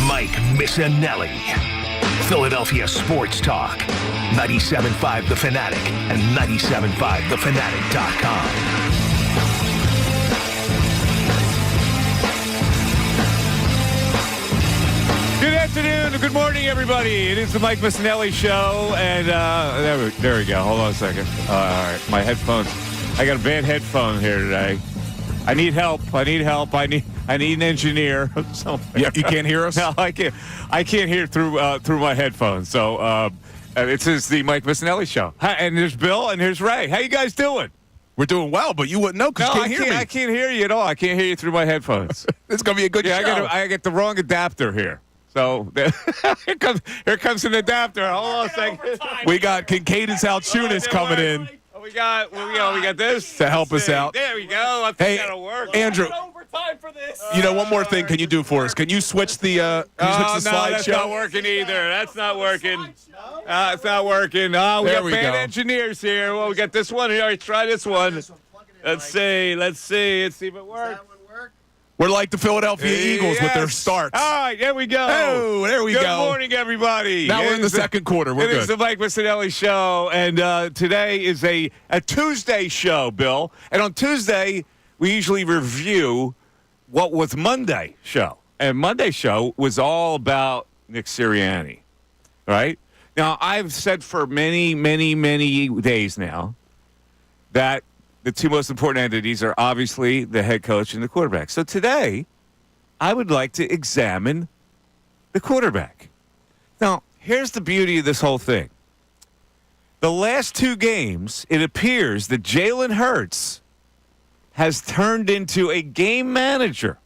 Mike Missanelli. Philadelphia Sports Talk. 97.5 The Fanatic and 97.5thefanatic.com. Good afternoon and good morning, everybody. It is the Mike Missanelli Show, and there we go. Hold on a second. All right, my headphones. I got a bad headphone here today. I need help. I need an engineer. You can't hear us? No, I can't. I can't hear through my headphones. So this is the Mike Missanelli Show. Hi, and there's Bill and here's Ray. How you guys doing? We're doing well, but you wouldn't know because you can't hear me. I can't hear you at all. I can't hear you through my headphones. It's going to be a good show. I get the wrong adapter here. So here comes an adapter. Hold on a second. We got Kincade and Salciunas coming in. We got this to help us out. There we go. I think that'll work. Andrew, overtime for this. You know, one more thing can you do for us? Can you switch the slideshow? That's not working either. That's not working. It's not working. We got bad engineers here. Well, we got this one here. All right, try this one. Let's see if it works. We're like the Philadelphia Eagles with their starts. All right, there we go. Oh, there we go. Good morning, everybody. Now we're in the second quarter. We're good. It is the Mike Missanelli Show, and today is a Tuesday show, Bill. And on Tuesday, we usually review what was Monday show. And Monday show was all about Nick Sirianni, right? Now, I've said for many, many, many days now that the two most important entities are obviously the head coach and the quarterback. So today, I would like to examine the quarterback. Now, here's the beauty of this whole thing. The last two games, it appears that Jalen Hurts has turned into a game manager,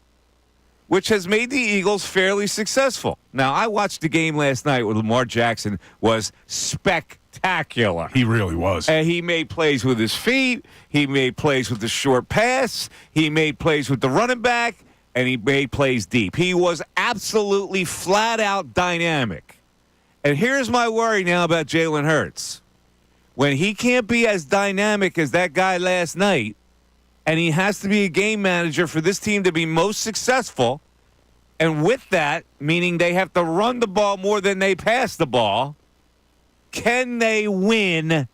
which has made the Eagles fairly successful. Now, I watched the game last night where Lamar Jackson was spectacular. He really was. And he made plays with his feet. He made plays with the short pass. He made plays with the running back. And he made plays deep. He was absolutely flat-out dynamic. And here's my worry now about Jalen Hurts. When he can't be as dynamic as that guy last night, and he has to be a game manager for this team to be most successful, and with that, meaning they have to run the ball more than they pass the ball, can they win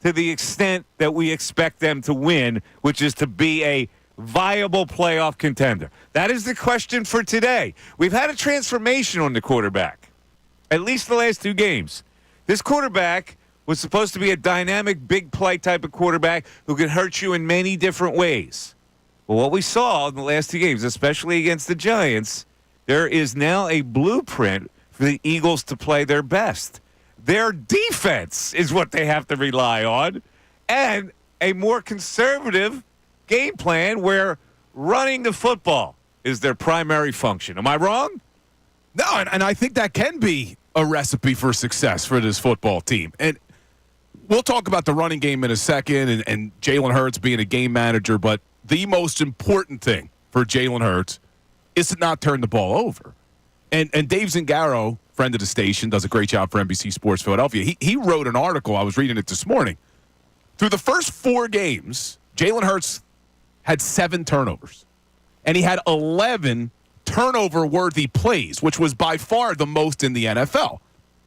to the extent that we expect them to win, which is to be a viable playoff contender? That is the question for today. We've had a transformation on the quarterback, at least the last two games. This quarterback was supposed to be a dynamic, big play type of quarterback who could hurt you in many different ways. Well, what we saw in the last two games, especially against the Giants, there is now a blueprint for the Eagles to play their best. Their defense is what they have to rely on, and a more conservative game plan where running the football is their primary function. Am I wrong? No, and I think that can be a recipe for success for this football team. And we'll talk about the running game in a second and Jalen Hurts being a game manager, but the most important thing for Jalen Hurts is to not turn the ball over. And Dave Zingaro, friend of the station, does a great job for NBC Sports Philadelphia. He wrote an article. I was reading it this morning. Through the first 4 games, Jalen Hurts had 7 turnovers. And he had 11 turnover-worthy plays, which was by far the most in the NFL.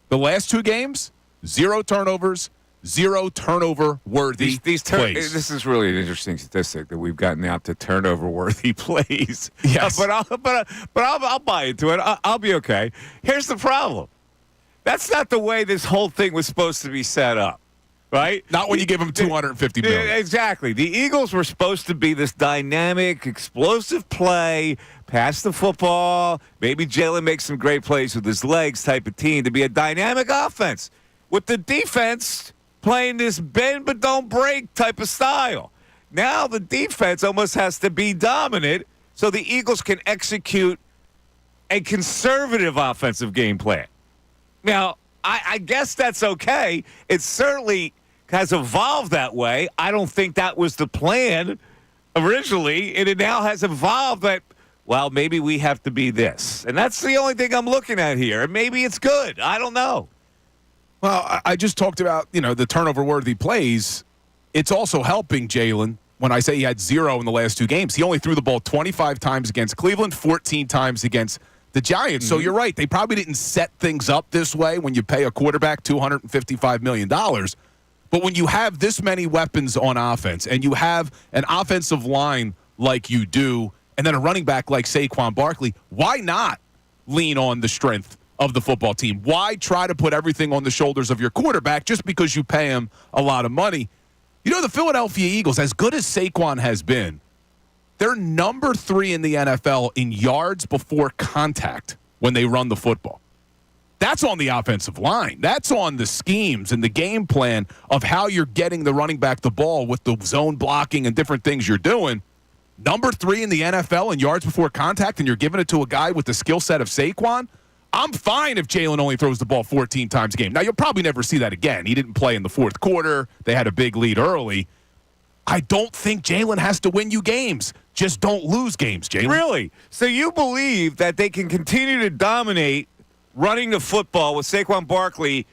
The last 2 games, 0 turnovers, 0 turnover-worthy plays. This is really an interesting statistic that we've gotten out to turnover-worthy plays. Yes. But I'll buy into it. I'll be okay. Here's the problem. That's not the way this whole thing was supposed to be set up, right? Not when you give them $250 million. Exactly. The Eagles were supposed to be this dynamic, explosive play, pass the football, maybe Jalen makes some great plays with his legs type of team to be a dynamic offense. With the defense playing this bend but don't break type of style. Now the defense almost has to be dominant so the Eagles can execute a conservative offensive game plan. Now, I guess that's okay. It certainly has evolved that way. I don't think that was the plan originally, and it now has evolved that, well, maybe we have to be this. And that's the only thing I'm looking at here. And maybe it's good. I don't know. Well, I just talked about, the turnover-worthy plays. It's also helping Jalen when I say he had 0 in the last 2 games, he only threw the ball 25 times against Cleveland, 14 times against the Giants. So you're right. They probably didn't set things up this way when you pay a quarterback $255 million. But when you have this many weapons on offense and you have an offensive line like you do and then a running back like Saquon Barkley, why not lean on the strength of the football team? Why try to put everything on the shoulders of your quarterback just because you pay him a lot of money? You know, the Philadelphia Eagles, as good as Saquon has been, they're number 3 in the NFL in yards before contact when they run the football. That's on the offensive line. That's on the schemes and the game plan of how you're getting the running back the ball with the zone blocking and different things you're doing. Number 3 in the NFL in yards before contact, and you're giving it to a guy with the skill set of Saquon? I'm fine if Jalen only throws the ball 14 times a game. Now, you'll probably never see that again. He didn't play in the fourth quarter. They had a big lead early. I don't think Jalen has to win you games. Just don't lose games, Jalen. Really? So you believe that they can continue to dominate running the football with Saquon Barkley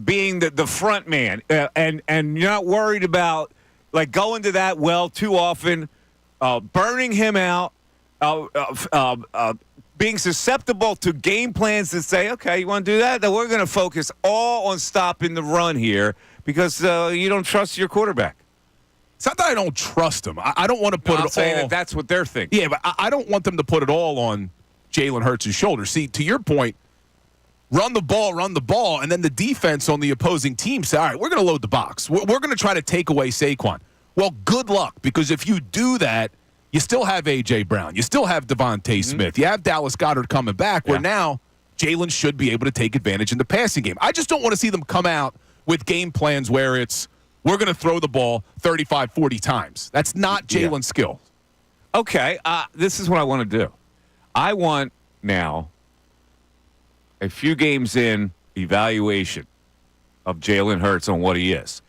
being the front man, and you're not worried about like going to that well too often, burning him out, being susceptible to game plans that say, okay, you want to do that? Then we're going to focus all on stopping the run here because you don't trust your quarterback. It's not that I don't trust him. I don't want to put it all. Saying that's what they're thinking. Yeah, but I don't want them to put it all on Jalen Hurts' shoulders. See, to your point, run the ball, and then the defense on the opposing team say, all right, we're going to load the box. We're going to try to take away Saquon. Well, good luck, because if you do that, you still have A.J. Brown. You still have Devontae Smith. You have Dallas Goedert coming back, where now Jalen should be able to take advantage in the passing game. I just don't want to see them come out with game plans where it's, we're going to throw the ball 35, 40 times. That's not Jalen's skill. Okay, this is what I want to do. I want now a few games in evaluation of Jalen Hurts on what he is.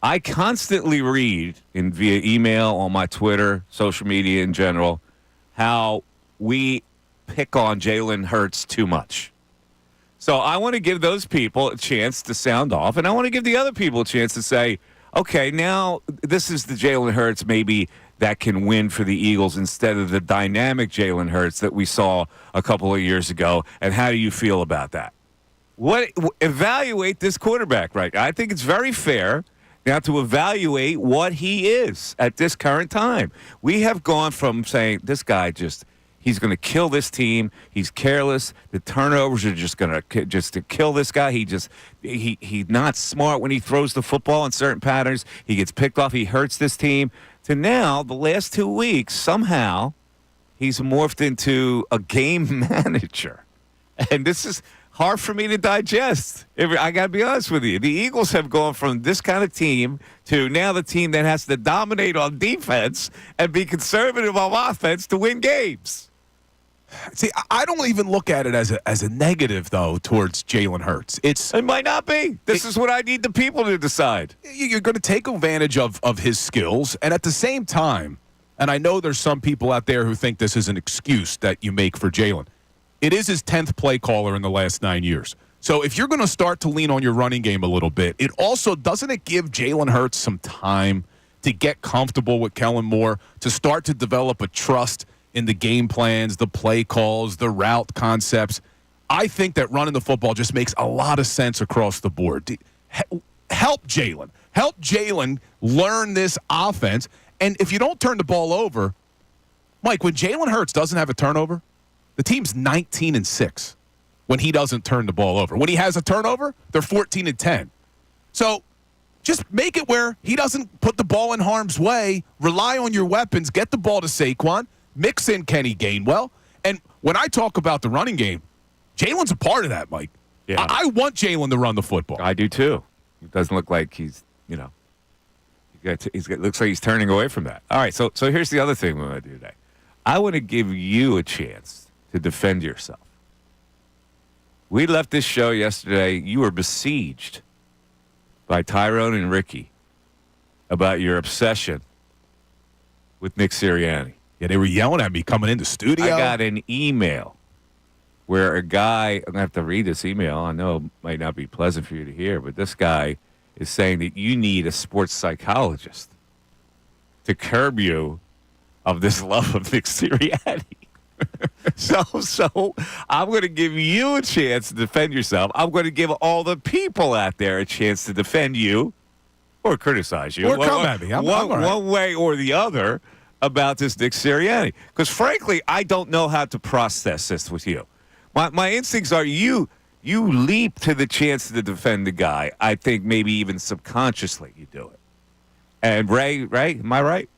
I constantly read via email, on my Twitter, social media in general, how we pick on Jalen Hurts too much. So I want to give those people a chance to sound off, and I want to give the other people a chance to say, okay, now this is the Jalen Hurts maybe that can win for the Eagles instead of the dynamic Jalen Hurts that we saw a couple of years ago, and how do you feel about that? Evaluate this quarterback, right? I think it's very fair now to evaluate what he is at this current time. We have gone from saying this guy he's going to kill this team. He's careless. The turnovers are just going to kill this guy. He's not smart when he throws the football in certain patterns. He gets picked off. He hurts this team. To now, the last 2 weeks, somehow he's morphed into a game manager. And this is hard for me to digest. I got to be honest with you. The Eagles have gone from this kind of team to now the team that has to dominate on defense and be conservative on offense to win games. See, I don't even look at it as a negative, though, towards Jalen Hurts. It might not be. This is what I need the people to decide. You're going to take advantage of his skills, and at the same time, and I know there's some people out there who think this is an excuse that you make for Jalen. It is his 10th play caller in the last 9 years. So if you're going to start to lean on your running game a little bit, it also doesn't it give Jalen Hurts some time to get comfortable with Kellen Moore, to start to develop a trust in the game plans, the play calls, the route concepts. I think that running the football just makes a lot of sense across the board. Help Jalen. Help Jalen learn this offense. And if you don't turn the ball over, Mike, when Jalen Hurts doesn't have a turnover, the team's 19-6 when he doesn't turn the ball over. When he has a turnover, they're 14-10. So just make it where he doesn't put the ball in harm's way. Rely on your weapons. Get the ball to Saquon. Mix in Kenny Gainwell. And when I talk about the running game, Jalen's a part of that, Mike. Yeah. I want Jalen to run the football. I do, too. It doesn't look like he's looks like he's turning away from that. All right, so here's the other thing we want to do today. I want to give you a chance to defend yourself. We left this show yesterday. You were besieged by Tyrone and Ricky about your obsession with Nick Sirianni. Yeah, they were yelling at me coming in the studio. I got an email where a guy, I'm going to have to read this email. I know it might not be pleasant for you to hear, but this guy is saying that you need a sports psychologist. to curb you of this love of Nick Sirianni. So I'm going to give you a chance to defend yourself. I'm going to give all the people out there a chance to defend you or criticize you. Or come at me. I'm all right. One way or the other about this Nick Sirianni. Because, frankly, I don't know how to process this with you. My instincts are you leap to the chance to defend the guy. I think maybe even subconsciously you do it. And Ray, am I right?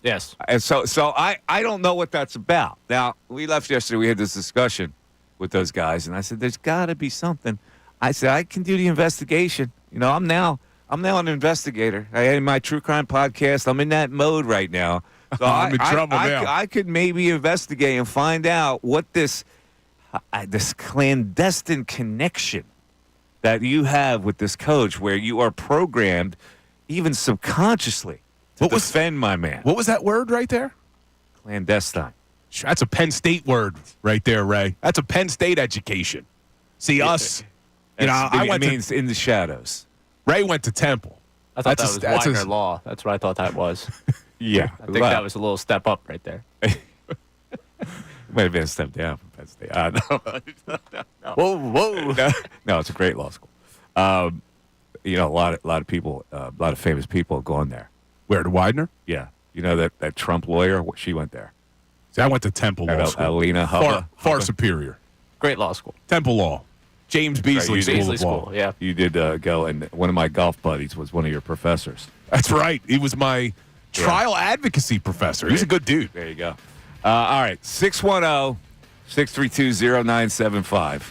Yes. And so I don't know what that's about. Now, we left yesterday. We had this discussion with those guys, and I said, there's got to be something. I said, I can do the investigation. You know, I'm now an investigator. I had my true crime podcast. I'm in that mode right now. So I'm in trouble now. I could maybe investigate and find out what this clandestine connection that you have with this coach where you are programmed even subconsciously to defend my man. What was that word right there? Clandestine. That's a Penn State word right there, Ray. That's a Penn State education. See, us, It means in the shadows. Ray went to Temple. I thought that was Widener Law. That's what I thought that was. Yeah. I think that was a little step up right there. Might have been a step down from Penn State. No. Whoa. No, it's a great law school. A lot of people, a lot of famous people have gone there. Where, to Widener? Yeah. You know that Trump lawyer? She went there. See, I went to Temple Law School. Alina Hubba. Far superior. Great law school. Temple Law. James Beasley School of Law. Yeah. You did go, and one of my golf buddies was one of your professors. That's right. He was my trial advocacy professor. He's a good dude. There you go. All right, 610-632-0975.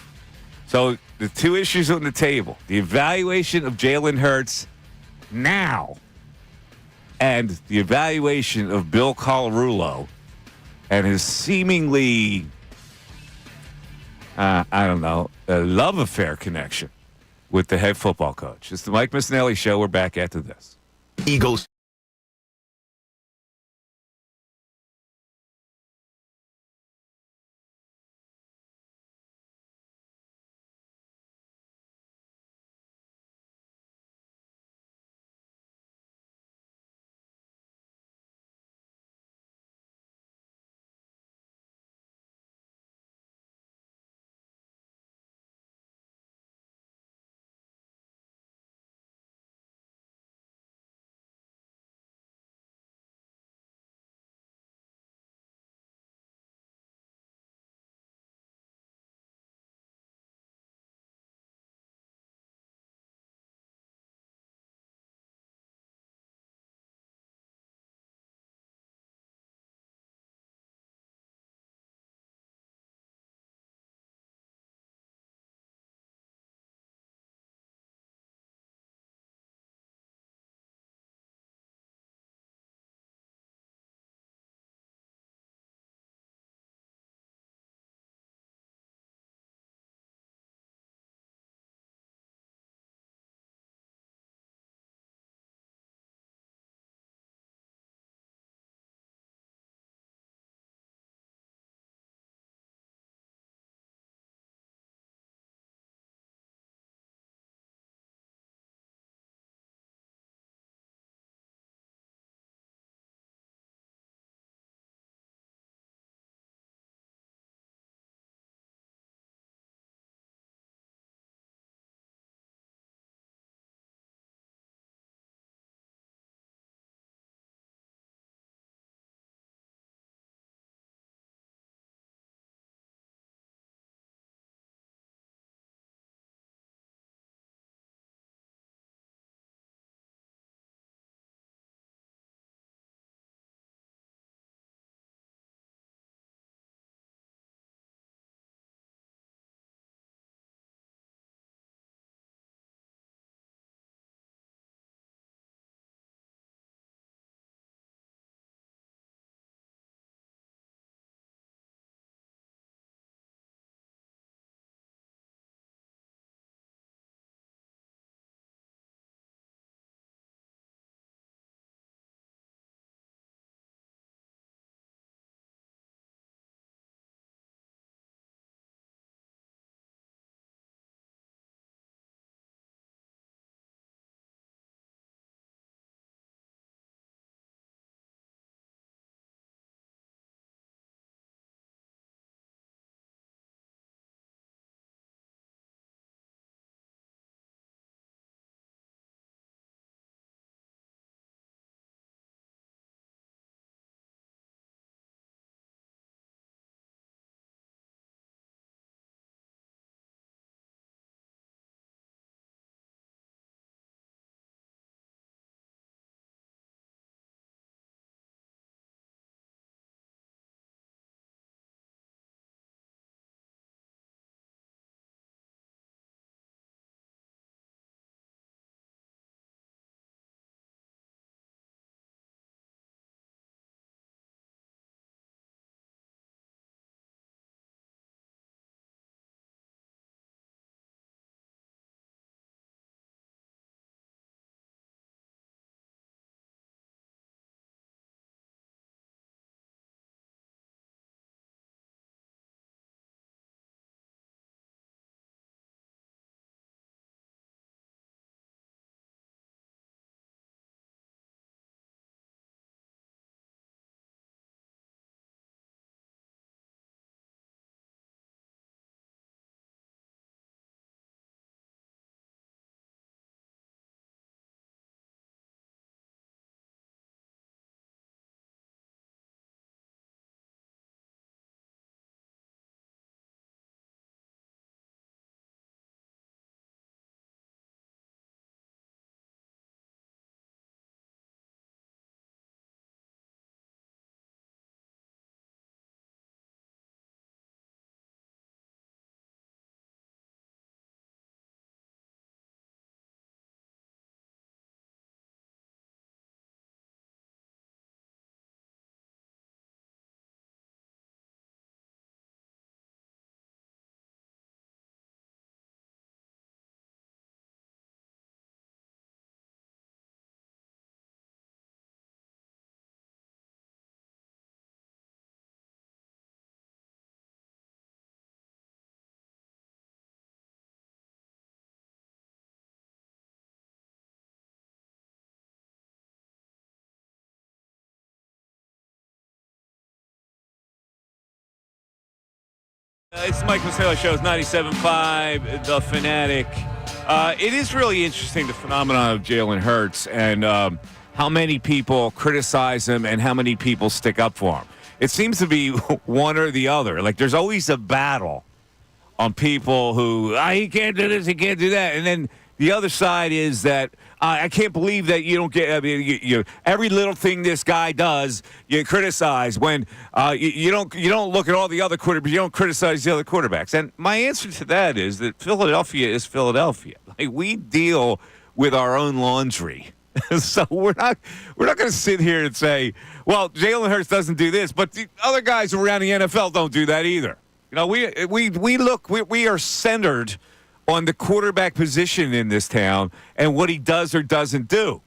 So the two issues on the table, the evaluation of Jalen Hurts now and the evaluation of Bill Colarulo and his seemingly, love affair connection with the head football coach. It's the Mike Missanelli Show. We're back after this. Eagles. It's the Mike Missanelli Show. It's 97.5, The Fanatic. It is really interesting, the phenomenon of Jalen Hurts and how many people criticize him and how many people stick up for him. It seems to be one or the other. Like, there's always a battle on people who, he can't do this, he can't do that. And then the other side is that I can't believe that you don't get. I mean, you every little thing this guy does, you criticize. When you don't look at all the other quarterbacks, you don't criticize the other quarterbacks. And my answer to that is that Philadelphia is Philadelphia. Like, we deal with our own laundry, so we're not going to sit here and say, well, Jalen Hurts doesn't do this, but the other guys around the NFL don't do that either. You know, we are centered on the quarterback position in this town and what he does or doesn't do.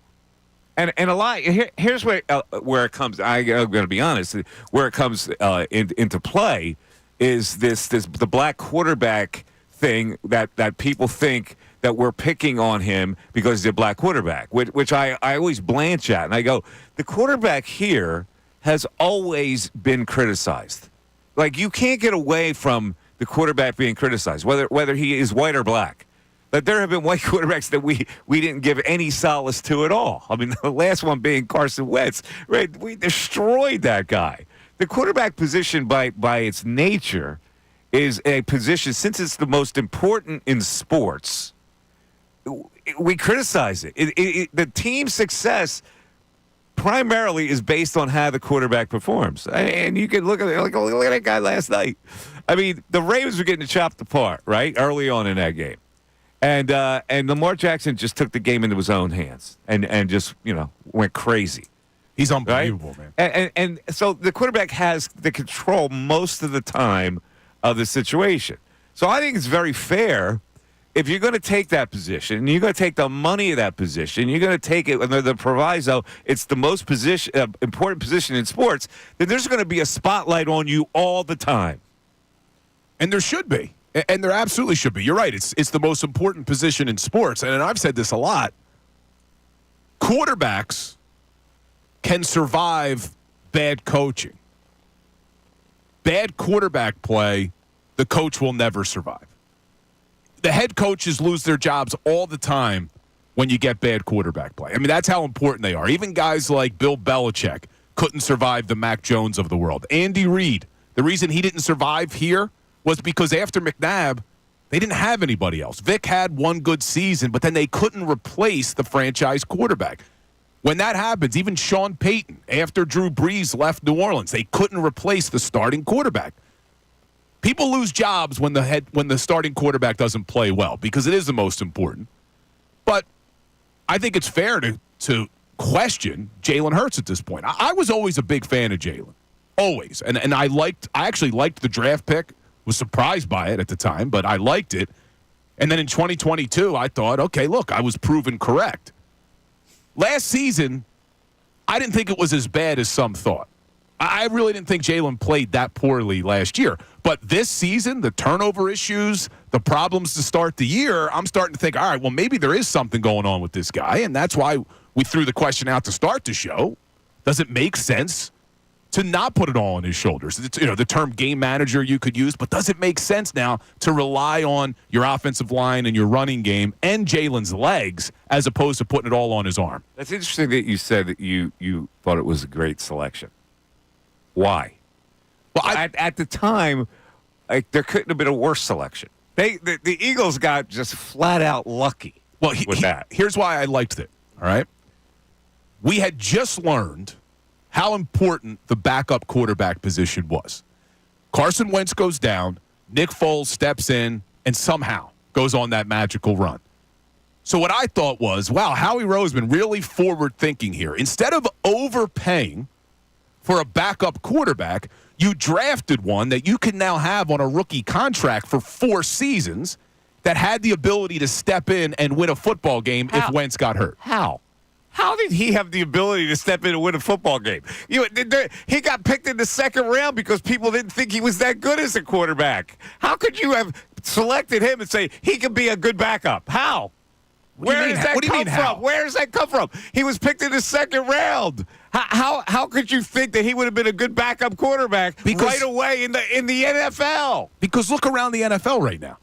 And a lot, here's where it comes, I'm going to be honest, where it comes into play is the black quarterback thing that people think that we're picking on him because he's a black quarterback, which I always blanch at. And I go, the quarterback here has always been criticized. Like, you can't get away from the quarterback being criticized, whether he is white or black. But there have been white quarterbacks that we didn't give any solace to at all. I mean, the last one being Carson Wentz, right? We destroyed that guy. The quarterback position, by its nature, is a position, since it's the most important in sports, we criticize it. The team's success primarily is based on how the quarterback performs. And you can look at it, like, look at that guy last night. I mean, the Ravens were getting chopped apart, right, early on in that game. And Lamar Jackson just took the game into his own hands and just, went crazy. He's unbelievable, right? man. And so the quarterback has the control most of the time of the situation. So I think it's very fair. If you're going to take that position, you're going to take the money of that position, you're going to take it under the proviso, it's the most important position in sports, then there's going to be a spotlight on you all the time. And there should be. And there absolutely should be. You're right. It's the most important position in sports. And I've said this a lot. Quarterbacks can survive bad coaching. Bad quarterback play, the coach will never survive. The head coaches lose their jobs all the time when you get bad quarterback play. I mean, that's how important they are. Even guys like Bill Belichick couldn't survive the Mac Jones of the world. Andy Reid, the reason he didn't survive here was because after McNabb, they didn't have anybody else. Vic had one good season, but then they couldn't replace the franchise quarterback. When that happens, even Sean Payton, after Drew Brees left New Orleans, they couldn't replace the starting quarterback. People lose jobs when the starting quarterback doesn't play well because it is the most important. But I think it's fair to question Jalen Hurts at this point. I was always a big fan of Jalen, always, and I actually liked the draft pick. Was surprised by it at the time, but I liked it. And then in 2022, I thought, okay, look, I was proven correct. Last season, I didn't think it was as bad as some thought. I really didn't think Jalen played that poorly last year. But this season, the turnover issues, the problems to start the year, I'm starting to think, all right, well, maybe there is something going on with this guy, and that's why we threw the question out to start the show. Does it make sense to not put it all on his shoulders? It's, the term game manager you could use, but does it make sense now to rely on your offensive line and your running game and Jalen's legs as opposed to putting it all on his arm? That's interesting that you said that you thought it was a great selection. Why? Well, at the time, like, there couldn't have been a worse selection. The Eagles got just flat out lucky with that. Here's why I liked it, all right? We had just learned how important the backup quarterback position was. Carson Wentz goes down, Nick Foles steps in, and somehow goes on that magical run. So what I thought was, wow, Howie Roseman really forward-thinking here. Instead of overpaying for a backup quarterback, you drafted one that you can now have on a rookie contract for 4 seasons that had the ability to step in and win a football game if Wentz got hurt. How? How did he have the ability to step in and win a football game? He got picked in the second round because people didn't think he was that good as a quarterback. How could you have selected him and say he could be a good backup? How? Where does that come from? Where does that come from? He was picked in the second round. How could you think that he would have been a good backup quarterback right away in the NFL? Because look around the NFL right now.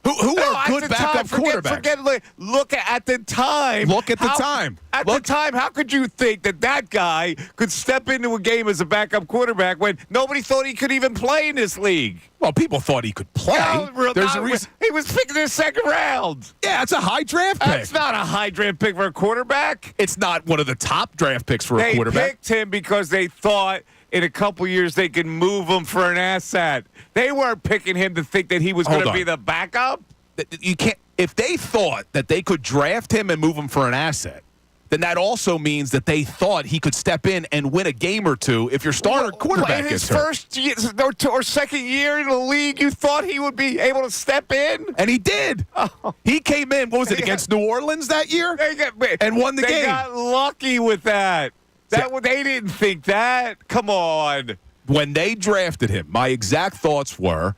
Who are good backup quarterbacks? Look at the time. Look at the time. At the time, how could you think that guy could step into a game as a backup quarterback when nobody thought he could even play in this league? Well, people thought he could play. There's a reason. He was picked in the second round. Yeah, it's a high draft pick. That's not a high draft pick for a quarterback. It's not one of the top draft picks for a quarterback. They picked him because they thought in a couple years they could move him for an asset. They weren't picking him to think that he was going to be the backup. You can't. If they thought that they could draft him and move him for an asset, then that also means that they thought he could step in and win a game or two if your starter quarterback in his gets hurt. first year, or second year in the league, you thought he would be able to step in? And he did. Oh. He came in, what was it, against New Orleans that year? And won the game. They got lucky with that. They didn't think that. Come on. When they drafted him, my exact thoughts were,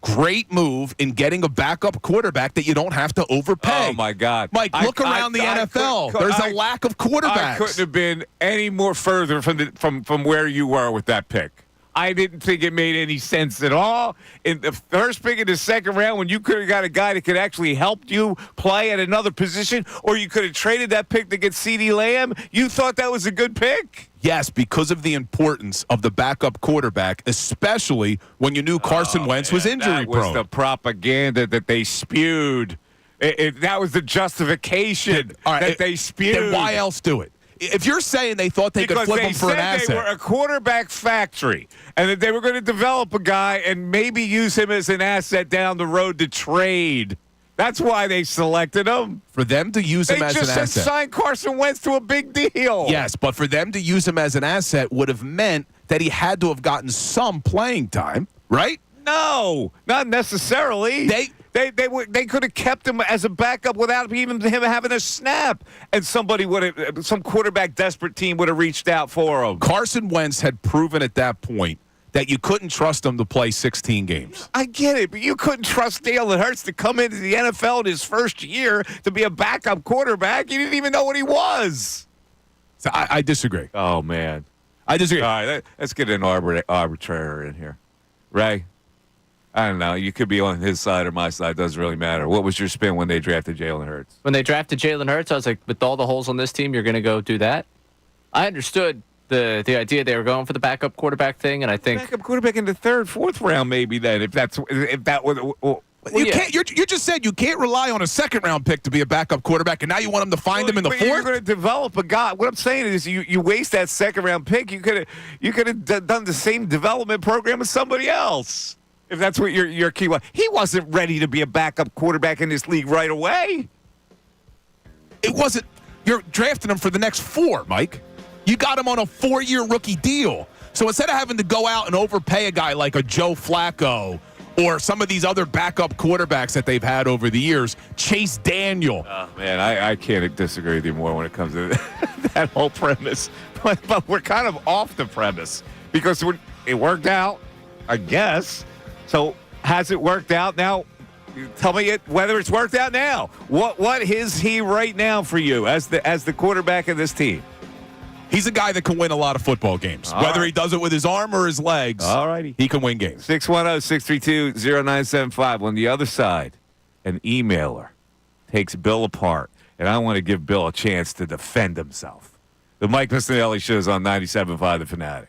great move in getting a backup quarterback that you don't have to overpay. Oh, my God. Mike, look around the NFL. There's a lack of quarterbacks. I couldn't have been any more further from where you were with that pick. I didn't think it made any sense at all. In the first pick in the second round, when you could have got a guy that could actually help you play at another position, or you could have traded that pick to get CeeDee Lamb, you thought that was a good pick? Yes, because of the importance of the backup quarterback, especially when you knew Carson Wentz was injury prone. That was the propaganda that they spewed. That was the justification that they spewed. Then why else do it? If you're saying they thought they could flip him for an asset. They were a quarterback factory, and that they were going to develop a guy and maybe use him as an asset down the road to trade. That's why they selected him. For them to use him as an asset. They just signed Carson Wentz to a big deal. Yes, but for them to use him as an asset would have meant that he had to have gotten some playing time, right? No, not necessarily. They could have kept him as a backup without even him having a snap, and some quarterback desperate team would have reached out for him. Carson Wentz had proven at that point that you couldn't trust him to play 16 games. I get it, but you couldn't trust Jalen Hurts to come into the NFL in his first year to be a backup quarterback. You didn't even know what he was. So I disagree. Oh, man. I disagree. All right, let's get an arbitrator in here. Ray? I don't know. You could be on his side or my side. Doesn't really matter. What was your spin when they drafted Jalen Hurts? When they drafted Jalen Hurts, I was like, with all the holes on this team, you're going to go do that? I understood the idea they were going for the backup quarterback thing, and I think backup quarterback in the third, fourth round, maybe then. If that was. You just said you can't rely on a second-round pick to be a backup quarterback, and now you want him to find him in the fourth? You're going to develop a guy. What I'm saying is you waste that second-round pick. You could have done the same development program as somebody else, if that's what your key was. He wasn't ready to be a backup quarterback in this league right away. It wasn't. You're drafting him for the next 4, Mike. You got him on a 4-year rookie deal. So instead of having to go out and overpay a guy like a Joe Flacco or some of these other backup quarterbacks that they've had over the years, Chase Daniel. Oh, man, I can't disagree with you more when it comes to that whole premise. But we're kind of off the premise because it worked out, I guess. So has it worked out now? Tell me whether it's worked out now. What is he right now for you as the quarterback of this team? He's a guy that can win a lot of football games. Whether he does it with his arm or his legs, he can win games. 610-632-0975. On the other side, an emailer takes Bill apart, and I want to give Bill a chance to defend himself. The Mike Missanelli Show is on 97.5 The Fanatic.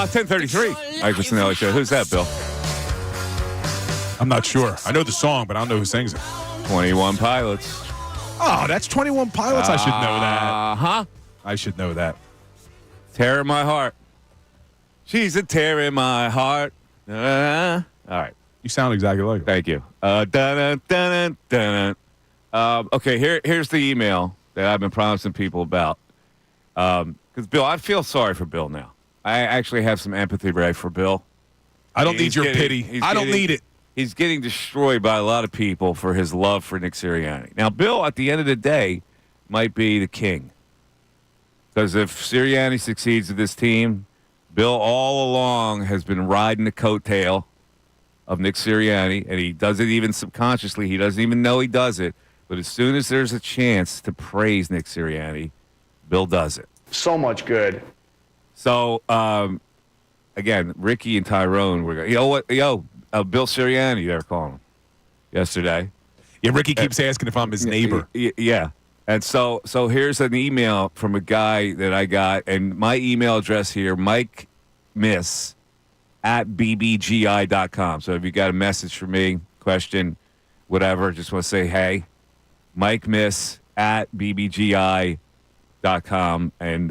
10:33. Mike Missanelli Show. Who's that, Bill? I'm not sure. I know the song, but I don't know who sings it. 21 Pilots. Oh, that's 21 Pilots. I should know that. Uh-huh. I should know that. Tear in my heart. She's a tear in my heart. All right. You sound exactly like it. Thank you. Okay, here's the email that I've been promising people about. Because, Bill, I feel sorry for Bill now. I actually have some empathy, Ray, for Bill. I don't need your pity. I don't need it. He's getting destroyed by a lot of people for his love for Nick Sirianni. Now, Bill, at the end of the day, might be the king. Because if Sirianni succeeds with this team, Bill all along has been riding the coattail of Nick Sirianni, and he does it even subconsciously. He doesn't even know he does it. But as soon as there's a chance to praise Nick Sirianni, Bill does it. So much good. So, again, Ricky and Tyrone were going, Bill Sirianni, they were calling him yesterday. Yeah, Ricky keeps asking if I'm his neighbor. Yeah. And so here's an email from a guy that I got, and my email address here, mikemiss@bbgi.com. So if you got a message for me, question, whatever, just want to say, hey, mikemiss@bbgi.com. And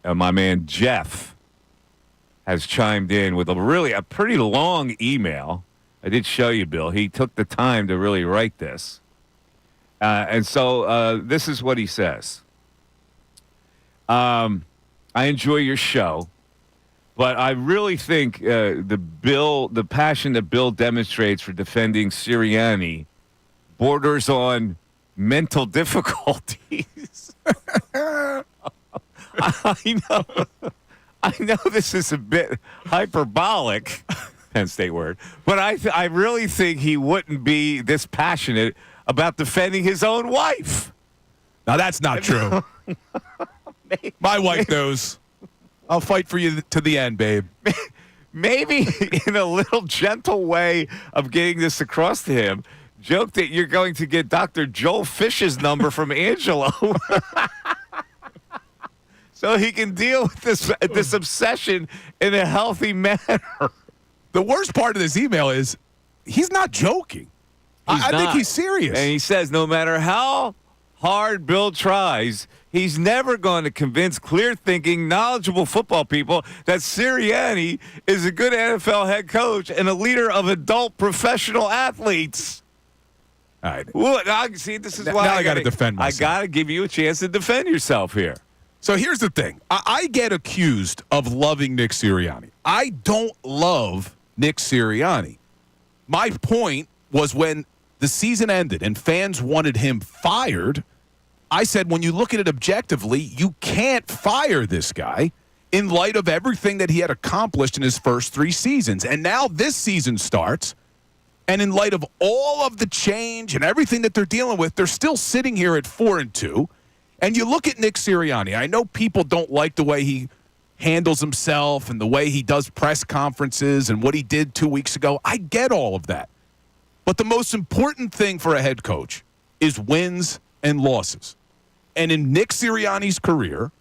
my man Jeff has chimed in with a pretty long email. I did show you, Bill. He took the time to really write this. And so this is what he says. I enjoy your show, but I really think the passion that Bill demonstrates for defending Sirianni borders on mental difficulties. I know this is a bit hyperbolic, Penn State word, but I really think he wouldn't be this passionate about defending his own wife. Now, that's not true. My wife knows. I'll fight for you to the end, babe. Maybe in a little gentle way of getting this across to him, joke that you're going to get Dr. Joel Fish's number from Angelo so he can deal with this obsession in a healthy manner. The worst part of this email is he's not joking. I think he's serious. And he says no matter how hard Bill tries, he's never going to convince clear-thinking, knowledgeable football people that Sirianni is a good NFL head coach and a leader of adult professional athletes. All right. Well, see, this is why I got to defend myself. I got to give you a chance to defend yourself here. So here's the thing. I get accused of loving Nick Sirianni. I don't love Nick Sirianni. My point was when the season ended and fans wanted him fired, I said, when you look at it objectively, you can't fire this guy in light of everything that he had accomplished in his first 3 seasons. And now this season starts, and in light of all of the change and everything that they're dealing with, they're still sitting here at 4-2. And you look at Nick Sirianni. I know people don't like the way he handles himself and the way he does press conferences and what he did 2 weeks ago. I get all of that. But the most important thing for a head coach is wins and losses. And in Nick Sirianni's career,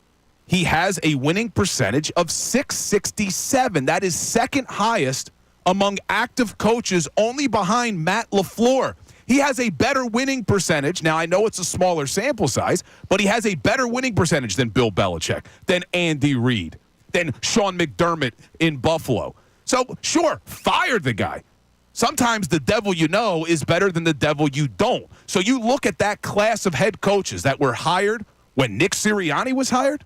he has a winning percentage of .667. That is second highest among active coaches, only behind Matt LaFleur. He has a better winning percentage. Now, I know it's a smaller sample size, but he has a better winning percentage than Bill Belichick, than Andy Reid, than Sean McDermott in Buffalo. So, sure, fire the guy. Sometimes the devil you know is better than the devil you don't. So you look at that class of head coaches that were hired when Nick Sirianni was hired,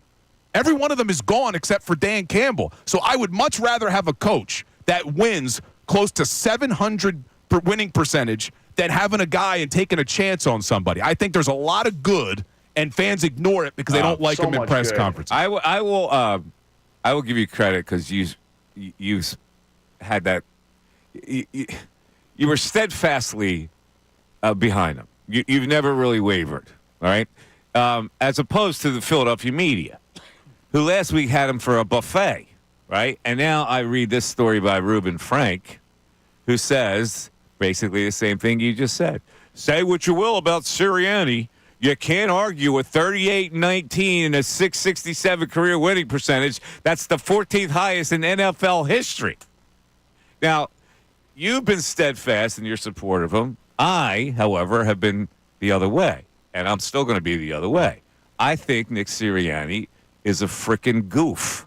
every one of them is gone except for Dan Campbell. So I would much rather have a coach that wins close to 700 per winning percentage than having a guy and taking a chance on somebody. I think there's a lot of good, and fans ignore it because they don't like him in press conferences. I will give you credit because you had that. You were steadfastly behind him. You've never really wavered, all right? As opposed to the Philadelphia media, who last week had him for a buffet, right? And now I read this story by Reuben Frank, who says basically the same thing you just said. Say what you will about Sirianni. You can't argue with 38-19 and a 667 career winning percentage. That's the 14th highest in NFL history. Now, you've been steadfast in your support of him. I, however, have been the other way, and I'm still going to be the other way. I think Nick Sirianni is a frickin' goof.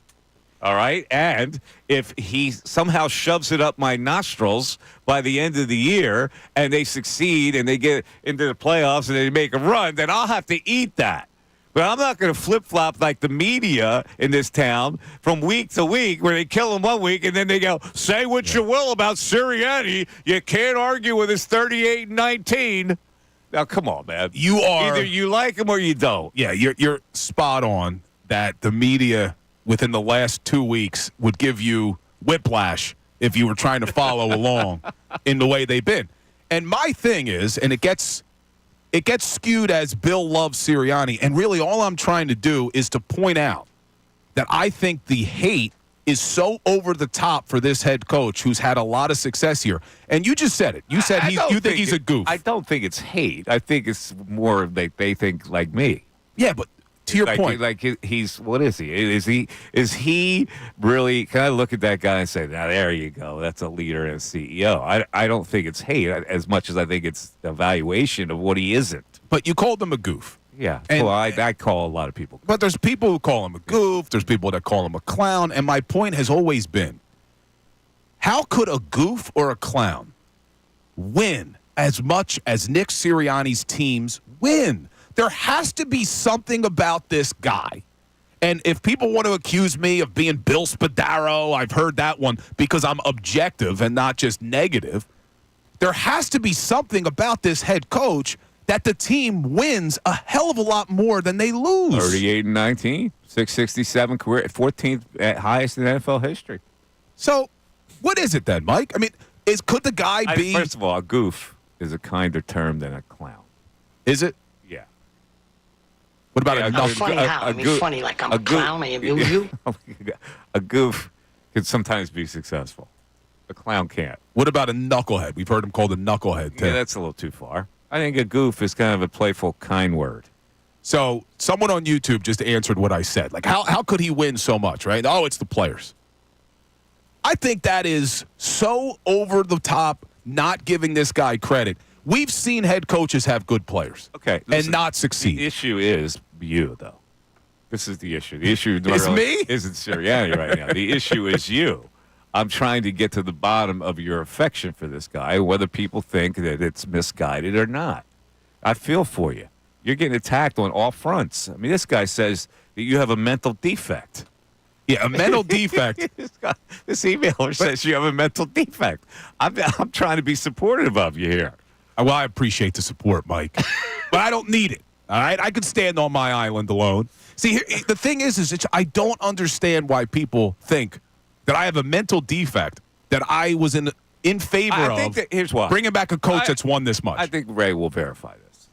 All right? And if he somehow shoves it up my nostrils by the end of the year and they succeed and they get into the playoffs and they make a run, then I'll have to eat that. But I'm not going to flip-flop like the media in this town from week to week where they kill him one week and then they go, say what you will about Sirianni. You can't argue with his 38-19. Now, come on, man. You are either you like him or you don't. Yeah, you're spot on that the media within the last 2 weeks would give you whiplash if you were trying to follow along in the way they've been. And my thing is, and it gets skewed as Bill loves Sirianni, and really all I'm trying to do is to point out that I think the hate is so over the top for this head coach who's had a lot of success here. And you just said it. You said you think he's a goof. I don't think it's hate. I think it's more like they think like me. Yeah, but to your point, like he's what is he? Is he really? Can I look at that guy and say, "Now there you go, that's a leader and a CEO"? I don't think it's hate as much as I think it's evaluation of what he isn't. But you called him a goof. Yeah, And- well, I call a lot of people. But there's people who call him a goof. There's people that call him a clown. And my point has always been, how could a goof or a clown win as much as Nick Sirianni's teams win? There has to be something about this guy. And if people want to accuse me of being Bill Spadaro, I've heard that one because I'm objective and not just negative. There has to be something about this head coach that the team wins a hell of a lot more than they lose. 38-19, 667 career, 14th highest in NFL history. So, what is it then, Mike? I mean, could the guy be? First of all, a goof is a kinder term than a clown. Is it? Yeah. What about Yeah, a a Funny how? I mean, funny like I'm a clown. I amuse you. A goof can sometimes be successful. A clown can't. What about a knucklehead? We've heard him called a knucklehead, too. Yeah, that's a little too far. I think a goof is kind of a playful, kind word. So, someone on YouTube just answered what I said. Like, how could he win so much, right? Oh, it's the players. I think that is so over the top, not giving this guy credit. We've seen head coaches have good players and not succeed. The issue is you, though. This is the issue. The issue Is me? isn't Sirianni right now. The issue is you. I'm trying to get to the bottom of your affection for this guy, whether people think that it's misguided or not. I feel for you. You're getting attacked on all fronts. I mean, this guy says that you have a mental defect. Yeah, a mental defect. This emailer says you have a mental defect. I'm trying to be supportive of you here. Well, I appreciate the support, Mike, but I don't need it. All right, I could stand on my island alone. See, the thing is I don't understand why people think that I have a mental defect that I was in favor I of. think that, here's why. Bringing back a coach that's won this much. I think Ray will verify this.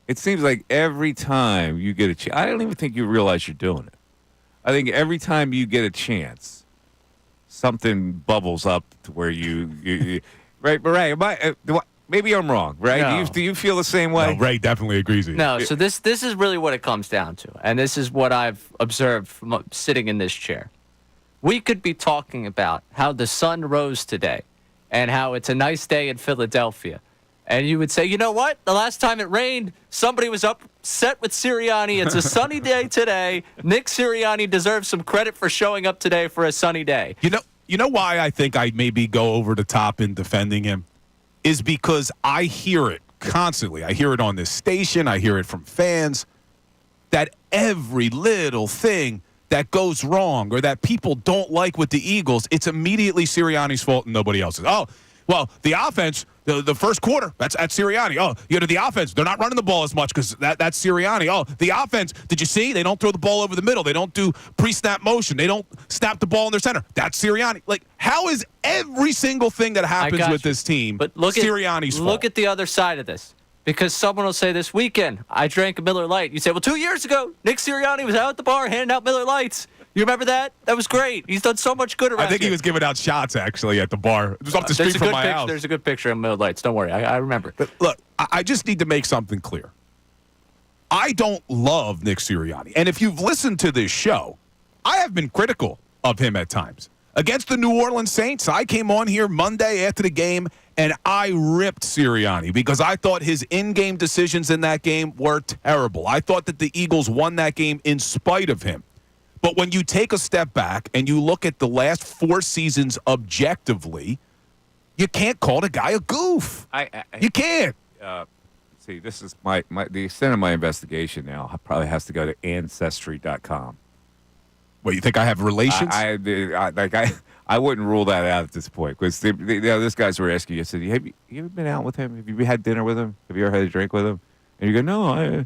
It seems like every time you get a chance, I don't even think you realize you're doing it. I think every time you get a chance, something bubbles up to where you right? But Ray, maybe I'm wrong, right? No. Do you feel the same way? No, Ray definitely agrees with you. No, so this is really what it comes down to, and this is what I've observed from sitting in this chair. We could be talking about how the sun rose today and how it's a nice day in Philadelphia. And you would say, you know what? The last time it rained, somebody was upset with Sirianni. It's a sunny day today. Nick Sirianni deserves some credit for showing up today for a sunny day. You know why I think I maybe go over the top in defending him? Is because I hear it constantly. I hear it on this station. I hear it from fans that every little thing that goes wrong or that people don't like with the Eagles, it's immediately Sirianni's fault and nobody else's. Oh, well, the offense, the first quarter, that's at Sirianni. Oh, the offense, they're not running the ball as much because that's Sirianni. Oh, the offense, did you see? They don't throw the ball over the middle. They don't do pre-snap motion. They don't snap the ball in their center. That's Sirianni. Like, how is every single thing that happens with this team but Sirianni's fault? Look at the other side of this. Because someone will say this weekend, I drank a Miller Lite. You say, well, 2 years ago, Nick Sirianni was out at the bar handing out Miller Lights. You remember that? That was great. He's done so much good around I think he was giving out shots, actually, at the bar. It was up the street from my house. There's a good picture of Miller Lights. Don't worry. I remember. But look, I just need to make something clear. I don't love Nick Sirianni. And if you've listened to this show, I have been critical of him at times. Against the New Orleans Saints, I came on here Monday after the game, and I ripped Sirianni because I thought his in-game decisions in that game were terrible. I thought that the Eagles won that game in spite of him. But when you take a step back and you look at the last 4 seasons objectively, you can't call the guy a goof. You can't. See, this is the extent of my investigation now probably has to go to Ancestry.com. What, you think I have relations? I wouldn't rule that out at this point because this guys were asking you. I said, "Have you ever been out with him? Have you had dinner with him? Have you ever had a drink with him?" And you go, "No."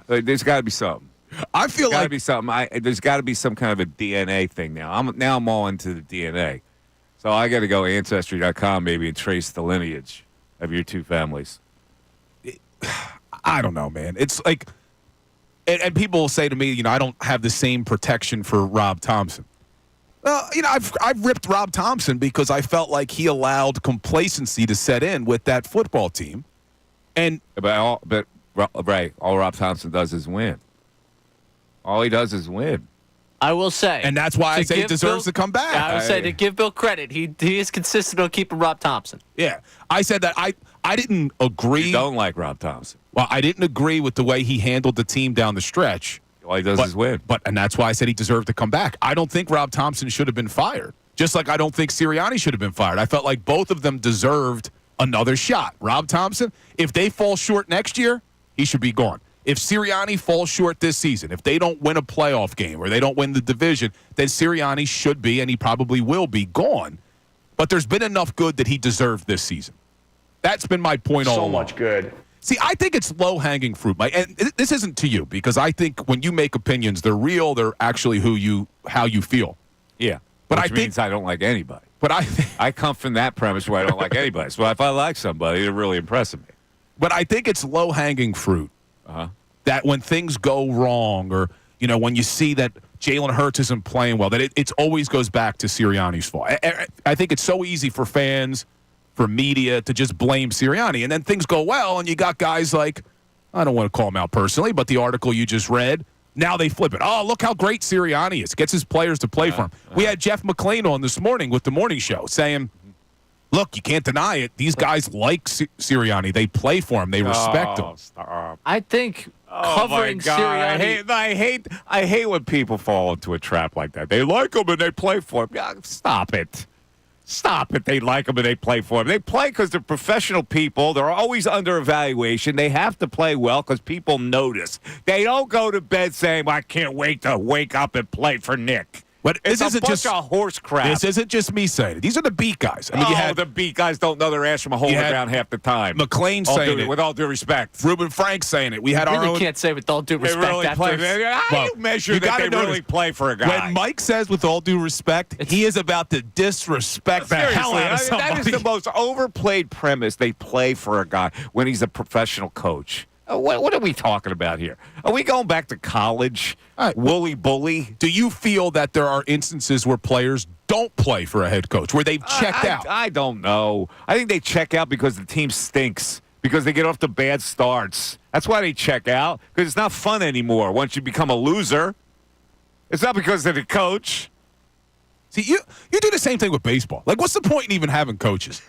There's got to be something. I feel like be something. There's got to be some kind of a DNA thing now. I'm all into the DNA, so I got to go Ancestry.com maybe and trace the lineage of your two families. I don't know, man. It's like, and people will say to me, I don't have the same protection for Rob Thompson. Well, I've ripped Rob Thompson because I felt like he allowed complacency to set in with that football team, and all Rob Thompson does is win. All he does is win. I will say, and that's why I say he deserves to come back. I would say to give Bill credit, he is consistent on keeping Rob Thompson. Yeah, I said that I didn't agree. You don't like Rob Thompson. Well, I didn't agree with the way he handled the team down the stretch. All he does is win. And that's why I said he deserved to come back. I don't think Rob Thompson should have been fired, just like I don't think Sirianni should have been fired. I felt like both of them deserved another shot. Rob Thompson, if they fall short next year, he should be gone. If Sirianni falls short this season, if they don't win a playoff game or they don't win the division, then Sirianni should be, and he probably will be, gone. But there's been enough good that he deserved this season. That's been my point all along. So much good. See, I think it's low-hanging fruit, Mike. And this isn't to you because I think when you make opinions, they're real. They're actually how you feel. Yeah, but which means I don't like anybody. But I come from that premise where I don't like anybody. So if I like somebody, they're really impressing me. But I think it's low-hanging fruit that when things go wrong or, when you see that Jalen Hurts isn't playing well, that it always goes back to Sirianni's fault. I think it's so easy for fans, for media to just blame Sirianni. And then things go well, and you got guys like, I don't want to call him out personally, but the article you just read, now they flip it. Oh, look how great Sirianni is. Gets his players to play for him. We had Jeff McClain on this morning with the morning show saying, look, you can't deny it. These guys like Sirianni. They play for him. They respect him. Stop. I think covering Sirianni. I hate when people fall into a trap like that. They like him and they play for him. Yeah, stop it. Stop it. They like him and they play for him. They play because they're professional people. They're always under evaluation. They have to play well because people notice. They don't go to bed saying, I can't wait to wake up and play for Nick. But It's this a isn't bunch just of horse crap. This isn't just me saying it. These are the beat guys. I mean, the beat guys don't know their ass from a hole in the ground half the time. McClain saying it. With all due respect. Ruben Frank saying it. We had our own. Can't say with all due respect. They really play. How do you measure that they really play for a guy? When Mike says with all due respect, he is about to disrespect the hell out of somebody. That is the most overplayed premise. They play for a guy when he's a professional coach. What are we talking about here? Are we going back to college? Right. Woolly bully? Do you feel that there are instances where players don't play for a head coach, where they've checked out? I don't know. I think they check out because the team stinks, because they get off to bad starts. That's why they check out, because it's not fun anymore once you become a loser. It's not because of the coach. See, you do the same thing with baseball. Like, what's the point in even having coaches?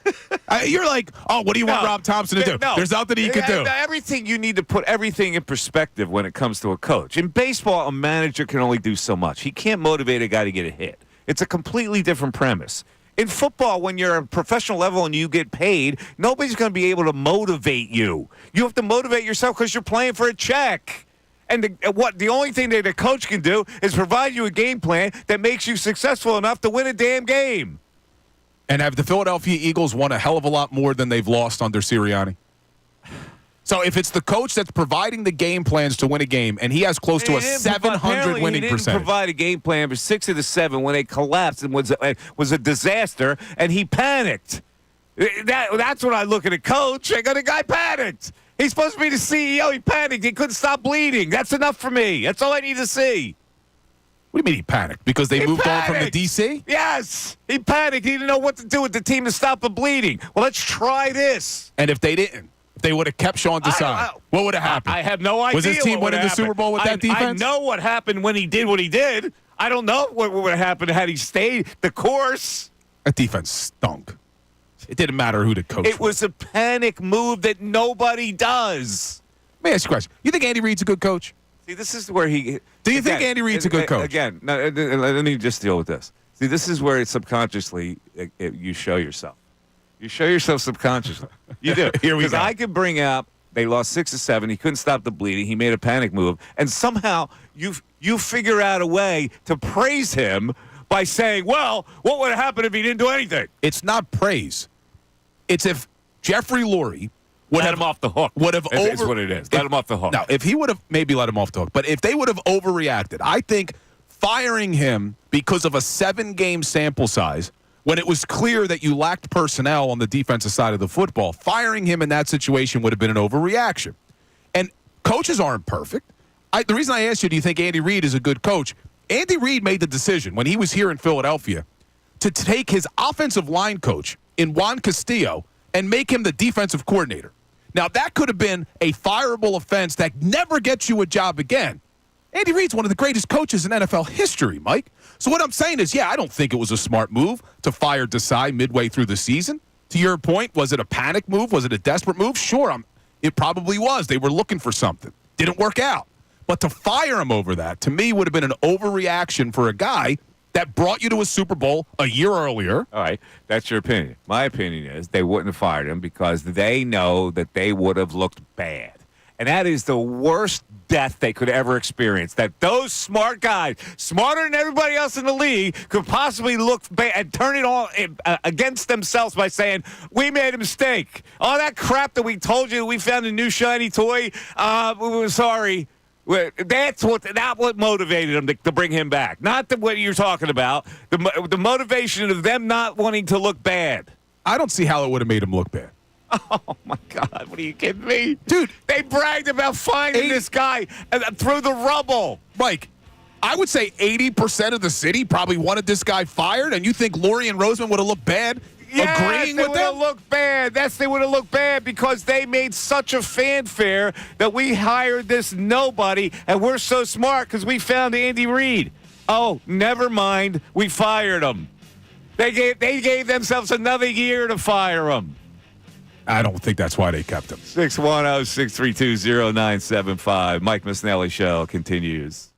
You're like, oh, what do you want Rob Thompson to do? No. There's nothing he can do. Everything, you need to put everything in perspective when it comes to a coach. In baseball, a manager can only do so much. He can't motivate a guy to get a hit. It's a completely different premise. In football, when you're at a professional level and you get paid, nobody's going to be able to motivate you. You have to motivate yourself because you're playing for a check. And the only thing that a coach can do is provide you a game plan that makes you successful enough to win a damn game. And have the Philadelphia Eagles won a hell of a lot more than they've lost under Sirianni? So if it's the coach that's providing the game plans to win a game, and he has close to a 700 winning percentage. He didn't provide a game plan for 6 of the 7 when they collapsed and was a disaster, and he panicked. That's when I look at a coach. I go, the guy panicked. He's supposed to be the CEO. He panicked. He couldn't stop bleeding. That's enough for me. That's all I need to see. What do you mean he panicked? Because they moved on from the DC? Yes. He panicked. He didn't know what to do with the team to stop the bleeding. Well, let's try this. And if they they would have kept Sean Desai? What would have happened? I have no idea. Was his team what winning the happened. Super Bowl with that defense? I know what happened when he did what he did. I don't know what would have happened had he stayed the course. That defense stunk. It didn't matter who the coach It was a panic move that nobody does. Let me ask you a question. You think Andy Reid's a good coach? See, this is where he... Do you think Andy Reid's a good coach? Again, no, let me just deal with this. See, this is where subconsciously you show yourself. You show yourself subconsciously. You do. Here we go. Because I could bring up, they lost 6-7. He couldn't stop the bleeding. He made a panic move. And somehow you figure out a way to praise him by saying, well, what would have happened if he didn't do anything? It's not praise. It's if Jeffrey Lurie would Let have him off the hook. Would have It's what it is. Let him off the hook. Now, if he would have maybe let him off the hook, but if they would have overreacted, I think firing him because of a 7-game sample size, when it was clear that you lacked personnel on the defensive side of the football, firing him in that situation would have been an overreaction. And coaches aren't perfect. The reason I asked you, do you think Andy Reid is a good coach? Andy Reid made the decision when he was here in Philadelphia to take his offensive line coach in Juan Castillo and make him the defensive coordinator. Now, that could have been a fireable offense that never gets you a job again. Andy Reid's one of the greatest coaches in NFL history, Mike. So what I'm saying is, I don't think it was a smart move to fire Desai midway through the season. To your point, was it a panic move? Was it a desperate move? Sure, it probably was. They were looking for something. Didn't work out. But to fire him over that, to me, would have been an overreaction for a guy that brought you to a Super Bowl a year earlier. All right, that's your opinion. My opinion is they wouldn't have fired him because they know that they would have looked bad. And that is the worst death they could ever experience. That those smart guys, smarter than everybody else in the league, could possibly look bad and turn it all against themselves by saying, we made a mistake. All that crap that we told you, we found a new shiny toy, we were sorry. That's what motivated them to bring him back. Not what you're talking about. The motivation of them not wanting to look bad. I don't see how it would have made him look bad. Oh, my God. What are you kidding me? Dude. They bragged about finding this guy through the rubble. Mike, I would say 80% of the city probably wanted this guy fired, and you think Lurie and Roseman would have looked bad agreeing with them? They would have looked bad. They would have looked bad because they made such a fanfare that we hired this nobody, and we're so smart because we found Andy Reid. Oh, never mind. We fired him. They gave themselves another year to fire him. I don't think that's why they kept him. 610-632-0975. Mike Missanelli Show continues.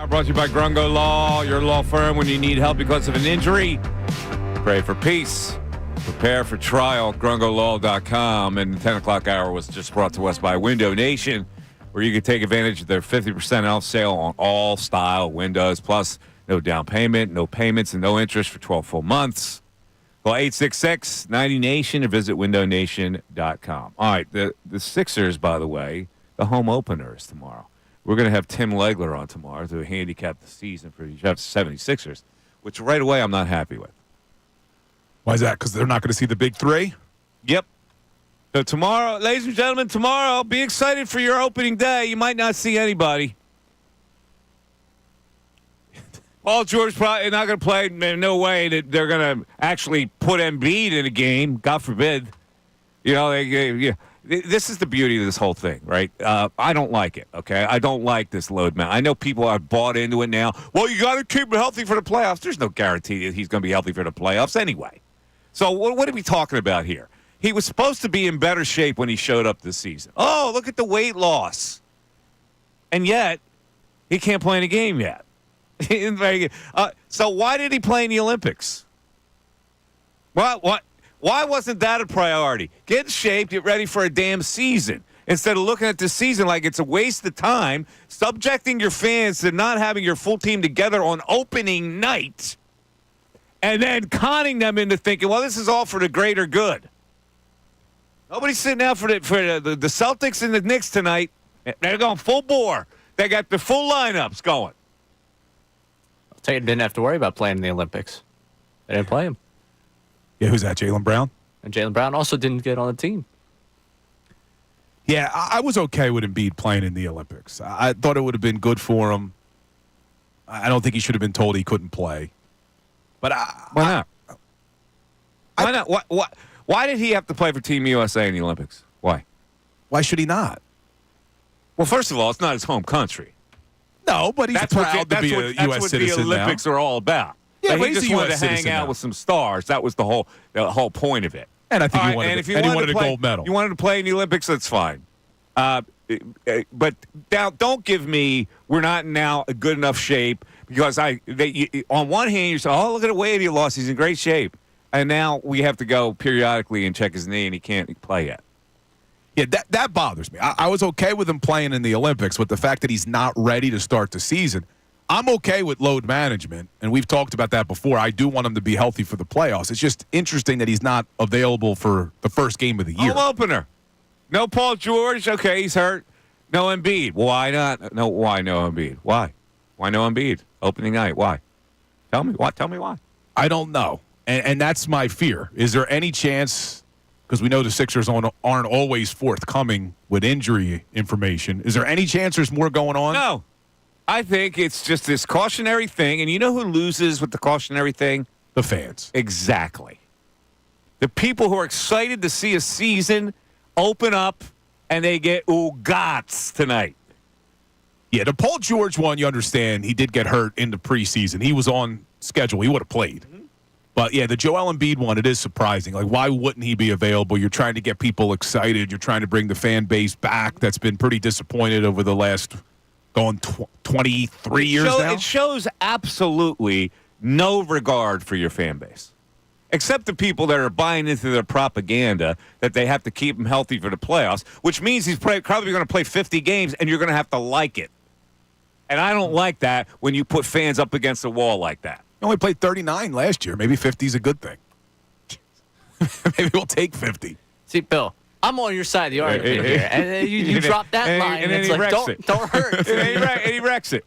Brought to you by Grungo Law, your law firm when you need help because of an injury. Pray for peace. Prepare for trial. GrungoLaw.com. And the 10 o'clock hour was just brought to us by Window Nation, where you can take advantage of their 50% off sale on all style windows. Plus, no down payment, no payments, and no interest for 12 full months. Call 866-90-NATION or visit windownation.com. All right, the Sixers, by the way, the home opener is tomorrow. We're going to have Tim Legler on tomorrow to handicap the season for the 76ers, which right away I'm not happy with. Why is that? Because they're not going to see the big three? Yep. So tomorrow, ladies and gentlemen, tomorrow, be excited for your opening day. You might not see anybody. Paul George probably not going to play. No way that they're going to actually put Embiid in a game. God forbid. You know, this is the beauty of this whole thing, right? I don't like it, okay? I don't like this load man. I know people are bought into it now. Well, you got to keep him healthy for the playoffs. There's no guarantee that he's going to be healthy for the playoffs anyway. So what are we talking about here? He was supposed to be in better shape when he showed up this season. Oh, look at the weight loss. And yet, he can't play in a game yet. So why did he play in the Olympics? What? Why wasn't that a priority? Get in shape, get ready for a damn season. Instead of looking at this season like it's a waste of time, subjecting your fans to not having your full team together on opening night, and then conning them into thinking, well, this is all for the greater good. Nobody's sitting out for the Celtics and the Knicks tonight. They're going full bore. They got the full lineups going. I'll tell you, didn't have to worry about playing in the Olympics. They didn't play him. Yeah, who's that, Jalen Brown? And Jalen Brown also didn't get on the team. Yeah, I was okay with Embiid playing in the Olympics. I thought it would have been good for him. I don't think he should have been told he couldn't play. But why not? Why not? Why did he have to play for Team USA in the Olympics? Why? Why should he not? Well, first of all, it's not his home country. No, but he's proud to be a U.S. citizen now. That's what the Olympics are all about. Yeah, he just wanted to hang out with some stars. That was the whole point of it. And I think he wanted a gold medal. You wanted to play in the Olympics, that's fine. But now, don't give me we're not now a good enough shape because on one hand you say, oh, look at the weight he lost. He's in great shape. And now we have to go periodically and check his knee, and he can't play yet. Yeah, that bothers me. I was okay with him playing in the Olympics, but the fact that he's not ready to start the season, I'm okay with load management, and we've talked about that before. I do want him to be healthy for the playoffs. It's just interesting that he's not available for the first game of the year. Home opener. No Paul George. Okay, he's hurt. No Embiid. Why not? No, why no Embiid? Why? Why no Embiid? Opening night. Why? Tell me why. Tell me why. I don't know, and that's my fear. Is there any chance, because we know the Sixers aren't always forthcoming with injury information, is there any chance there's more going on? No. I think it's just this cautionary thing. And you know who loses with the cautionary thing? The fans. Exactly. The people who are excited to see a season open up and they get oogats tonight. Yeah, the Paul George one, you understand, he did get hurt in the preseason. He was on schedule. He would have played. Mm-hmm. But, yeah, the Joel Embiid one, it is surprising. Like, why wouldn't he be available? You're trying to get people excited. You're trying to bring the fan base back. That's been pretty disappointed over the last 23 years now. It shows absolutely no regard for your fan base, except the people that are buying into their propaganda that they have to keep him healthy for the playoffs, which means he's probably going to play 50 games, and you're going to have to like it. And I don't like that when you put fans up against the wall like that. He only played 39 last year. Maybe 50 is a good thing. Maybe we'll take 50. See, Bill, I'm on your side of the argument here. And you drop that line, and it's like, don't hurt. And he wrecks it.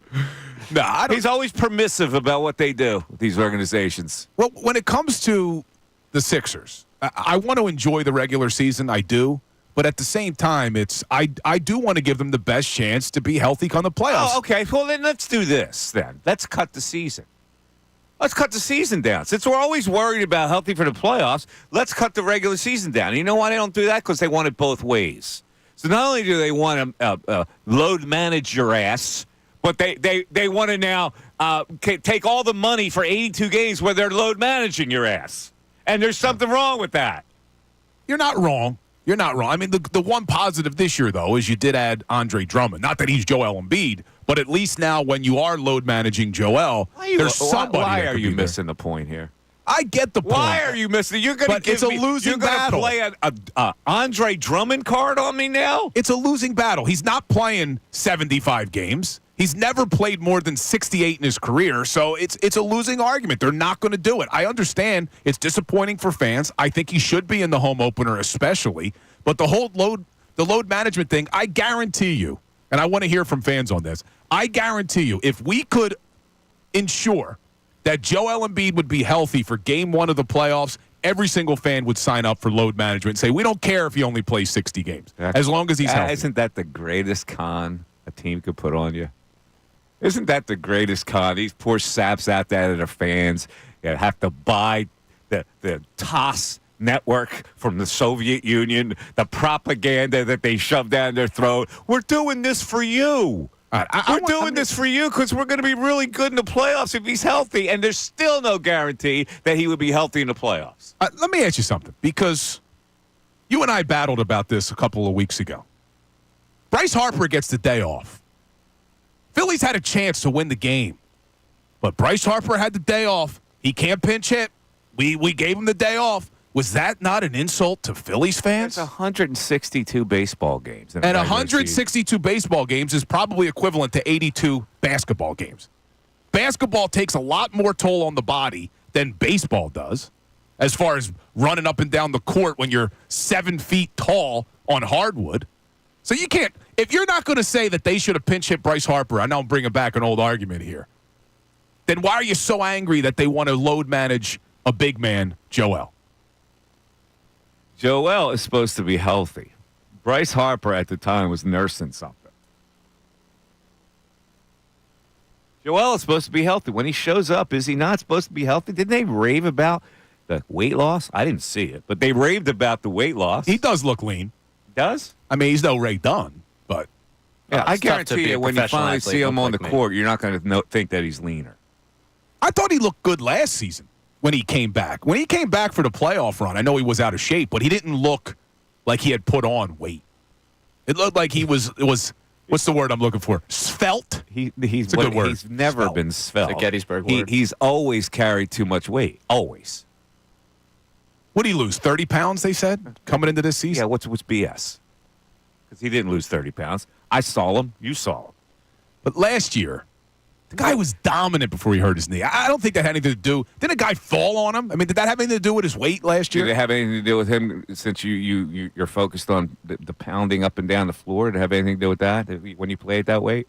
No, he's always permissive about what they do, these organizations. Well, when it comes to the Sixers, I want to enjoy the regular season. I do. But at the same time, I do want to give them the best chance to be healthy come the playoffs. Oh, okay. Well, then let's do this then. Let's cut the season. Let's cut the season down. Since we're always worried about healthy for the playoffs, let's cut the regular season down. And you know why they don't do that? Because they want it both ways. So not only do they want to load manage your ass, but they want to now take all the money for 82 games where they're load managing your ass. And there's something wrong with that. You're not wrong. You're not wrong. I mean, the one positive this year, though, is you did add Andre Drummond. Not that he's Joel Embiid, But at least now, when you are load managing Joel, there's somebody. Why are you missing the point here? I get the point. Why are you missing? You're going to give it's a me. losing You're going to battle. play a Andre Drummond card on me now? It's a losing battle. He's not playing 75 games. He's never played more than 68 in his career, so it's a losing argument. They're not going to do it. I understand it's disappointing for fans. I think he should be in the home opener especially. But the whole load management thing, I guarantee you, and I want to hear from fans on this, I guarantee you, if we could ensure that Joel Embiid would be healthy for game 1 of the playoffs, every single fan would sign up for load management and say, we don't care if he only plays 60 games, as long as he's healthy. Isn't that the greatest con a team could put on you? Isn't that the greatest con? These poor saps out there that are fans have to buy the TASS network from the Soviet Union, the propaganda that they shove down their throat. We're doing this for you. We're doing this for you because we're going to be really good in the playoffs if he's healthy, and there's still no guarantee that he would be healthy in the playoffs. Let me ask you something, because you and I battled about this a couple of weeks ago. Bryce Harper gets the day off. Phillies had a chance to win the game, but Bryce Harper had the day off. He can't pinch hit. We gave him the day off. Was that not an insult to Phillies fans? It's 162 baseball games. And 162 baseball games is probably equivalent to 82 basketball games. Basketball takes a lot more toll on the body than baseball does, as far as running up and down the court when you're 7 feet tall on hardwood. So you can't, if you're not going to say that they should have pinch hit Bryce Harper, I know I'm bringing back an old argument here, then why are you so angry that they want to load manage a big man, Joel? Joel is supposed to be healthy. Bryce Harper at the time was nursing something. Joel is supposed to be healthy. When he shows up, is he not supposed to be healthy? Didn't they rave about the weight loss? I didn't see it, but they raved about the weight loss. He does look lean. Does? I mean, he's no Ray Dunn, but yeah, I guarantee you, when you finally athlete, see him on the like court, you're not going to think that he's leaner. I thought he looked good last season when he came back. When he came back for the playoff run, I know he was out of shape, but he didn't look like he had put on weight. It looked like he was what's the word I'm looking for? Svelte? He's a good word. He's never been svelte. It's a Gettysburg word. He's always carried too much weight. Always. What did he lose? 30 pounds, they said, coming into this season? Yeah, what's BS? Because he didn't lose 30 pounds. I saw him. You saw him. But last year, the guy was dominant before he hurt his knee. I don't think that had anything to do. Didn't a guy fall on him? I mean, did that have anything to do with his weight last year? Did it have anything to do with him since you're focused on the pounding up and down the floor? Did it have anything to do with that when you played that weight?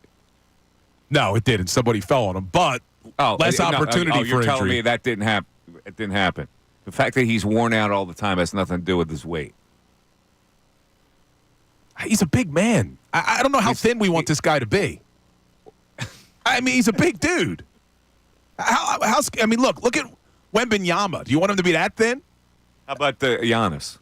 No, it didn't. Somebody fell on him. But less opportunity for you're injury. telling me that didn't happen. It didn't happen. The fact that he's worn out all the time has nothing to do with his weight. He's a big man. I don't know how thin we want this guy to be. I mean, he's a big dude. I mean, look at Wembanyama. Do you want him to be that thin? How about Giannis?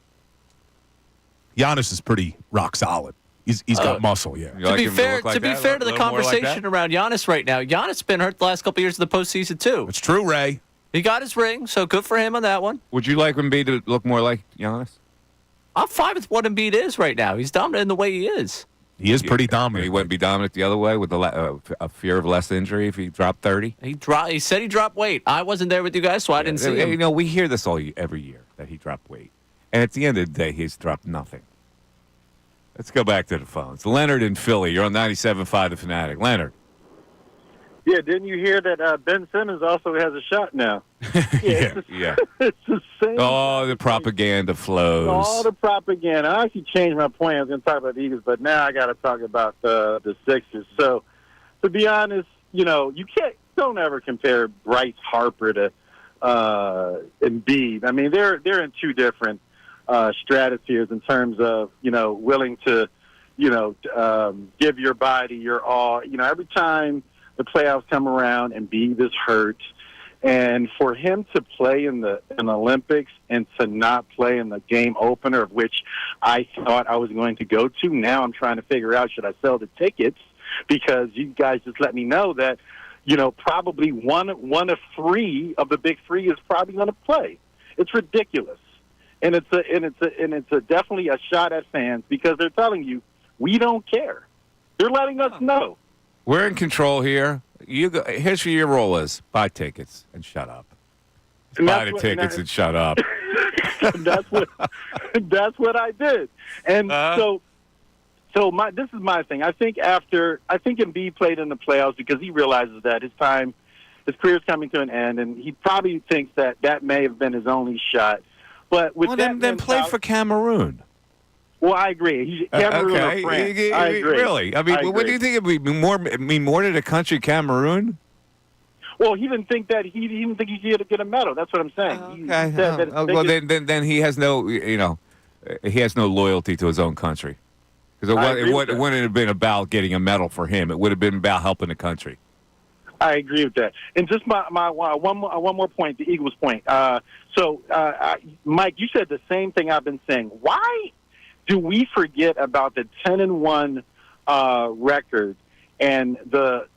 Giannis is pretty rock solid. He's got muscle, yeah. You To like be him fair, look like to be that? fair to A the little more like conversation that? around Giannis right now, Giannis has been hurt the last couple years of the postseason too. It's true, Ray. He got his ring, so good for him on that one. Would you like Embiid to look more like Giannis? I'm fine with what Embiid is right now. He's dominant in the way he is. He is pretty dominant. He wouldn't be dominant the other way with a fear of less injury if he dropped 30. He said he dropped weight. I wasn't there with you guys, so I didn't see him. You know, we hear this every year that he dropped weight, and at the end of the day, he's dropped nothing. Let's go back to the phones. Leonard in Philly. You're on 97.5 The Fanatic. Leonard. Yeah, didn't you hear that Ben Simmons also has a shot now? Yeah. It's the same. Oh, the propaganda flows. All the propaganda. I actually changed my point. I was going to talk about the Eagles, but now I got to talk about the Sixers. So, to be honest, you don't ever compare Bryce Harper to Embiid. I mean, they're in two different stratospheres in terms of willing to give your body your all. Every time the playoffs come around and Embiid is hurt, and for him to play in the Olympics and to not play in the game opener, of which I thought I was going to go to, now I'm trying to figure out, should I sell the tickets? Because you guys just let me know that probably one of three of the big three is probably going to play. It's ridiculous, and it's definitely a shot at fans because they're telling you we don't care. They're letting us know. We're in control here. Here's what your role is: buy tickets and shut up. Buy the tickets and shut up. that's what I did. And this is my thing. I think Embiid played in the playoffs because he realizes that his career's coming to an end, and he probably thinks that may have been his only shot. But with then play for Cameroon. Well, I agree. Cameroon or France. I agree. Really? I mean, what do you think it would mean more to the country, Cameroon? Well, he didn't think that he didn't think he could get a medal. That's what I'm saying. Okay. Then he has no, he has no loyalty to his own country. Because it wouldn't have been about getting a medal for him. It would have been about helping the country. I agree with that. And just my one more point, the Eagles point. Mike, you said the same thing I've been saying. Why do we forget about the 10-1 record and the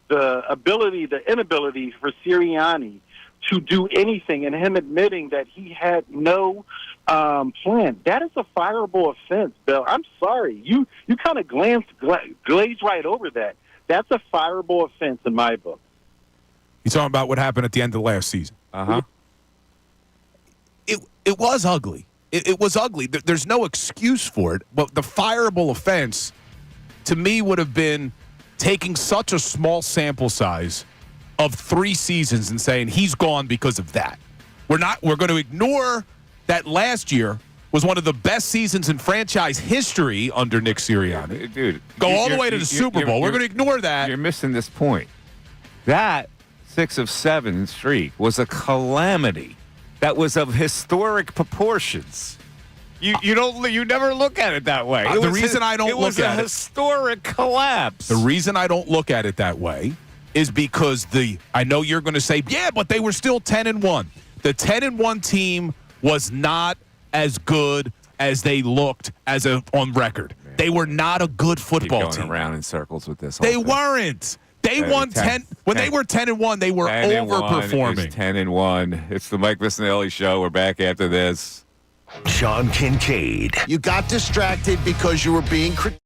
inability for Sirianni to do anything, and him admitting that he had no plan? That is a fireable offense, Bill. I'm sorry. You kind of glazed right over that. That's a fireable offense in my book. You talking about what happened at the end of last season? Uh-huh. It was ugly. It was ugly. There's no excuse for it. But the fireable offense, to me, would have been taking such a small sample size of 3 seasons and saying he's gone because of that. We're going to ignore that last year was one of the best seasons in franchise history under Nick Sirianni. Dude, go all the way to the Super Bowl. We're going to ignore that. You're missing this point. That 6 of 7 streak was a calamity that was of historic proportions. You never look at it that way. The reason I don't look at it, it was a historic collapse. The reason I don't look at it that way is because I know you're going to say, yeah, but they were still 10-1. The 10-1 team was not as good as they looked on record. Man, they were not a good football team. Going around in circles with this. They weren't. They won 10 when they were 10-1. They were overperforming. 10-1. It's the Mike Missanelli Show. We're back after this. Sean Kincade. You got distracted because you were being critical.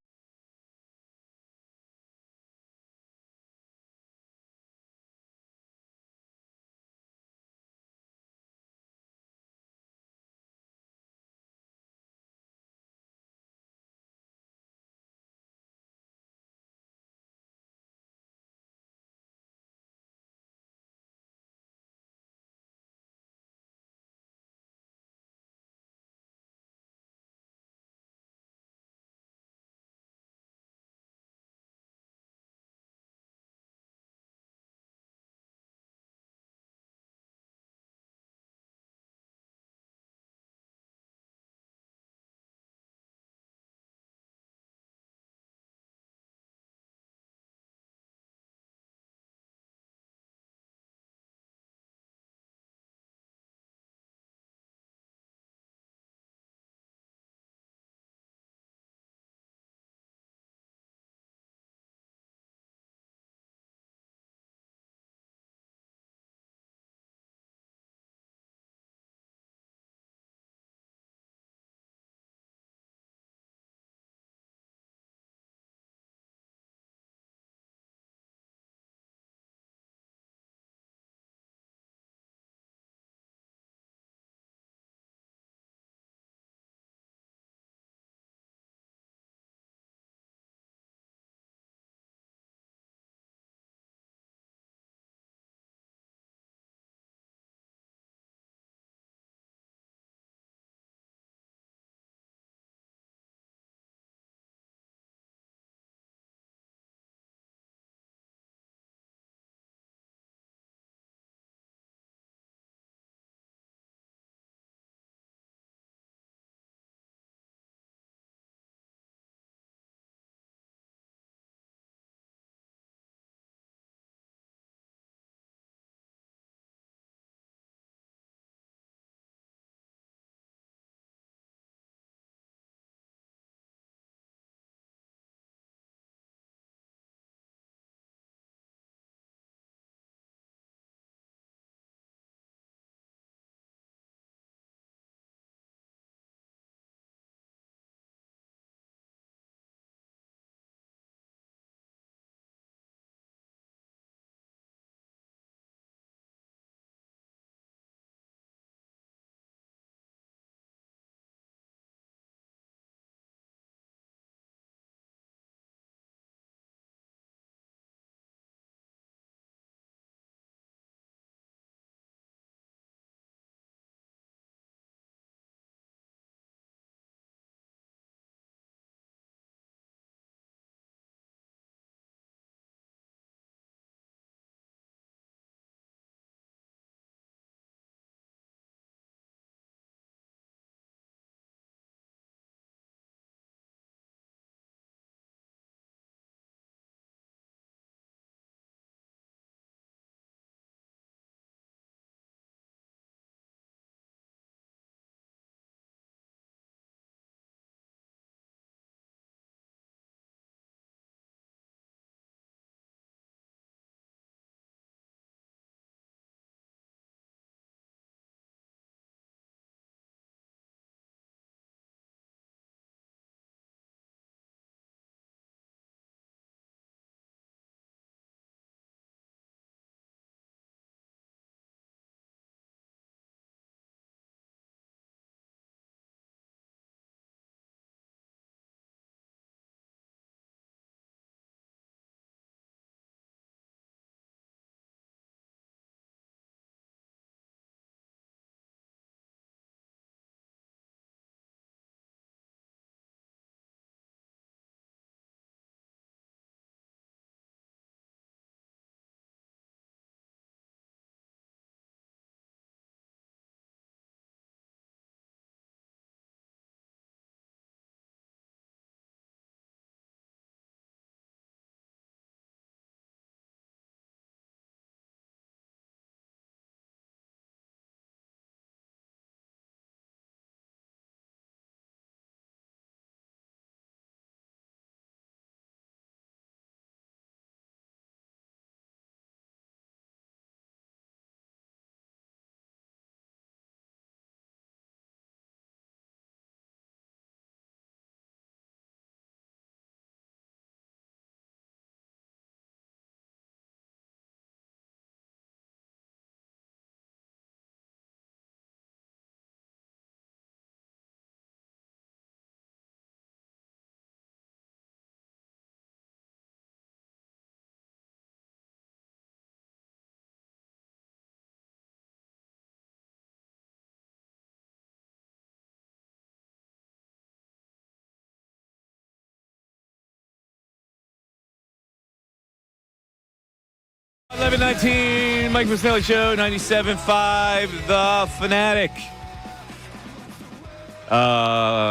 11:19, Mike Missanelli Show, 97.5, The Fanatic.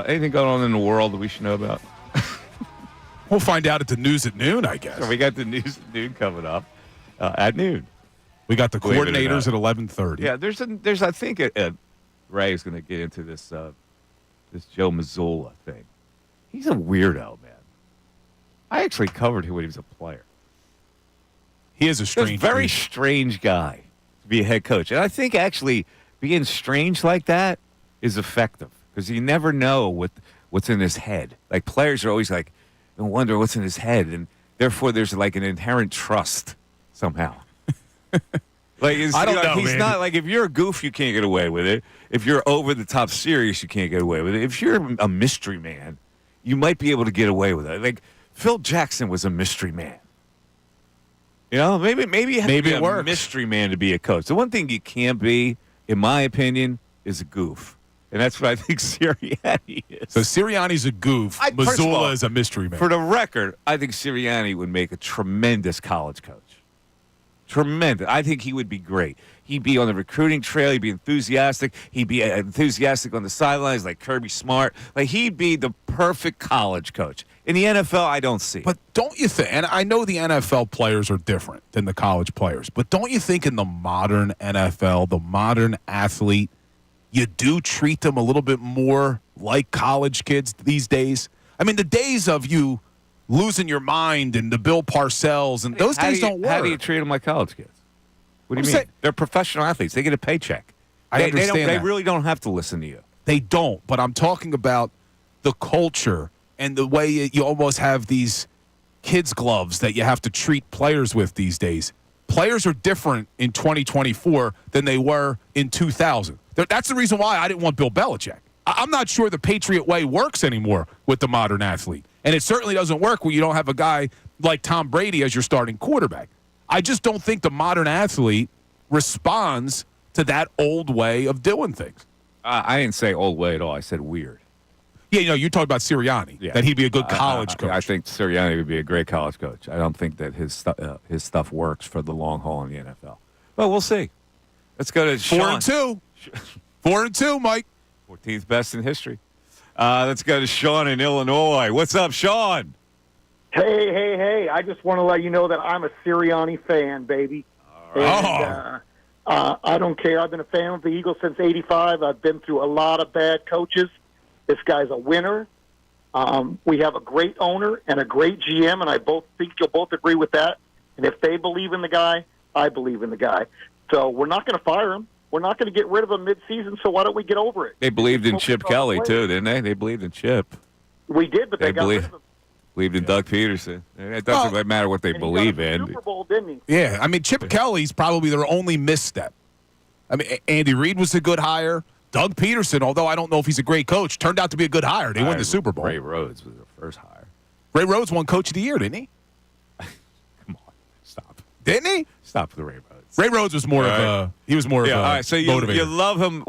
Anything going on in the world that we should know about? We'll find out at the news at noon, I guess. So we got the news at noon coming up at noon. We got the coordinators at 11:30. Yeah, there's I think Ray is going to get into this Joe Mazzulla thing. He's a weirdo, man. I actually covered him when he was a player. He is a very strange guy to be a head coach. And I think actually being strange like that is effective because you never know what's in his head. Like players are always like, I wonder what's in his head. And therefore there's like an inherent trust somehow. Like I don't know, he's man. not like if you're a goof, you can't get away with it. If you're over the top serious, you can't get away with it. If you're a mystery man, you might be able to get away with it. Like Phil Jackson was a mystery man. You know, maybe you have to be a mystery man to be a coach. The one thing you can't be, in my opinion, is a goof. And that's what I think Sirianni is. So Sirianni's a goof. Mazzulla is a mystery man. For the record, I think Sirianni would make a tremendous college coach. Tremendous. I think he would be great. He'd be on the recruiting trail. He'd be enthusiastic. He'd be enthusiastic on the sidelines like Kirby Smart. Like he'd be the perfect college coach. In the NFL, I don't see it. But don't you think, and I know the NFL players are different than the college players, but don't you think in the modern NFL, the modern athlete, you do treat them a little bit more like college kids these days? I mean, the days of you losing your mind and the Bill Parcells, and those days don't work. How do you treat them like college kids? What do you mean? They're professional athletes. They get a paycheck. I understand They really don't have to listen to you. They don't, but I'm talking about the culture and the way you almost have these kids' gloves that you have to treat players with these days. Players are different in 2024 than they were in 2000. That's the reason why I didn't want Bill Belichick. I'm not sure the Patriot way works anymore with the modern athlete. And it certainly doesn't work when you don't have a guy like Tom Brady as your starting quarterback. I just don't think the modern athlete responds to that old way of doing things. I didn't say old way at all. I said weird. Yeah, you know, you talked about Sirianni, that he'd be a good college coach. I think Sirianni would be a great college coach. I don't think that his stuff works for the long haul in the NFL. But we'll see. Let's go to Sean. 4-2. 4-2, Mike. 14th best in history. Let's go to Sean in Illinois. What's up, Sean? Hey. I just want to let you know that I'm a Sirianni fan, baby. All right. And, I don't care. I've been a fan of the Eagles since '85. I've been through a lot of bad coaches. This guy's a winner. We have a great owner and a great GM, and I think you'll both agree with that. And if they believe in the guy, I believe in the guy. So we're not going to fire him. We're not going to get rid of him mid-season, so why don't we get over it? They believed in Chip Kelly, too, didn't they? They believed in Chip. We did, but they got rid of him. Believed in Doug Peterson. It doesn't matter what they believe in. Super Bowl, didn't he? Yeah, I mean, Chip Kelly's probably their only misstep. I mean, Andy Reid was a good hire. Doug Peterson, although I don't know if he's a great coach, turned out to be a good hire. They won the Super Bowl. Ray Rhodes was their first hire. Ray Rhodes won Coach of the Year, didn't he? Come on, stop. Didn't he? Stop with the Ray Rhodes. Ray Rhodes was more of a motivator. All right, so you love him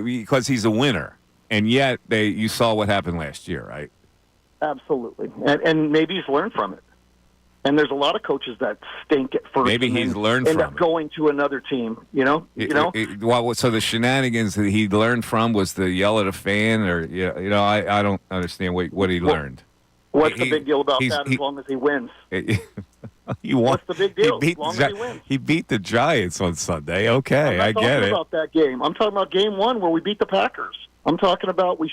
because he's a winner, and yet you saw what happened last year, right? Absolutely, and maybe he's learned from it. And there's a lot of coaches that stink at first. Maybe he's learned from it. End up going to another team. So the shenanigans that he learned from was to yell at a fan, or I don't understand what he learned. What's the big deal about that? As long as he wins. What's the big deal? As long as he wins. He beat the Giants on Sunday. Okay, I get it. I'm talking about that game. I'm talking about game one where we beat the Packers. I'm talking about we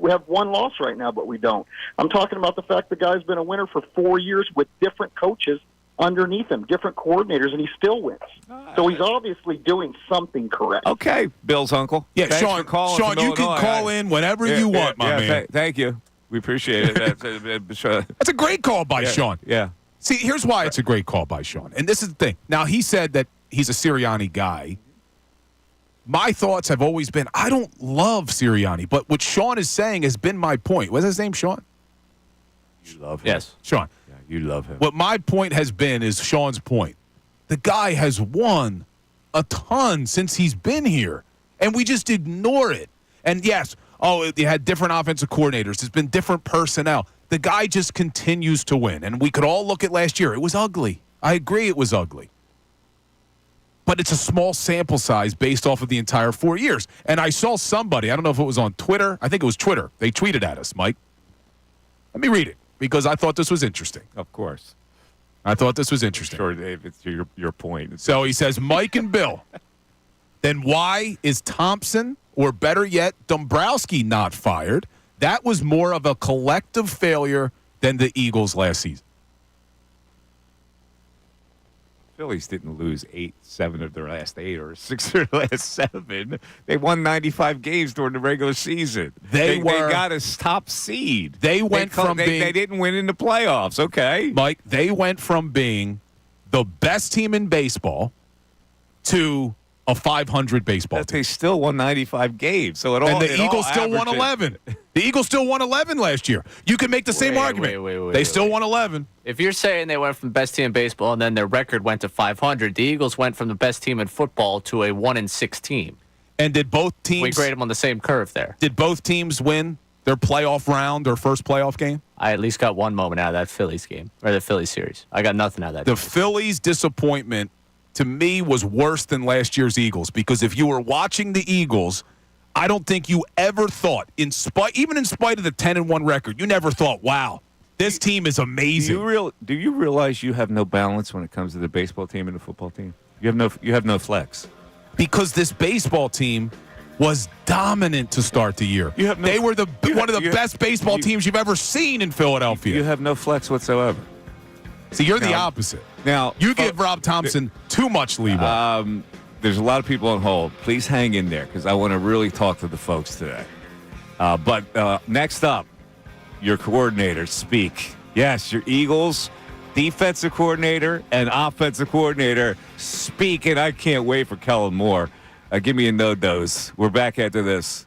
have one loss right now, but we don't. I'm talking about the fact the guy's been a winner for 4 years with different coaches underneath him, different coordinators, and he still wins. So he's obviously doing something correct. Okay, Bill's uncle. Yeah, Thanks Sean, for calling Sean, you can call in whenever you want, my man. Thank you. We appreciate it. That's a great call by Sean. Yeah. See, here's why it's a great call by Sean. And this is the thing. Now, he said that he's a Sirianni guy. My thoughts have always been, I don't love Sirianni, but what Sean is saying has been my point. What's his name, Sean? You love him. Yes. Sean. Yeah, you love him. What my point has been is Sean's point. The guy has won a ton since he's been here, and we just ignore it. And yes, they had different offensive coordinators. There's been different personnel. The guy just continues to win, and we could all look at last year. It was ugly. I agree it was ugly. but it's a small sample size based off of the entire 4 years. And I saw somebody, I don't know if it was on Twitter. I think it was Twitter. They tweeted at us, Mike. Let me read it because I thought this was interesting. Of course. I thought this was interesting. Sure, Dave, it's your point. So he says, Mike and Bill, then why is Thompson, or better yet, Dombrowski not fired? That was more of a collective failure than the Eagles last season. Phillies didn't lose 7 of their last 8 or 6 of their last 7. They won 95 games during the regular season. They got a top seed. They didn't win in the playoffs. Okay, Mike. They went from being the best team in baseball to a 500 baseball team. They still won 95 games. So the Eagles still won 11. The Eagles still won 11 last year. You can make the same argument. They still won 11. If you're saying they went from best team in baseball and then their record went to 500, the Eagles went from the best team in football to a 1-6 team. And did both teams? We grade them on the same curve there. Did both teams win their playoff round or first playoff game? I at least got one moment out of that Phillies game or the Phillies series. I got nothing out of that. The Phillies' disappointment to me was worse than last year's Eagles because if you were watching the Eagles, I don't think you ever thought, even in spite of the 10-1 record, you never thought, wow, this team is amazing. Do you realize you have no balance when it comes to the baseball team and the football team? You have no flex. Because this baseball team was dominant to start the year. They were one of the best baseball teams you've ever seen in Philadelphia. You have no flex whatsoever. See, you're the opposite. Now you give Rob Thompson too much leeway. There's a lot of people on hold. Please hang in there because I want to really talk to the folks today. But next up, your coordinators speak. Yes, your Eagles defensive coordinator and offensive coordinator speak, and I can't wait for Kellen Moore. Give me a no-dose. We're back after this.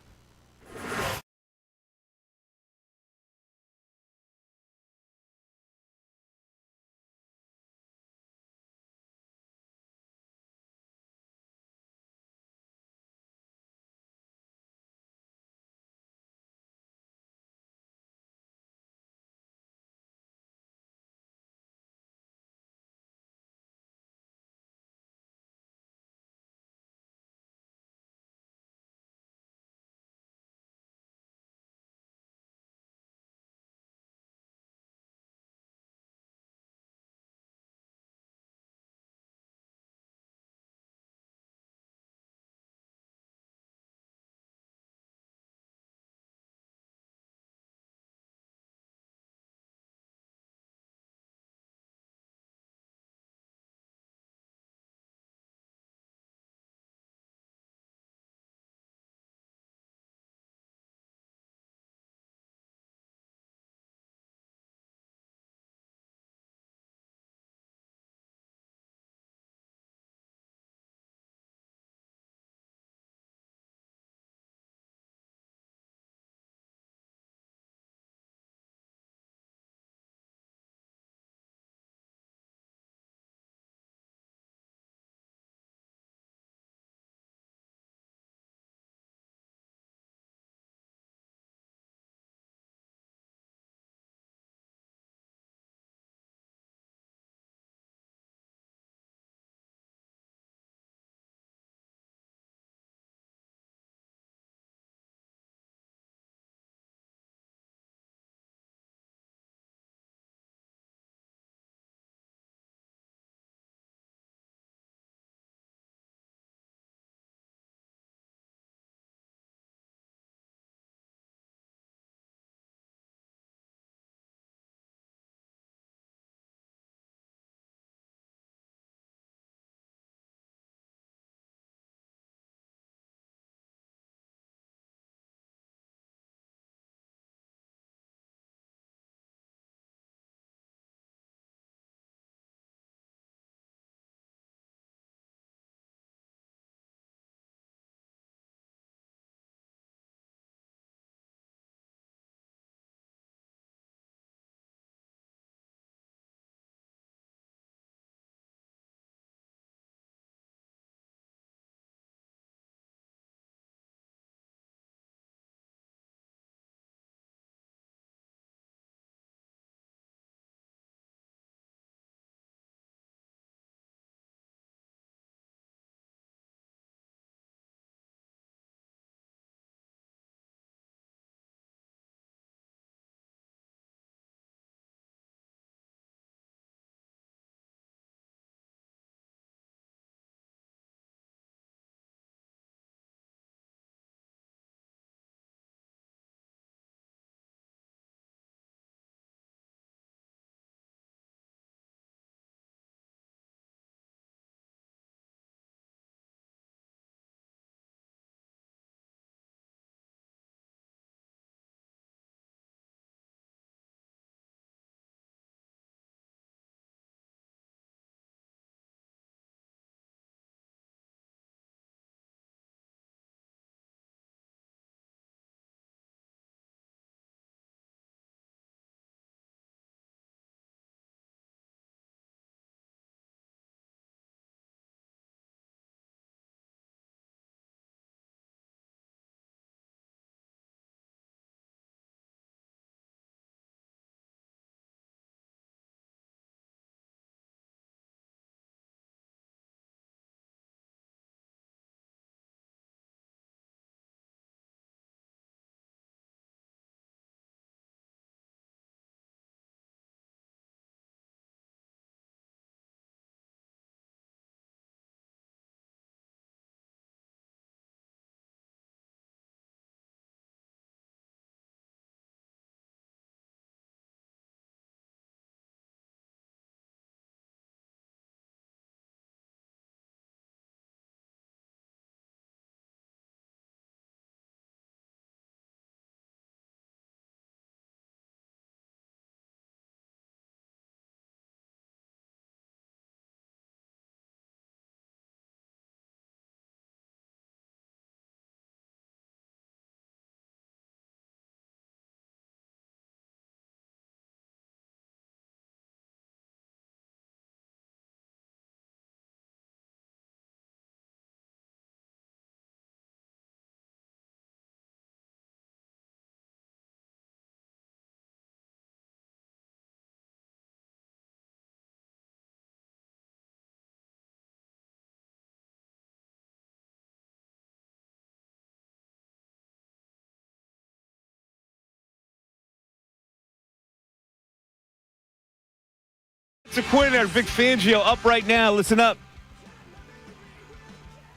It's a coordinator, Vic Fangio, up right now. Listen up.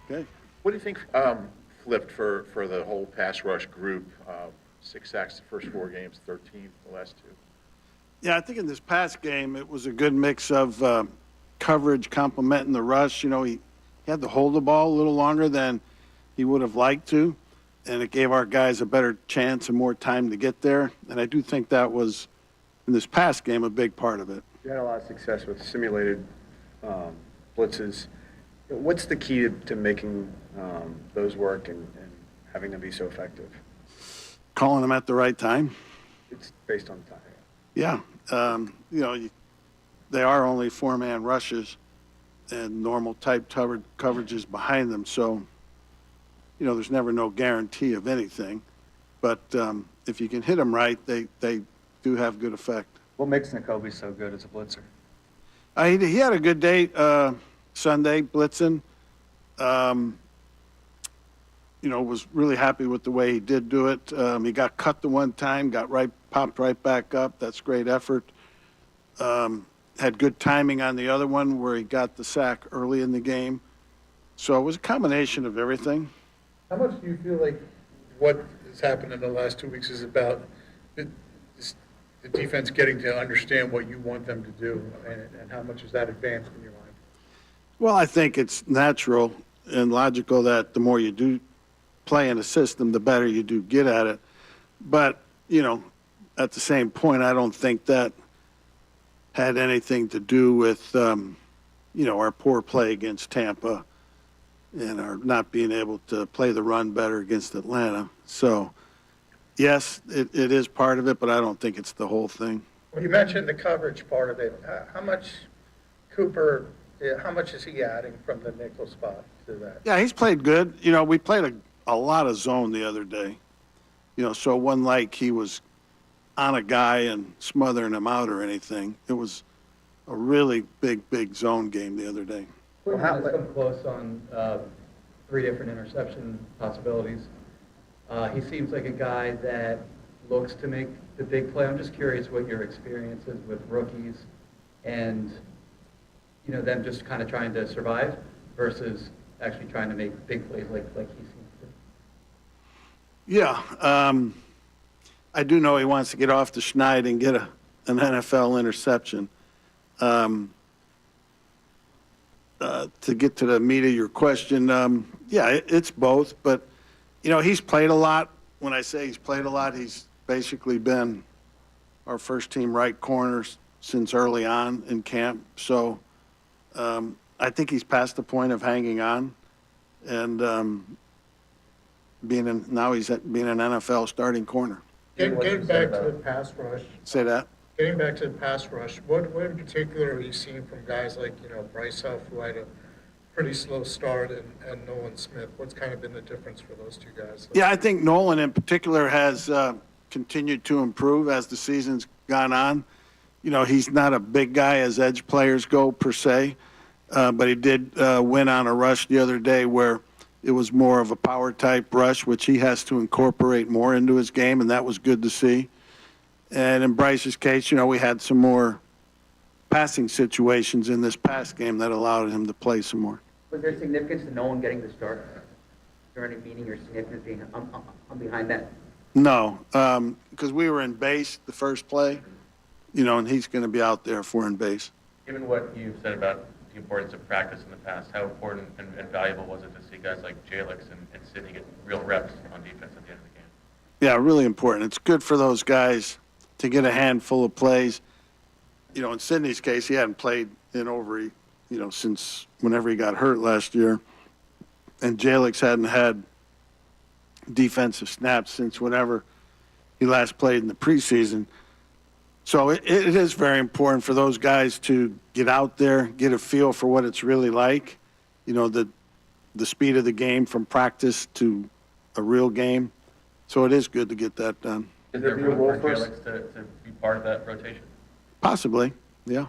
Okay. What do you think flipped for the whole pass rush group? 6 sacks the first 4 games, 13 the last 2. Yeah, I think in this past game it was a good mix of coverage complementing the rush. You know, he had to hold the ball a little longer than he would have liked to, and it gave our guys a better chance and more time to get there. And I do think that was, in this past game, a big part of it. You had a lot of success with simulated blitzes. What's the key to making those work and having them be so effective? Calling them at the right time. It's based on time. Yeah. You know, they are only 4-man rushes and normal type coverages behind them. So, you know, there's never no guarantee of anything. But if you can hit them right, they do have good effect. What makes Nakobe so good as a blitzer? He had a good day Sunday blitzing. You know, was really happy with the way he did do it. He got cut the one time, popped right back up. That's great effort. Had good timing on the other one where he got the sack early in the game. So it was a combination of everything. How much do you feel like what has happened in the last 2 weeks is about the defense getting to understand what you want them to do, and how much is that advanced in your mind? Well, I think it's natural and logical that the more you do play in a system, the better you do get at it. But, you know, at the same point, I don't think that had anything to do with, you know, our poor play against Tampa and our not being able to play the run better against Atlanta. So, yes, it is part of it, but I don't think it's the whole thing. Well, you mentioned the coverage part of it. How much how much is he adding from the nickel spot to that? Yeah, he's played good. You know, we played a lot of zone the other day. You know, so it wasn't like he was on a guy and smothering him out or anything. It was a really big zone game the other day. Well, has come close on 3 different interception possibilities. He seems like a guy that looks to make the big play. I'm just curious what your experience is with rookies and, you know, them just kind of trying to survive versus actually trying to make big plays like he seems to. Yeah. I do know he wants to get off the schneid and get an NFL interception. To get to the meat of your question, yeah, it's both. But, you know, he's played a lot. When I say he's played a lot, he's basically been our first-team right corner since early on in camp. So I think he's past the point of hanging on. And now he's being an NFL starting corner. Getting back to the pass rush. Say that. Getting back to the pass rush, what in particular are you seeing from guys like, you know, Bryce Huff, who had a pretty slow start, and Nolan Smith? What's kind of been the difference for those 2 guys? Yeah, I think Nolan in particular has continued to improve as the season's gone on. You know, he's not a big guy as edge players go per se, but he did win on a rush the other day where it was more of a power type rush, which he has to incorporate more into his game, and that was good to see. And in Bryce's case, you know, we had some more passing situations in this past game that allowed him to play some more. Was there significance to no one getting the start? Is there any meaning or significance behind that? No, because we were in base the first play, you know, and he's going to be out there if we're in base. Given what you've said about the importance of practice in the past, how important and valuable was it to see guys like Jalen and Sidney get real reps on defense at the end of the game? Yeah, really important. It's good for those guys to get a handful of plays. You know, in Sidney's case, he hadn't played in over, you know, since whenever he got hurt last year. And Jalix hadn't had defensive snaps since whenever he last played in the preseason. So it is very important for those guys to get out there, get a feel for what it's really like. You know, the speed of the game from practice to a real game. So it is good to get that done. Is there room for Jalix to be part of that rotation? Possibly, yeah.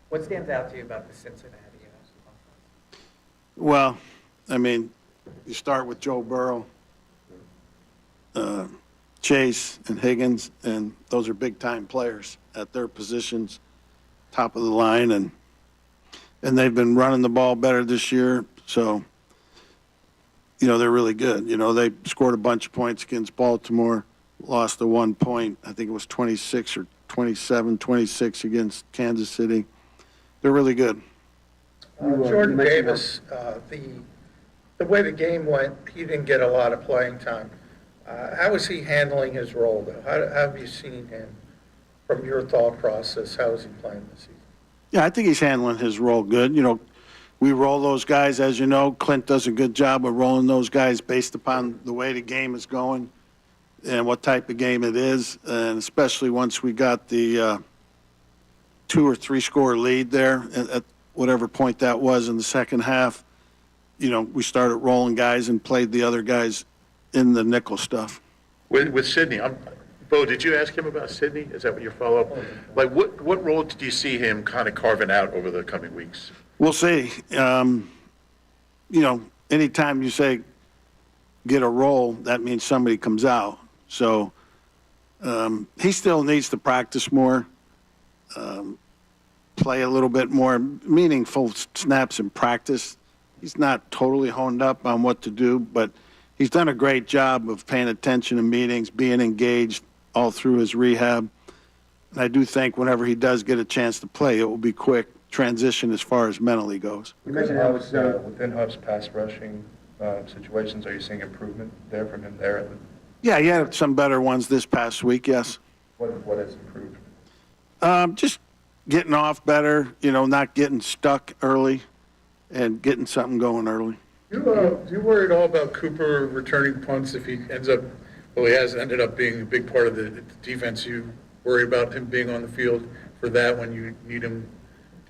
What stands out to you about the Cincinnati offense? Well, I mean, you start with Joe Burrow, Chase, and Higgins, and those are big-time players at their positions. top of the line, and they've been running the ball better this year. So, they're really good. They scored a bunch of points against Baltimore, lost the 1 point. I think it was 26 or 27-26 against Kansas City. They're really good. Jordan Davis, the way the game went, he didn't get a lot of playing time. How is he handling his role, though? How have you seen him from your thought process? How is he playing this season? Yeah, I think he's handling his role good. We roll those guys, as you know. Clint does a good job of rolling those guys based upon the way the game is going and what type of game it is, and especially once we got the 2 or 3 score lead there at whatever point that was in the second half, we started rolling guys and played the other guys in the nickel stuff. With Sidney, Bo, did you ask him about Sidney? Is that what your follow-up? Like, what role do you see him kind of carving out over the coming weeks? We'll see. Anytime you say get a role, that means somebody comes out. So he still needs to practice more, play a little bit more meaningful snaps in practice. He's not totally honed up on what to do, but he's done a great job of paying attention to meetings, being engaged all through his rehab. And I do think whenever he does get a chance to play, it will be quick transition as far as mentally goes. You mentioned how it's within Huff's pass rushing situations. Are you seeing improvement there from him there? Yeah, he had some better ones this past week, yes. What has improved? Just getting off better, not getting stuck early and getting something going early. Do you worry at all about Cooper returning punts if he ends up, he has ended up being a big part of the defense? You worry about him being on the field for that when you need him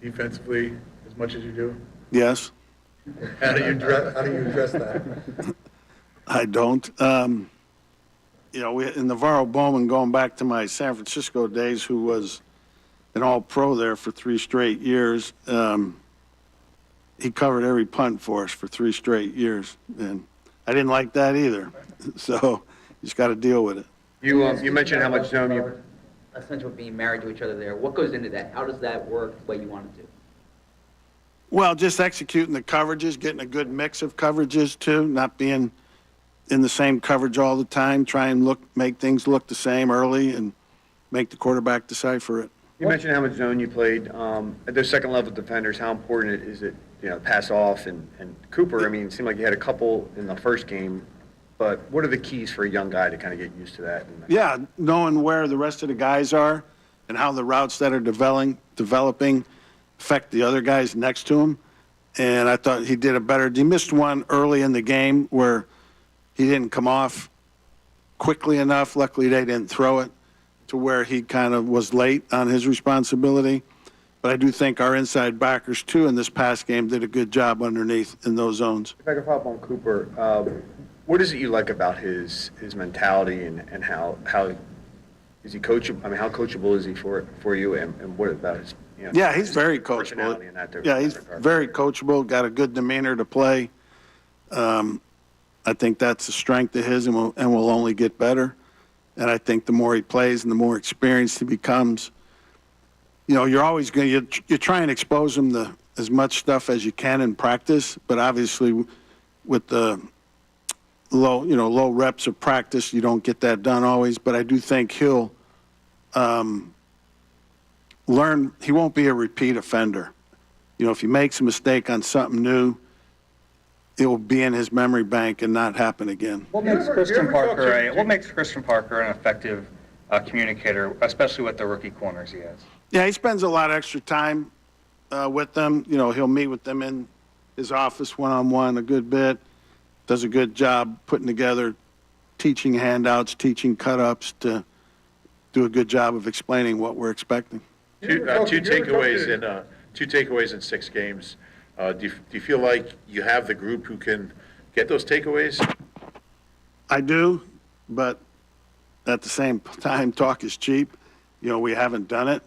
defensively as much as you do? Yes. How do you address that? I don't. In Navarro Bowman, going back to my San Francisco days, who was an all-pro there for 3 straight years, he covered every punt for us for 3 straight years, and I didn't like that either. So you just got to deal with it. You mentioned how much zone you... Essentially being married to each other there. What goes into that? How does that work the way you want it to? Well, just executing the coverages, getting a good mix of coverages too, not being in the same coverage all the time. Try and make things look the same early and make the quarterback decipher it. You mentioned how much zone you played. At those second-level defenders, how important is it, pass off? And Cooper, it seemed like he had a couple in the first game. But what are the keys for a young guy to kind of get used to that? Yeah, knowing where the rest of the guys are and how the routes that are developing affect the other guys next to him. And I thought he did he missed one early in the game where he didn't come off quickly enough. Luckily, they didn't throw it to where he kind of was late on his responsibility. But I do think our inside backers, too, in this past game did a good job underneath in those zones. If I could follow up on Cooper, what is it you like about his mentality and how is he coachable? How coachable is he for you, and what about his Yeah, he's very coachable. Yeah, he's very coachable. Got a good demeanor to play. I think that's a strength of his, and will only get better. And I think the more he plays and the more experienced he becomes, you're always going to you try and expose him to as much stuff as you can in practice. But obviously, with the low reps of practice, you don't get that done always. But I do think he'll learn. He won't be a repeat offender. If he makes a mistake on something new, it will be in his memory bank and not happen again. What makes Christian Parker an effective communicator, especially with the rookie corners he has? Yeah, he spends a lot of extra time with them. He'll meet with them in his office one-on-one a good bit. Does a good job putting together teaching handouts, teaching cut-ups to do a good job of explaining what we're expecting. Two takeaways in 6 games. Do you feel like you have the group who can get those takeaways? I do, but at the same time, talk is cheap. We haven't done it.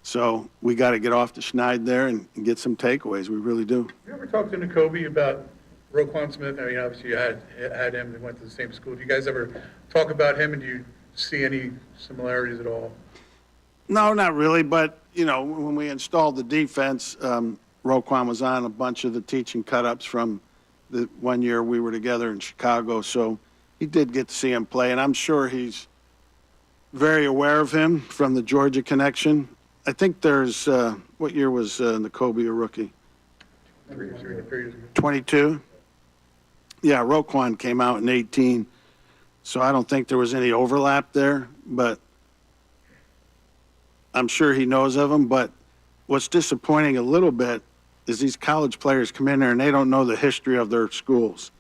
So we got to get off the schneid there and get some takeaways. We really do. You ever talk to N'Kobe about Roquan Smith? Obviously you had him and went to the same school. Do you guys ever talk about him, and do you see any similarities at all? No, not really. But, when we installed the defense, Roquan was on a bunch of the teaching cut-ups from the 1 year we were together in Chicago. So he did get to see him play. And I'm sure he's very aware of him from the Georgia connection. I think there's, what year was Nakobe a rookie? 22? Yeah, Roquan came out in 18. So I don't think there was any overlap there. But I'm sure he knows of him, but what's disappointing a little bit is these college players come in there and they don't know the history of their schools.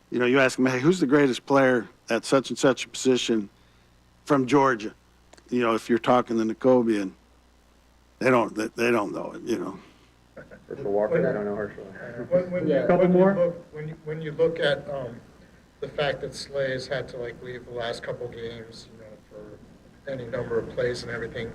You ask them, hey, who's the greatest player at such and such a position from Georgia? If you're talking to Nakobe, and they don't know it. Herschel Walker, I don't know Herschel. When you look at the fact that Slay's had to leave the last couple games, for any number of plays and everything.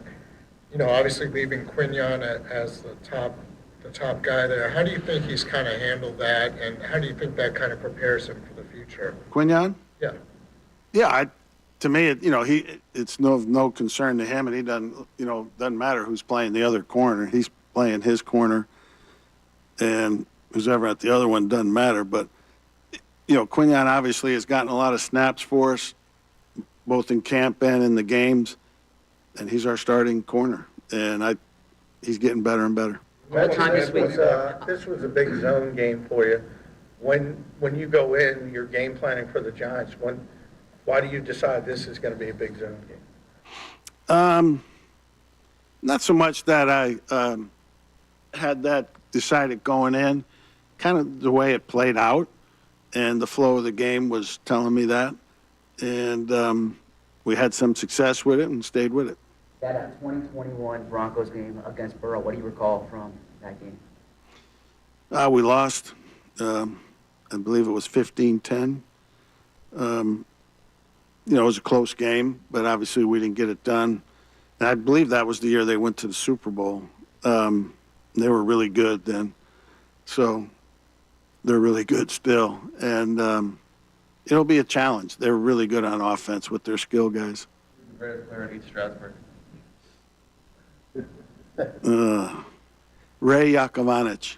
Obviously leaving Quinion as the top guy there. How do you think he's kind of handled that, and how do you think that kind of prepares him for the future? Quinion? Yeah. Yeah, to me, it's no concern to him, and he doesn't matter who's playing the other corner. He's playing his corner, and who's ever at the other one doesn't matter. But Quinion obviously has gotten a lot of snaps for us, both in camp and in the games. And he's our starting corner, and he's getting better and better. This was a big zone game for you. When you go in, you're game planning for the Giants. Why do you decide this is going to be a big zone game? Not so much that I had that decided going in, kind of the way it played out, and the flow of the game was telling me that, and we had some success with it and stayed with it. That 2021 Broncos game against Burrow, what do you recall from that game? We lost. I believe it was 15-10. It was a close game, but obviously we didn't get it done. And I believe that was the year they went to the Super Bowl. They were really good then. So they're really good still. And it'll be a challenge. They're really good on offense with their skill guys. Greatest player at East Stroudsburg. Ray Yakovanic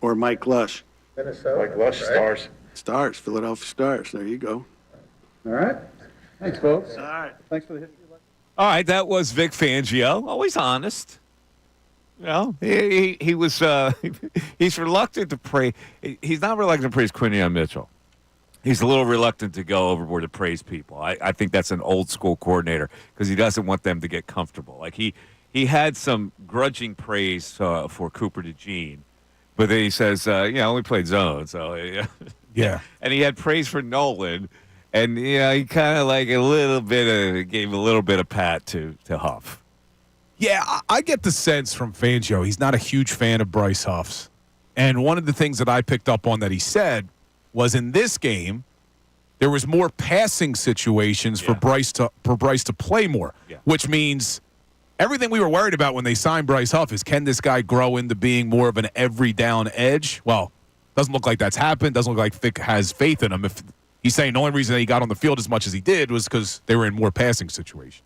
or Mike Lush. Minnesota. Like Lush, right? Stars, Philadelphia Stars. There you go. All right. Thanks, folks. All right. Thanks for the history. All right, that was Vic Fangio. Always honest. He was he's reluctant to praise. He's not reluctant to praise Quinion Mitchell. He's a little reluctant to go overboard to praise people. I think that's an old school coordinator because he doesn't want them to get comfortable. Like he had some grudging praise for Cooper DeJean, but then he says, we played zone, so yeah. And he had praise for Nolan, and he kind of gave a little bit of pat to Huff. Yeah, I get the sense from Fangio he's not a huge fan of Bryce Huff's, and one of the things that I picked up on that he said was in this game, there was more passing situations for Bryce to play more, which means everything we were worried about when they signed Bryce Huff is can this guy grow into being more of an every down edge? Well, doesn't look like that's happened. Doesn't look like Vic has faith in him. If he's saying the only reason that he got on the field as much as he did was because they were in more passing situations.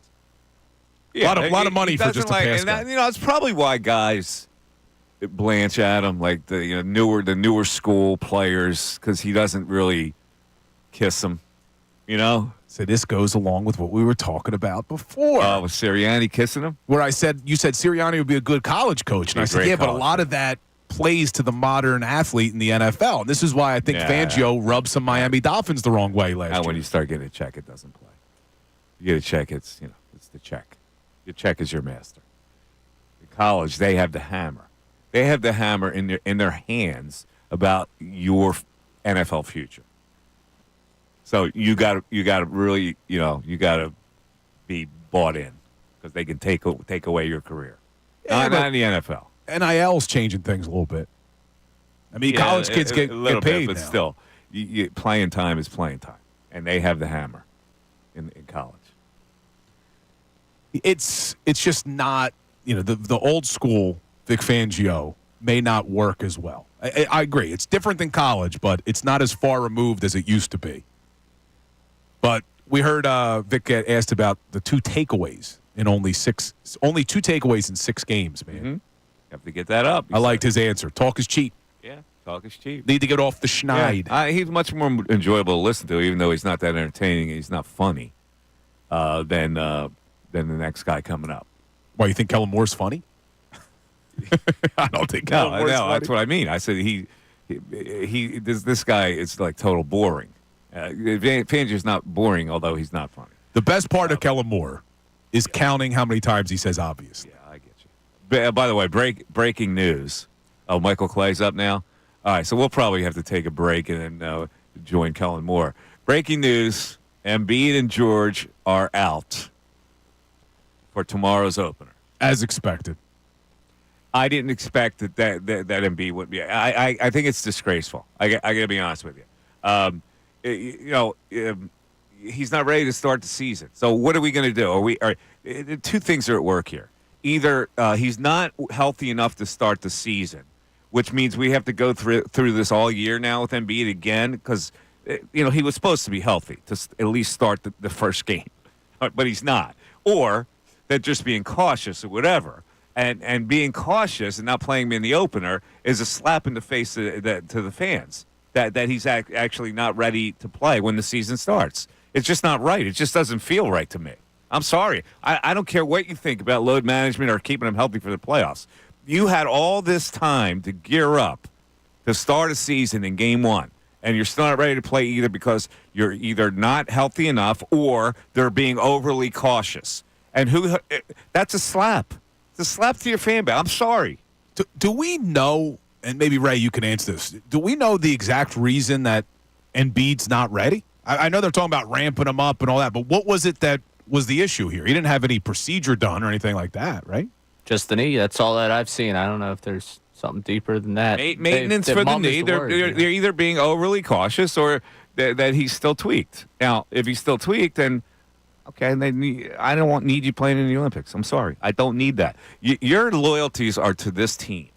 Yeah, a lot of money for just a pass guy. It's probably why guys blanch at him, like the newer school players, because he doesn't really kiss them. So this goes along with what we were talking about before. Was Sirianni kissing him? Where you said Sirianni would be a good college coach, and I said, but a lot of that plays to the modern athlete in the NFL. And this is why I think Fangio rubbed some Miami Dolphins the wrong way last year. When you start getting a check, it doesn't play. You get a check, it's the check. Your check is your master. In college, they have the hammer. They have the hammer in their hands about your NFL future. So you got to really, you got to be bought in because they can take away your career. Not in the NFL. NIL's changing things a little bit. I mean, college kids get paid but now. Still, playing time is playing time, and they have the hammer in college. It's just not, the old school Vic Fangio may not work as well. I agree. It's different than college, but it's not as far removed as it used to be. But we heard Vic get asked about the two takeaways in only 2 takeaways in 6 games, man. Mm-hmm. Have to get that up. I liked his answer. Talk is cheap. Yeah, talk is cheap. Need to get off the schneid. Yeah. He's much more enjoyable to listen to, even though he's not that entertaining. He's not funny than the next guy coming up. Why, you think Kellen Moore's funny? I don't think Kellen Moore's funny. That's what I mean. I said this guy is like total boring. Fangio's not boring, although he's not funny. The best part of Kellen Moore is counting how many times he says obviously. Yeah, I get you. By the way, breaking news. Oh, Michael Clay's up now? All right, so we'll probably have to take a break and then join Kellen Moore. Breaking news, Embiid and George are out for tomorrow's opener. As expected. I didn't expect that Embiid would be. I think it's disgraceful. I got to be honest with you. He's not ready to start the season. So what are we going to do? Two things are at work here. Either he's not healthy enough to start the season, which means we have to go through this all year now with Embiid again because he was supposed to be healthy to at least start the first game, but he's not. Or they're just being cautious or whatever. And being cautious and not playing him in the opener is a slap in the face to the fans that he's actually not ready to play when the season starts. It's just not right. It just doesn't feel right to me. I'm sorry. I don't care what you think about load management or keeping him healthy for the playoffs. You had all this time to gear up to start a season in game 1, and you're still not ready to play either because you're either not healthy enough or they're being overly cautious. And that's a slap. It's a slap to your fan base. I'm sorry. Do we know, and maybe, Ray, you can answer this, do we know the exact reason that Embiid's not ready? I know they're talking about ramping him up and all that, but what was it that was the issue here? He didn't have any procedure done or anything like that, right? Just the knee. That's all that I've seen. I don't know if there's something deeper than that. Maintenance for the knee. They're either being overly cautious or that he's still tweaked. Now, if he's still tweaked, then okay, I don't need you playing in the Olympics. I'm sorry. I don't need that. Your loyalties are to this team.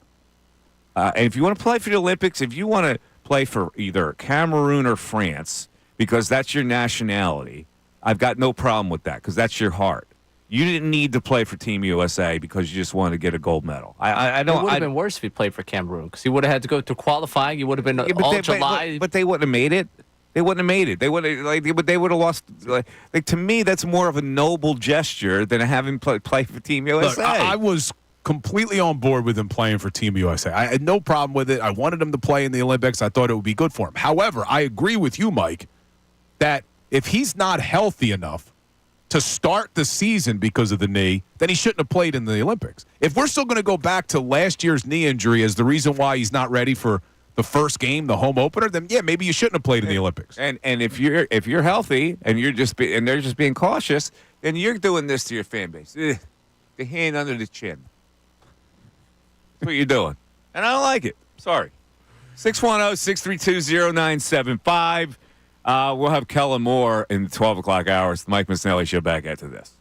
And if you want to play for the Olympics, if you want to play for either Cameroon or France, because that's your nationality, I've got no problem with that because that's your heart. You didn't need to play for Team USA because you just wanted to get a gold medal. I don't. It would have been worse if he played for Cameroon because he would have had to go through qualifying. He would have been July. But they wouldn't have made it. They wouldn't have made it. They would have lost. To me, that's more of a noble gesture than having play for Team USA. Look, I was completely on board with him playing for Team USA. I had no problem with it. I wanted him to play in the Olympics. I thought it would be good for him. However, I agree with you, Mike, that if he's not healthy enough to start the season because of the knee, then he shouldn't have played in the Olympics. If we're still going to go back to last year's knee injury as the reason why he's not ready for the first game, the home opener, then yeah, maybe you shouldn't have played in the Olympics. And if you're healthy and they're just being cautious, then you're doing this to your fan base. The hand under the chin. That's what you're doing. And I don't like it. Sorry. 610-632-0975. We'll have Kellen Moore in the 12 o'clock hours. The Mike Missanelli Show back after this.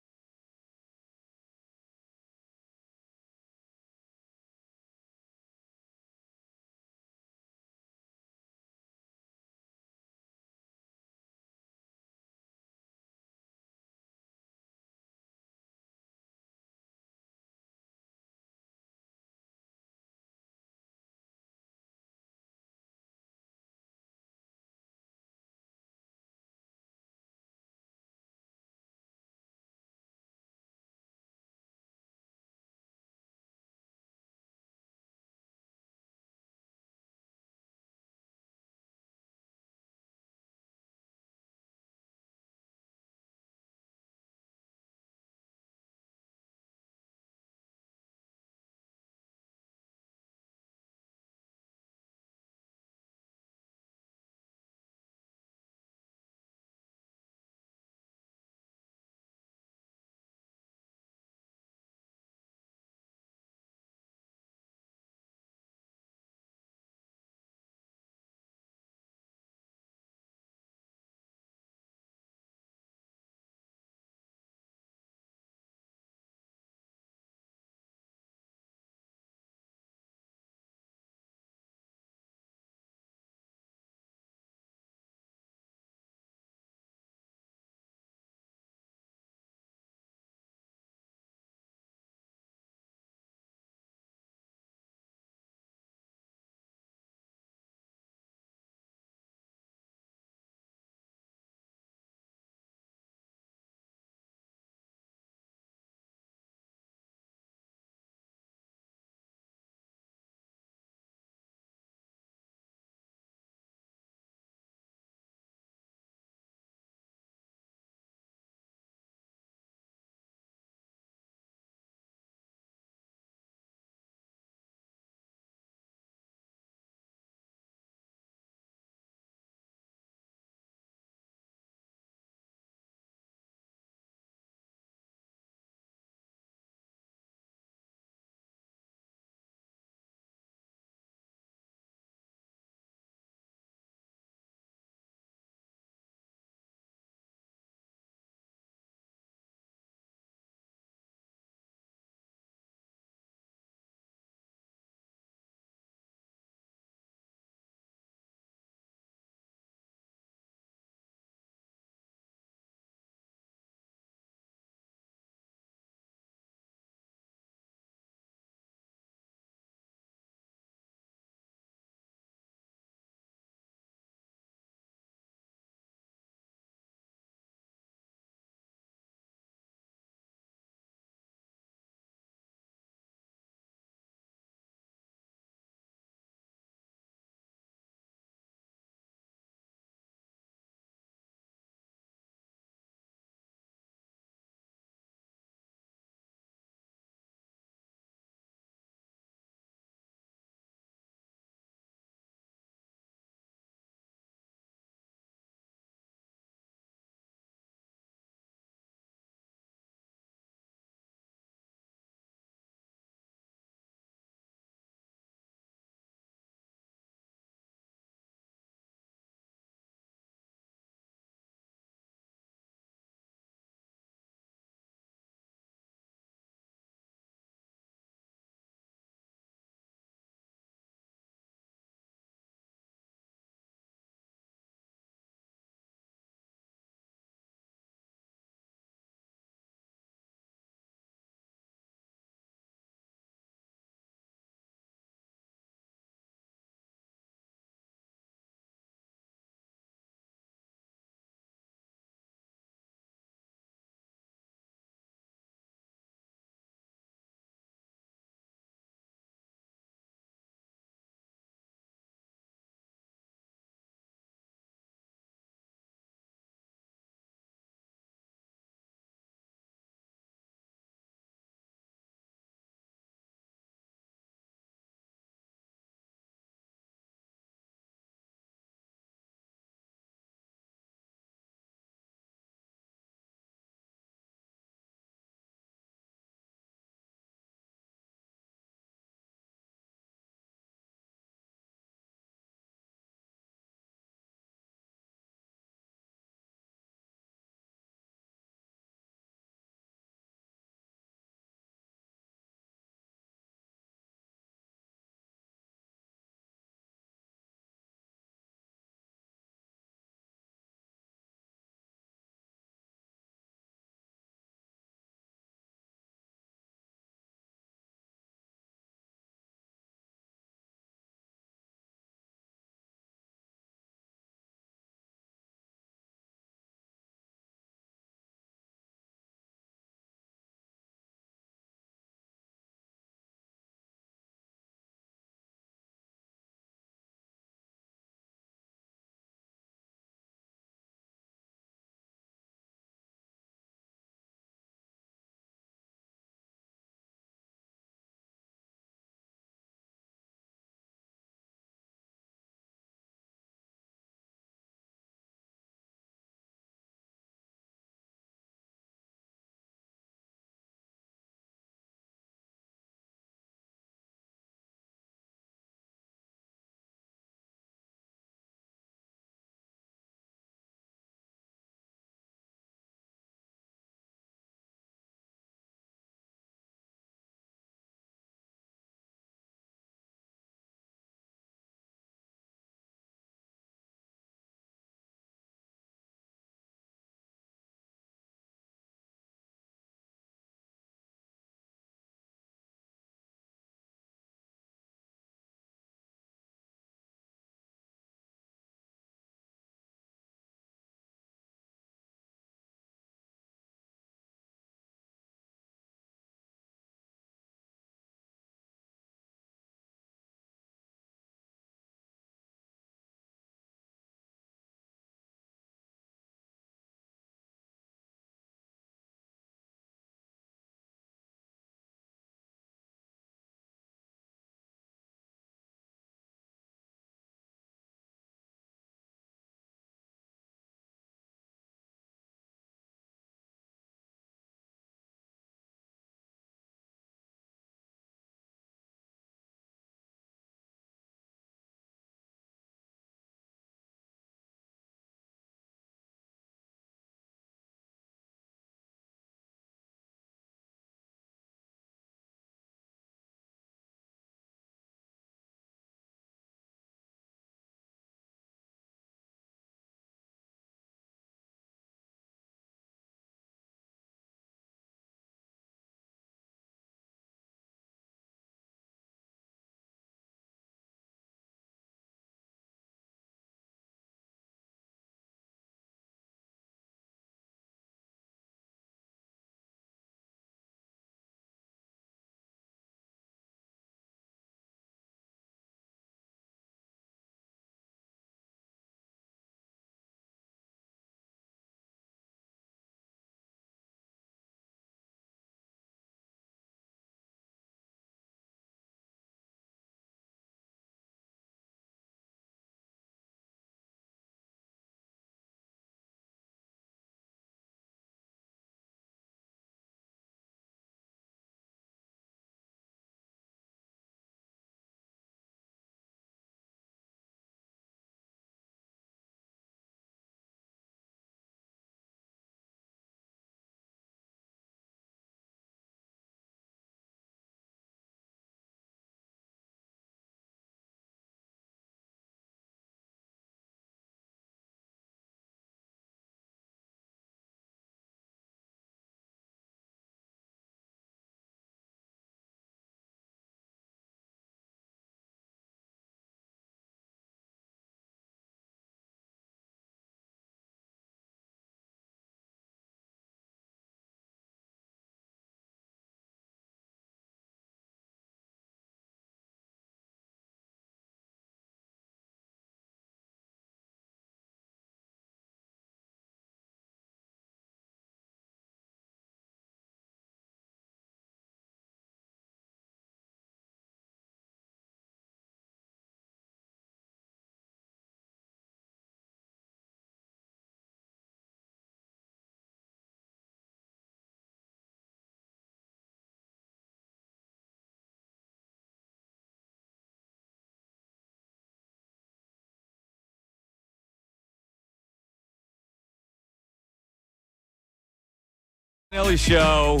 Missanelli Show.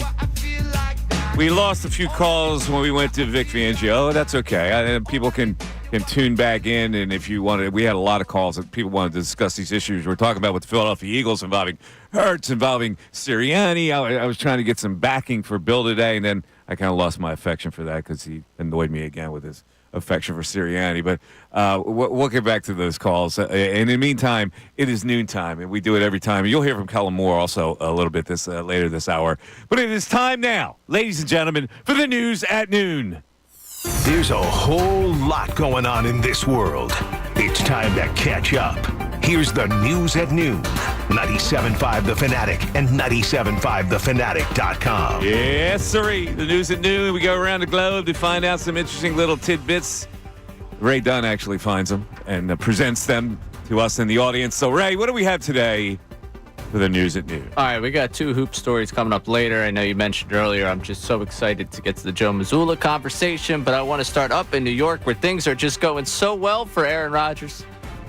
We lost a few calls when we went to Vic Fangio. That's okay. People can tune back in, and if you wanted, we had a lot of calls that people wanted to discuss these issues we're talking about with the Philadelphia Eagles involving Hurts, involving Sirianni. I was trying to get some backing for Bill today, and then I kind of lost my affection for that because he annoyed me again with his affection for Sirianni. But we'll get back to those calls. And in the meantime, it is noontime, and we do it every time. You'll hear from Kellen Moore also a little bit later this hour. But it is time now, ladies and gentlemen, for the news at noon. There's a whole lot going on in this world. It's time to catch up. Here's the news at noon. 97.5 The Fanatic and 97.5thefanatic.com. Yes, sirree. The news at noon. We go around the globe to find out some interesting little tidbits. Ray Dunn actually finds them and presents them to us in the audience. So, Ray, what do we have today for the news at noon? All right, we got 2 hoop stories coming up later. I know you mentioned earlier, I'm just so excited to get to the Joe Mazzulla conversation, but I want to start up in New York where things are just going so well for Aaron Rodgers.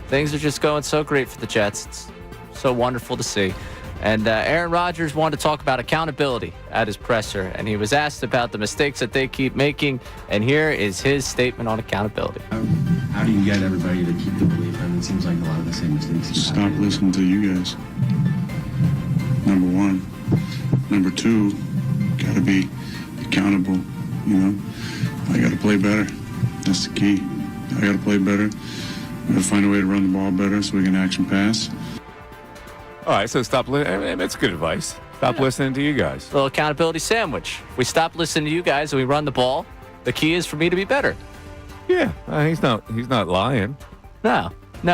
Things are just going so great for the Jets. It's so wonderful to see. And Aaron Rodgers wanted to talk about accountability at his presser, and he was asked about the mistakes that they keep making, and here is his statement on accountability. How do you get everybody to keep the belief? I mean, it seems like a lot of the same mistakes. Stop listening to you guys. Number one. Number two, gotta be accountable, you know? I gotta play better. That's the key. I gotta play better. I gotta find a way to run the ball better so we can action pass. All right, so stop listening. I mean, that's good advice. Stop listening to you guys. A little accountability sandwich. If we stop listening to you guys and we run the ball, the key is for me to be better. Yeah, he's not lying. No,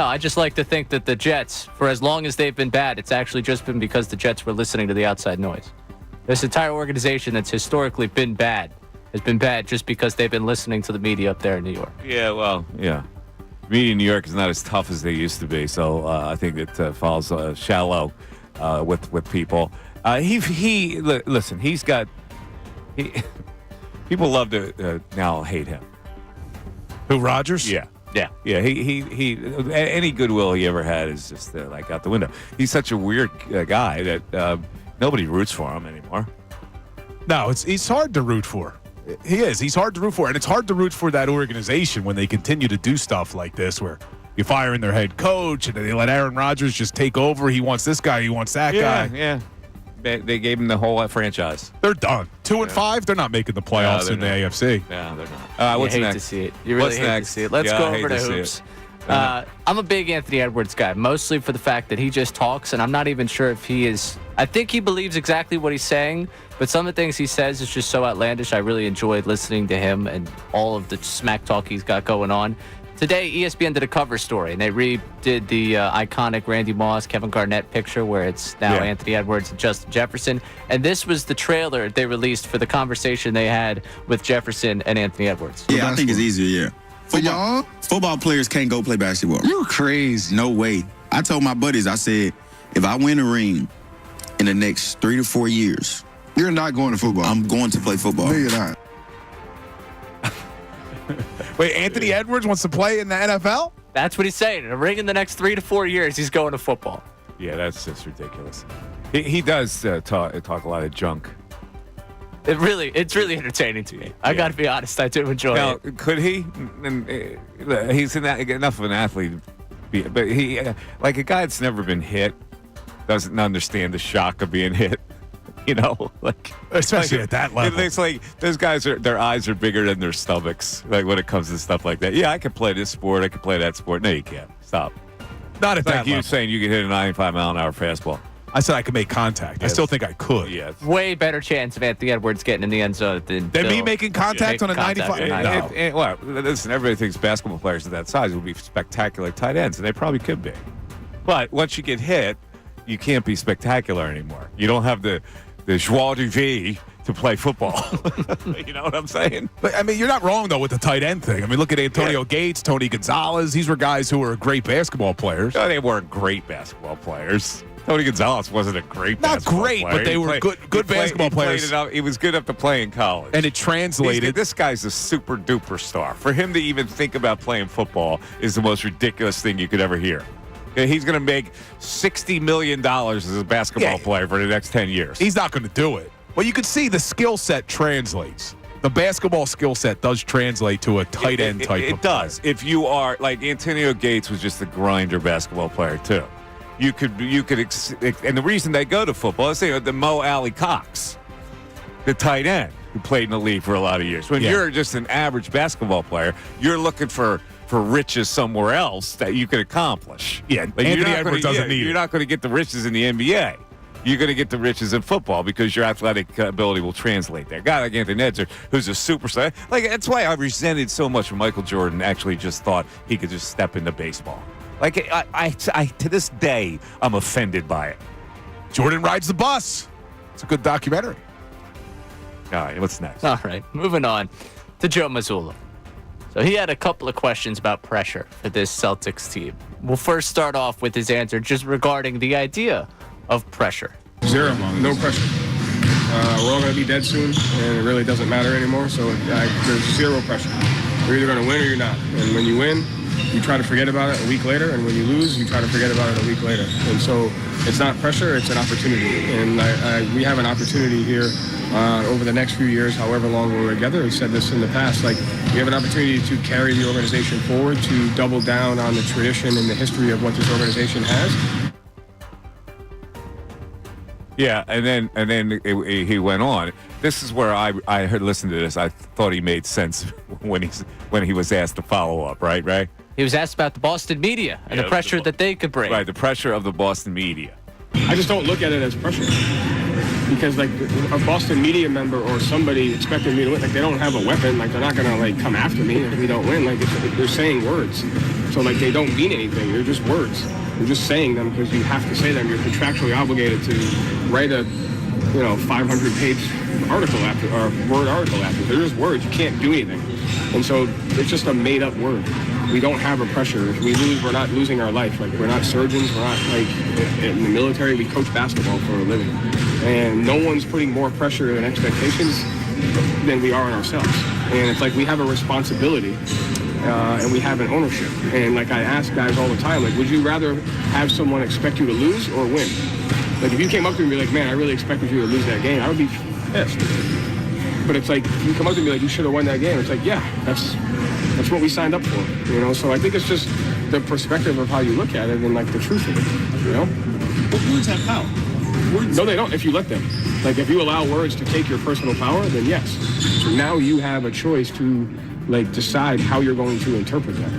I just like to think that the Jets, for as long as they've been bad, it's actually just been because the Jets were listening to the outside noise. This entire organization that's historically been bad has been bad just because they've been listening to the media up there in New York. Yeah, well, yeah. Media in New York is not as tough as they used to be, so I think it falls shallow with people. Listen. People love to now hate him. Who, Rodgers? Yeah. He any goodwill he ever had is just like out the window. He's such a weird guy that nobody roots for him anymore. No, he's hard to root for. He is. He's hard to root for. And it's hard to root for that organization when they continue to do stuff like this where you fire in their head coach and they let Aaron Rodgers just take over. He wants this guy. He wants that guy. Yeah. They gave him the whole franchise. They're done. 2-5. They're not making the playoffs in the AFC. No, they're not. What's you hate next? to see it. You really what's hate next? to see it. Let's go over to hoops. I'm a big Anthony Edwards guy, mostly for the fact that he just talks, and I'm not even sure if he is. I think he believes exactly what he's saying, but some of the things he says is just so outlandish. I really enjoyed listening to him and all of the smack talk he's got going on. Today, ESPN did a cover story, and they redid the iconic Randy Moss, Kevin Garnett picture where it's now Anthony Edwards and Justin Jefferson. And this was the trailer they released for the conversation they had with Jefferson and Anthony Edwards. Yeah, I think it's easier, yeah. Football players can't go play basketball. You crazy. No way. I told my buddies, I said, if I win a ring in the next 3 to 4 years, you're not going to football. I'm going to play football. No, you're not. Wait, Anthony Edwards wants to play in the NFL? That's what he's saying. In a ring in the next 3 to 4 years, he's going to football. Yeah, that's just ridiculous. He does talk a lot of junk. It's really entertaining to me. I got to be honest, I do enjoy it. Now, could he? He's enough of an athlete, but he, like a guy that's never been hit, doesn't understand the shock of being hit. You know, especially at that level. It's like those guys their eyes are bigger than their stomachs. Like when it comes to stuff like that. Yeah, I can play this sport. I can play that sport. No, you can't. Stop. Not at that level. You saying you can hit a 95-mile-an-hour fastball. I said I could make contact. Yes. I still think I could. Yes. Way better chance of Anthony Edwards getting in the end zone than me making contact on a 95. Well, listen, everybody thinks basketball players of that size would be spectacular tight ends, and they probably could be. But once you get hit, you can't be spectacular anymore. You don't have the joie de vivre to play football. You know what I'm saying? But, I mean, you're not wrong, though, with the tight end thing. I mean, look at Antonio Gates, Tony Gonzalez. These were guys who were great basketball players. No, they weren't great basketball players. Tony Gonzalez wasn't a great basketball player. Not great, but they were good basketball players. He was good enough to play in college. And it translated. This guy's a super-duper star. For him to even think about playing football is the most ridiculous thing you could ever hear. He's going to make $60 million as a basketball player for the next 10 years. He's not going to do it. But you can see the skill set translates. The basketball skill set does translate to a tight end type. It does. If you are like Antonio Gates was just a grinder basketball player too. You could, and the reason they go to football is the Mo Alley Cox, the tight end who played in the league for a lot of years. When you're just an average basketball player, you're looking for riches somewhere else that you could accomplish. Yeah, like Anthony Edwards doesn't need it. You're not going to get the riches in the NBA. You're going to get the riches in football because your athletic ability will translate there. A guy like Anthony Edwards, who's a superstar, like that's why I resented so much when Michael Jordan actually just thought he could just step into baseball. Like I to this day, I'm offended by it. Jordan rides the bus. It's a good documentary. All right, what's next? All right, moving on to Joe Mazzulla. So he had a couple of questions about pressure for this Celtics team. We'll first start off with his answer just regarding the idea of pressure. Zero, no pressure. We're all going to be dead soon, and it really doesn't matter anymore, so there's zero pressure. You're either going to win or you're not. And when you win, you try to forget about it a week later, and when you lose, you try to forget about it a week later. And so it's not pressure, it's an opportunity. And we have an opportunity here over the next few years, however long we're together. We've said this in the past, like we have an opportunity to carry the organization forward, to double down on the tradition and the history of what this organization has. Yeah, and then he went on. This is where I heard listened to this. I thought he made sense when he was asked to follow up. Right. He was asked about the Boston media and the pressure that they could bring. Right, the pressure of the Boston media. I just don't look at it as pressure because like a Boston media member or somebody expecting me to win, like they don't have a weapon. Like they're not gonna like come after me if we don't win. Like they're saying words, so like they don't mean anything. They're just words. You're just saying them because you have to say them. You're contractually obligated to write a 500-page article after or word article after. They're just words. You can't do anything, and so it's just a made-up word. We don't have a pressure. If we lose, we're not losing our life. Like we're not surgeons. We're not like in the military. We coach basketball for a living, and no one's putting more pressure and expectations than we are on ourselves. And it's like we have a responsibility. And we have an ownership. And like I ask guys all the time, like, would you rather have someone expect you to lose or win? Like if you came up to me and be like, man, I really expected you to lose that game, I would be pissed. But it's like you come up to me like you should have won that game. It's like, yeah, that's what we signed up for. So I think it's just the perspective of how you look at it and like the truth of it. But words have power. No, they don't if you let them. Like if you allow words to take your personal power, then yes. So now you have a choice to like decide how you're going to interpret that.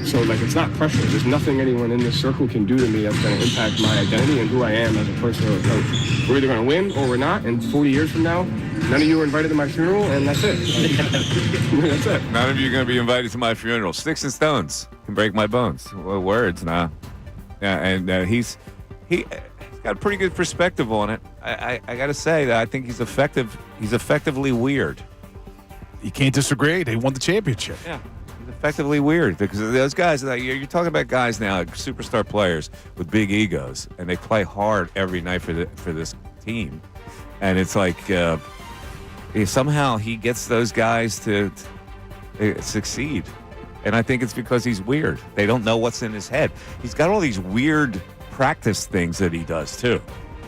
So like it's not pressure. There's nothing anyone in this circle can do to me that's going to impact my identity and who I am as a person or a coach. We're either going to win or we're not, and 40 years from now, none of you are invited to my funeral, and that's it. That's it. None of you are going to be invited to my funeral. Sticks and stones can break my bones. Well, words, nah. Yeah, and he's got a pretty good perspective on it. I got to say that I think he's effective. He's effectively weird. You can't disagree. They won the championship. Yeah, he's effectively weird because those guys. Like, you're talking about guys now, like superstar players with big egos, and they play hard every night for this team. And it's like somehow he gets those guys to succeed. And I think it's because he's weird. They don't know what's in his head. He's got all these weird practice things that he does too.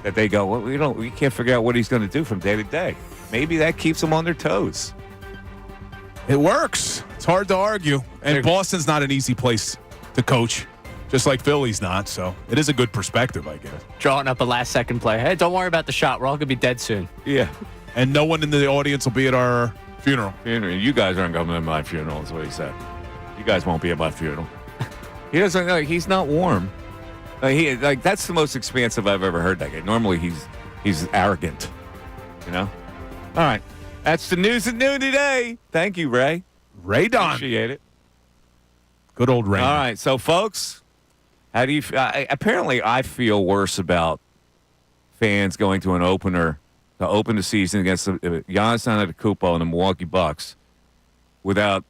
That they go, well, we can't figure out what he's going to do from day to day. Maybe that keeps them on their toes. It works. It's hard to argue. And Boston's not an easy place to coach, just like Philly's not. So it is a good perspective, I guess. Drawing up a last-second play. Hey, don't worry about the shot. We're all going to be dead soon. Yeah. And no one in the audience will be at our funeral. You guys aren't coming to my funeral, is what he said. You guys won't be at my funeral. He doesn't know. He's not warm. That's the most expansive I've ever heard that guy. Normally he's arrogant. All right. That's the news at noon today. Thank you, Ray. Ray Don. Appreciate it. Good old Ray. All right. So, folks, how do you apparently I feel worse about fans going to an opener to open the season against Giannis Antetokounmpo and the Milwaukee Bucks without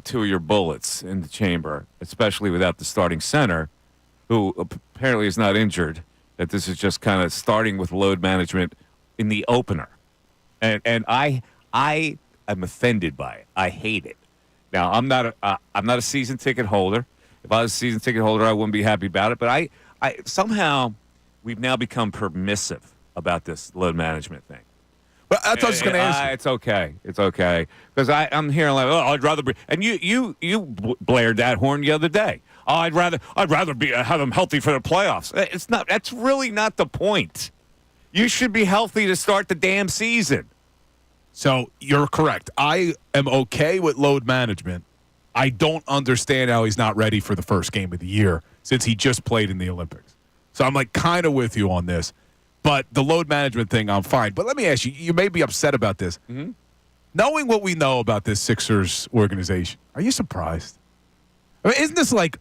two of your bullets in the chamber, especially without the starting center, who apparently is not injured, that this is just kind of starting with load management in the opener. And I am offended by it. I hate it. Now, I'm not a season ticket holder, If I was a season ticket holder, I wouldn't be happy about it. But I somehow we've now become permissive about this load management thing. But that's what I was going to ask you. It's okay. It's okay. Because I'm hearing like, oh, I'd rather be. And you blared that horn the other day. Oh, I'd rather be have them healthy for the playoffs. It's not. That's really not the point. You should be healthy to start the damn season. So you're correct. I am okay with load management. I don't understand how he's not ready for the first game of the year since he just played in the Olympics. So I'm like kind of with you on this. But the load management thing, I'm fine. But let me ask you, you may be upset about this. Mm-hmm. Knowing what we know about this Sixers organization, are you surprised? I mean, isn't this like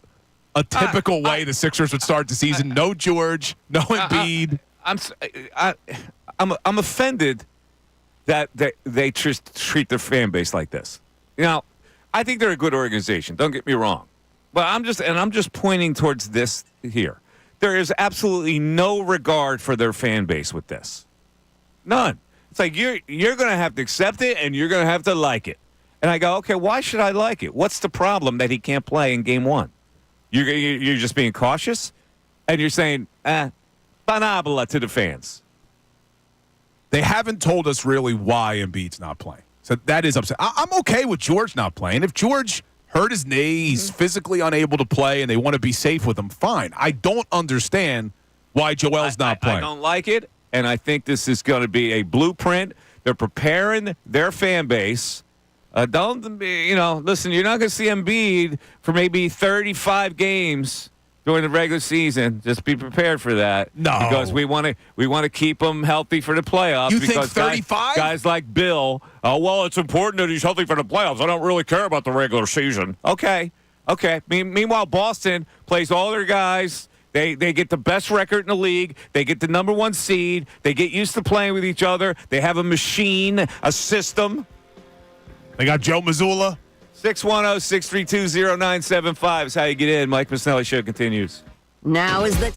a typical way the Sixers would start the season? No George, no Embiid. I'm offended that they just treat their fan base like this. Now, I think they're a good organization. Don't get me wrong. But I'm just pointing towards this here. There is absolutely no regard for their fan base with this. None. It's like you're going to have to accept it and you're going to have to like it. And I go, okay, why should I like it? What's the problem that he can't play in game one? You're just being cautious, and you're saying, banabla to the fans. They haven't told us really why Embiid's not playing. So that is upset. I'm okay with George not playing. If George hurt his knee, he's physically unable to play, and they want to be safe with him, fine. I don't understand why Joel's not playing. I don't like it, and I think this is going to be a blueprint. They're preparing their fan base. Listen, you're not going to see Embiid for maybe 35 games during the regular season. Just be prepared for that. No. Because we want to keep him healthy for the playoffs. You because think 35? Guys like Bill, it's important that he's healthy for the playoffs. I don't really care about the regular season. Okay. Meanwhile, Boston plays all their guys. They get the best record in the league. They get the number one seed. They get used to playing with each other. They have a machine, a system. They got Joe Mazzulla. 610-632-0975 is how you get in. Mike Missanelli Show continues. Now is the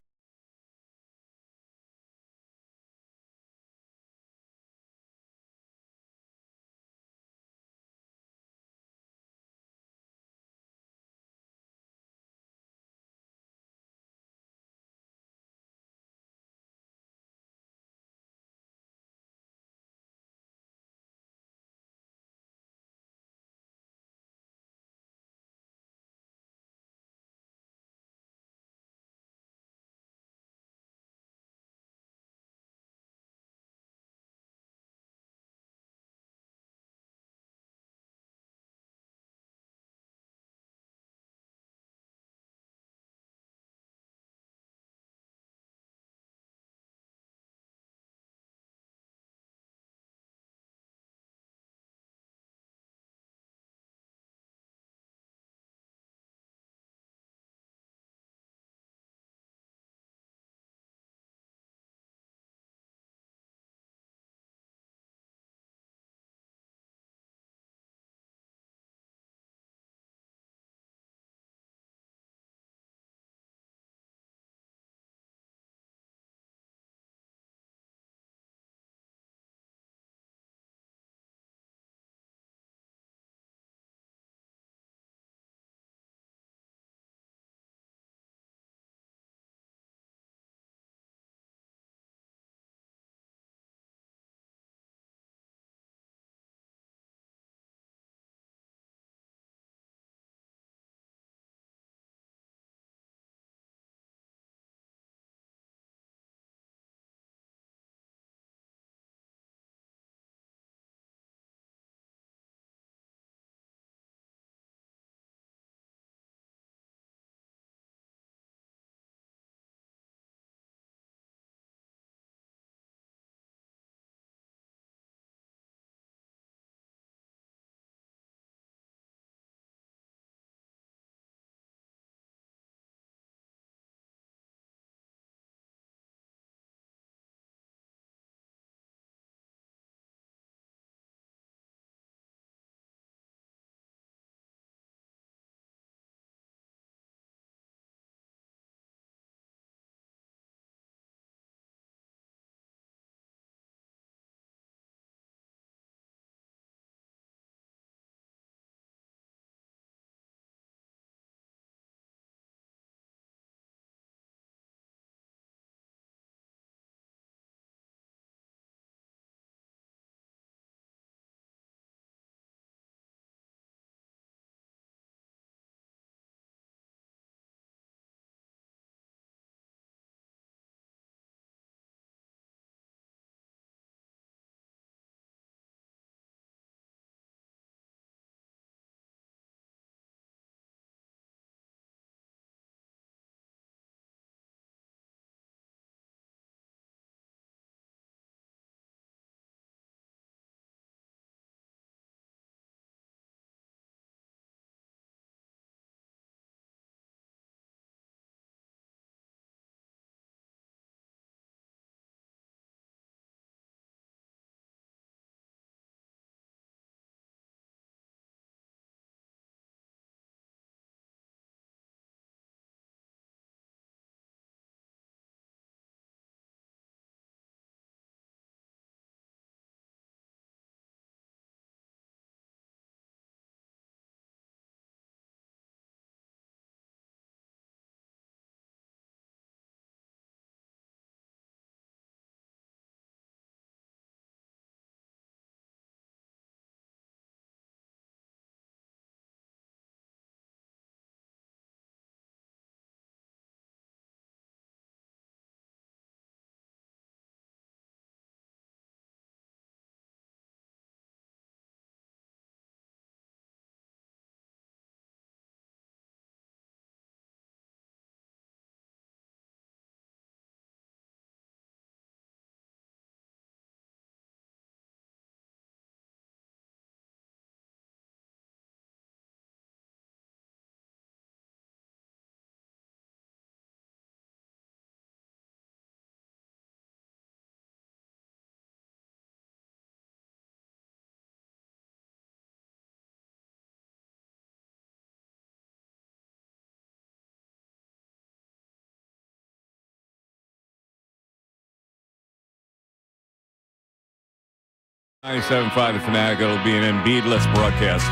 97.5 The Fanatic. It'll be an Embiid-less broadcast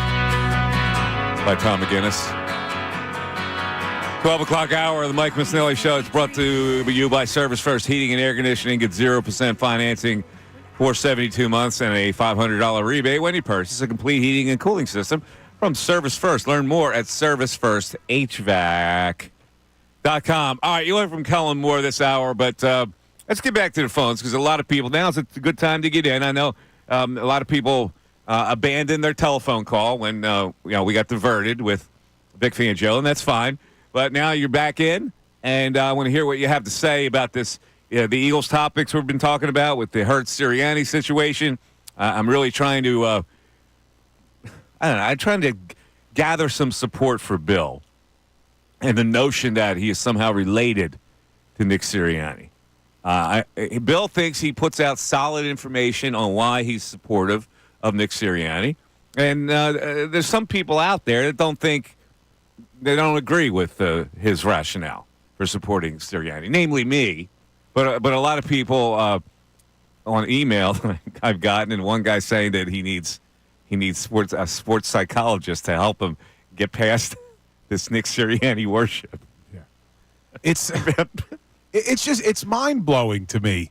by Tom McGinnis. 12 o'clock hour of the Mike Missanelli Show. It's brought to you by Service First Heating and Air Conditioning. Get 0% financing for 72 months and a $500 rebate when you purchase a complete heating and cooling system from Service First. Learn more at ServiceFirstHVAC.com. All right, you learned from Kellen Moore this hour, but let's get back to the phones because a lot of people, now's a good time to get in. I know a lot of people abandoned their telephone call when we got diverted with Vic Fangio, and that's fine. But now you're back in, and I want to hear what you have to say about this. The Eagles topics we've been talking about with the Hurts Sirianni situation. I'm really trying to, I'm trying to gather some support for Bill and the notion that he is somehow related to Nick Sirianni. Bill thinks he puts out solid information on why he's supportive of Nick Sirianni. And there's some people out there that don't agree with his rationale for supporting Sirianni, namely me. But a lot of people on email I've gotten, and one guy saying that he needs a sports psychologist to help him get past this Nick Sirianni worship. Yeah, it's just mind blowing to me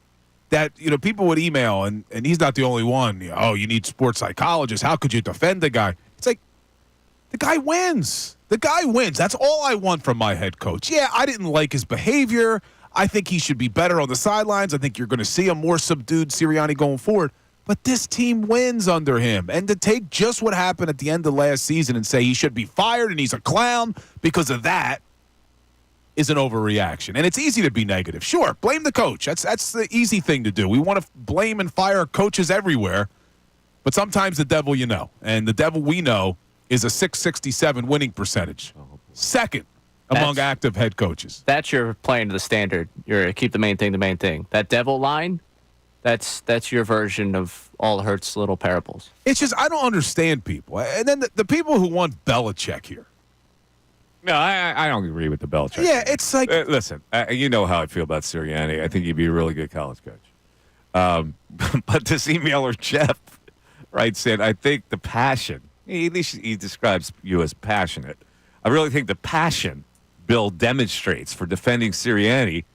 that people would email and he's not the only one. Oh, you need sports psychologists. How could you defend the guy? It's like the guy wins. The guy wins. That's all I want from my head coach. Yeah, I didn't like his behavior. I think he should be better on the sidelines. I think you're going to see a more subdued Sirianni going forward. But this team wins under him. And to take just what happened at the end of last season and say he should be fired and he's a clown because of that is an overreaction. And it's easy to be negative. Sure, blame the coach. That's the easy thing to do. We want to blame and fire coaches everywhere. But sometimes the devil you know. And the devil we know is a 667 winning percentage. Second among active head coaches. That's your playing to the standard. You're keep the main thing the main thing. That devil line, that's your version of all Hurts' little parables. It's just I don't understand people. And then the people who want Belichick here. No, I don't agree with the Belichick. Yeah, it's like... listen, you know how I feel about Sirianni. I think he'd be a really good college coach. But this emailer, Jeff, said, I think the passion, at least he describes you as passionate. I really think the passion Bill demonstrates for defending Sirianni,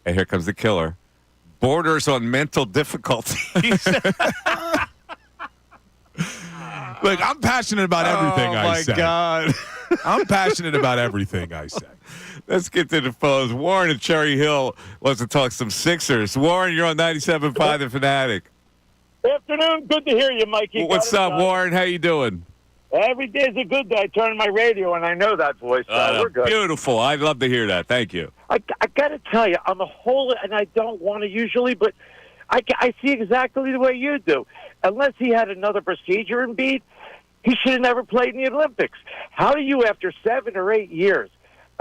and here comes the killer, borders on mental difficulties. Look, I'm passionate about everything I say. Oh, my God. I'm passionate about everything I say. Let's get to the phones. Warren at Cherry Hill wants to talk some Sixers. Warren, you're on 97.5 The Fanatic. Afternoon. Good to hear you, Mikey. What's up, Warren? How you doing? Every day's a good day. I turn on my radio, and I know that voice. We're good. Beautiful. I'd love to hear that. Thank you. I got to tell you, I'm a whole, and I don't want to usually, but I see exactly the way you do. Unless he had another procedure in Embiid, he should have never played in the Olympics. How do you, after 7 or 8 years,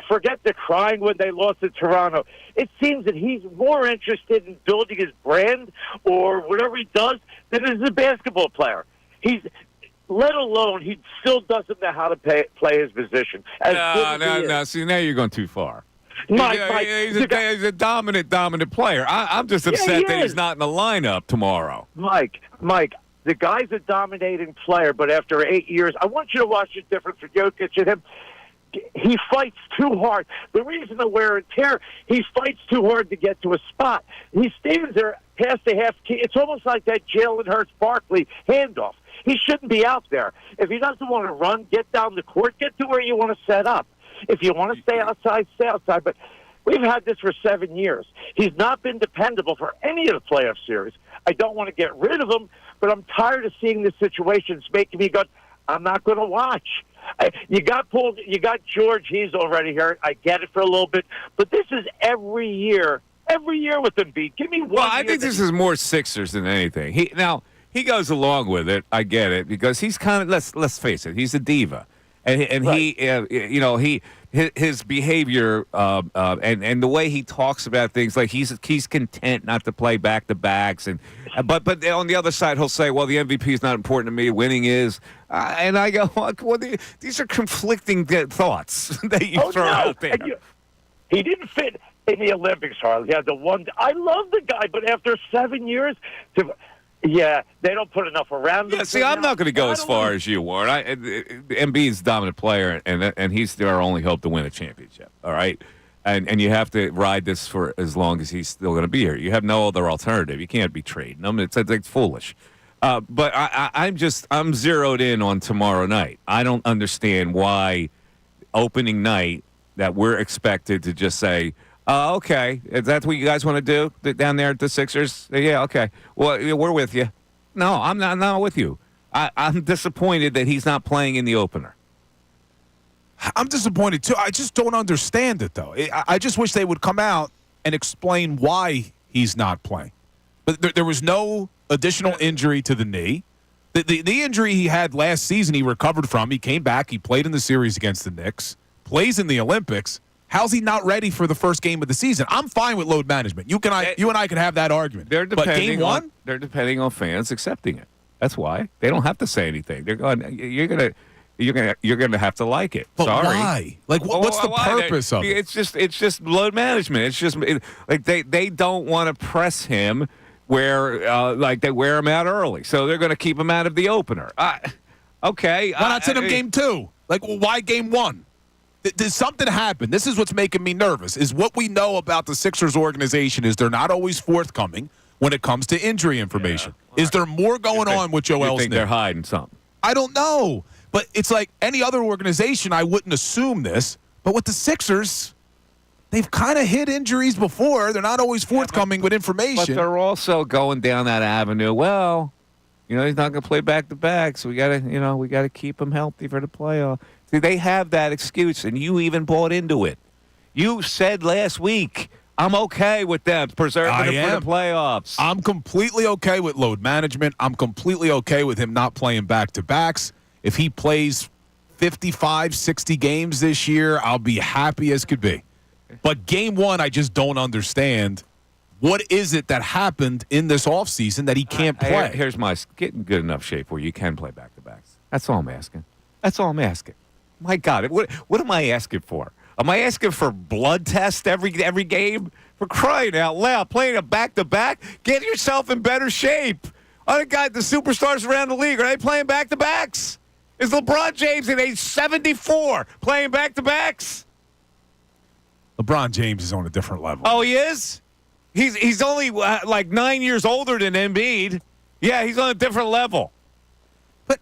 forget the crying when they lost to Toronto? It seems that he's more interested in building his brand or whatever he does than as a basketball player. Let alone he still doesn't know how to play his position. No. See, now you're going too far. Mike, he's a dominant player. I'm just upset that he's not in the lineup tomorrow. Mike, the guy's a dominating player, but after 8 years, I want you to watch the difference with Jokic and him. He fights too hard. The reason the wear and tear, he fights too hard to get to a spot. He stands there past the half key. It's almost like that Jalen Hurts Barkley handoff. He shouldn't be out there. If he doesn't want to run, get down the court, get to where you want to set up. If you want to stay outside, stay outside. But we've had this for 7 years. He's not been dependable for any of the playoff series. I don't want to get rid of him, but I'm tired of seeing this situation. It's making me go, I'm not going to watch. You got George. He's already hurt. I get it for a little bit, but this is every year with Embiid. Give me one. Well, I think this is more Sixers than anything. He goes along with it. I get it because he's kind of let's face it. He's a diva, and right. His behavior and the way he talks about things, like he's content not to play back to backs, but on the other side he'll say, well, the MVP is not important to me. Winning is, and I go, well, these are conflicting thoughts that you throw out there. He didn't fit in the Olympics, Harley. He had the one. I love the guy, but after 7 years, Yeah, they don't put enough around them. Yeah, see, I'm not going to go as far as you, Warren. Embiid's a dominant player, and he's our only hope to win a championship. All right, and you have to ride this for as long as he's still going to be here. You have no other alternative. You can't be trading him. It's foolish. But I'm zeroed in on tomorrow night. I don't understand why opening night that we're expected to just say, okay, is that what you guys want to do down there at the Sixers? Yeah, okay. Well, we're with you. No, I'm not with you. I'm disappointed that he's not playing in the opener. I'm disappointed, too. I just don't understand it, though. I just wish they would come out and explain why he's not playing. But there was no additional injury to the knee. The injury he had last season, he recovered from. He came back. He played in the series against the Knicks, plays in the Olympics. How's he not ready for the first game of the season? I'm fine with load management. You and I can have that argument. But game one? They're depending on fans accepting it. That's why. They don't have to say anything. They're going, you're gonna have to like it. But Sorry. why? Like, what's the purpose of it? It's just load management. It's just like they don't want to press him where like they wear him out early, so they're going to keep him out of the opener. Okay. Why not send him game two? Like, why game one? Does something happen? This is what's making me nervous. Is what we know about the Sixers organization is they're not always forthcoming when it comes to injury information. Yeah. Is there more going on with Joel's You think knee? They're hiding something? I don't know. But it's like any other organization, I wouldn't assume this. But with the Sixers, they've kind of hid injuries before. They're not always forthcoming with information. But they're also going down that avenue. Well, he's not going to play back-to-back, so we got to keep him healthy for the playoff. See, they have that excuse, and you even bought into it. You said last week, I'm okay with them preserving him for the playoffs. I'm completely okay with load management. I'm completely okay with him not playing back-to-backs. If he plays 55, 60 games this year, I'll be happy as could be. But game one, I just don't understand. What is it that happened in this offseason that he can't play? Here's my get in good enough shape where you can play back-to-backs. That's all I'm asking. That's all I'm asking. My God, what am I asking for? Am I asking for blood test every game? For crying out loud, playing a back-to-back? Get yourself in better shape. Other guys, the superstars around the league, are they playing back-to-backs? Is LeBron James at age 74 playing back-to-backs? LeBron James is on a different level. Oh, he is? He's only like 9 years older than Embiid. Yeah, he's on a different level. But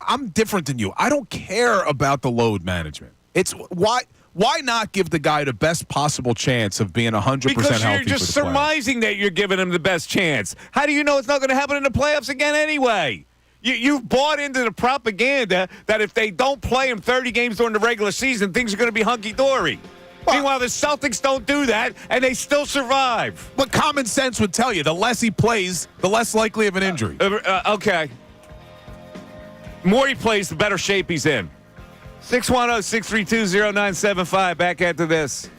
I'm different than you. I don't care about the load management. It's why not give the guy the best possible chance of being 100% healthy for the Because you're just playoffs? surmising that you're giving him the best chance. How do you know it's not going to happen in the playoffs again anyway? You've bought into the propaganda that if they don't play him 30 games during the regular season, things are going to be hunky-dory. Meanwhile, the Celtics don't do that, and they still survive. But common sense would tell you the less he plays, the less likely of an injury. Okay. The more he plays, the better shape he's in. 610-632-0975. Back after this.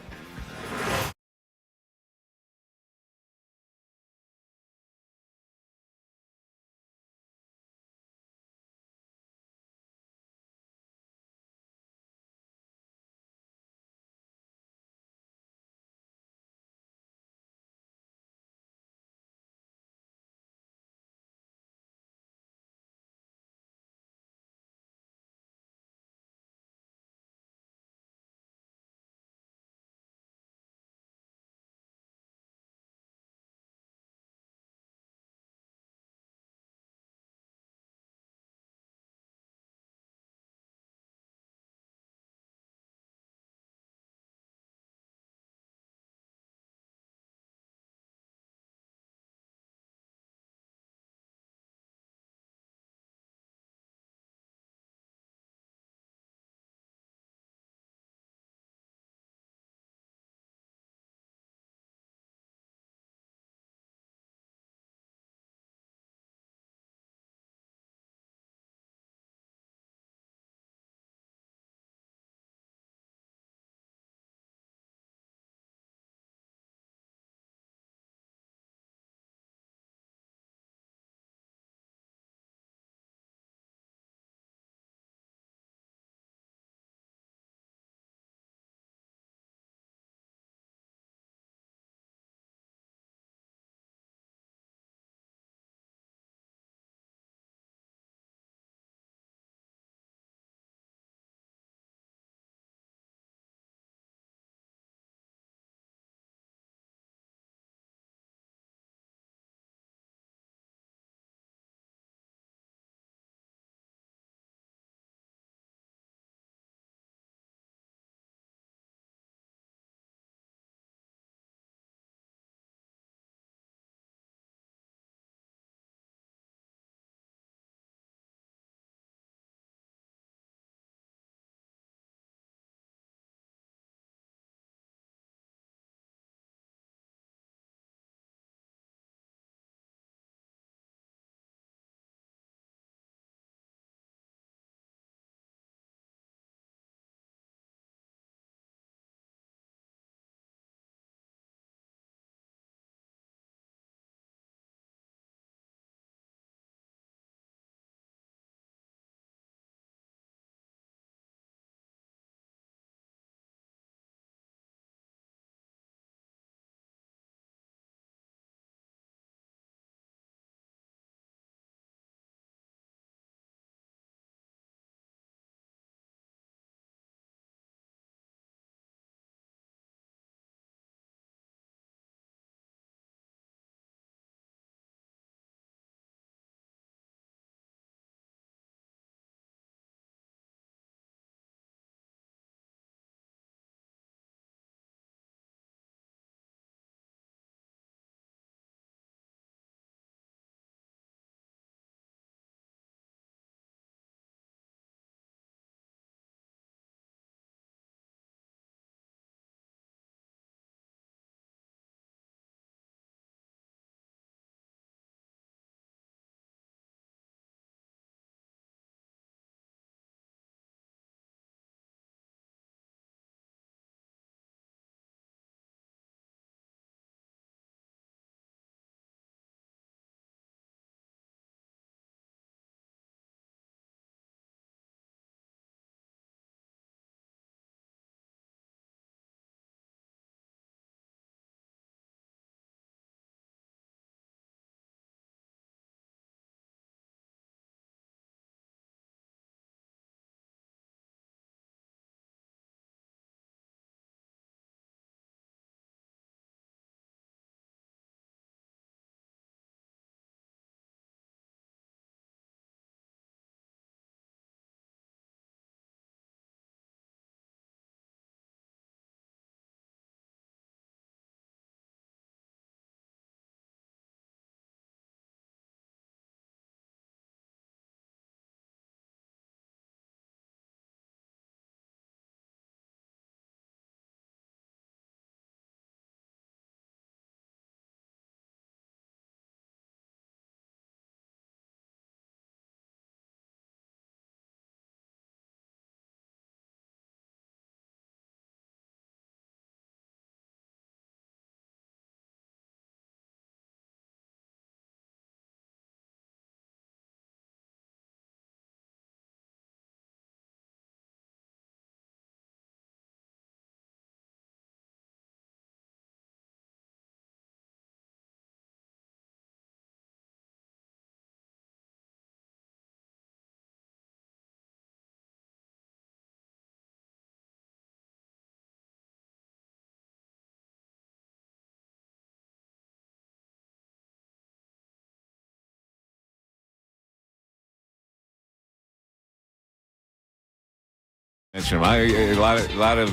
mention him. A lot of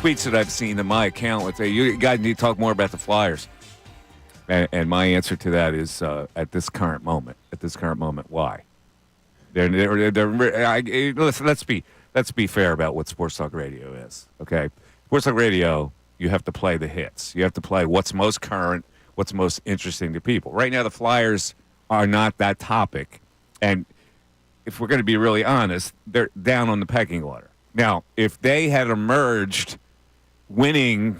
tweets that I've seen in my account would say, you guys need to talk more about the Flyers. And my answer to that is at this current moment, why? Let's be fair about what Sports Talk Radio is, okay? Sports Talk Radio, you have to play the hits. You have to play what's most current, what's most interesting to people. Right now, the Flyers are not that topic. And if we're going to be really honest, they're down on the pecking order. Now, if they had emerged winning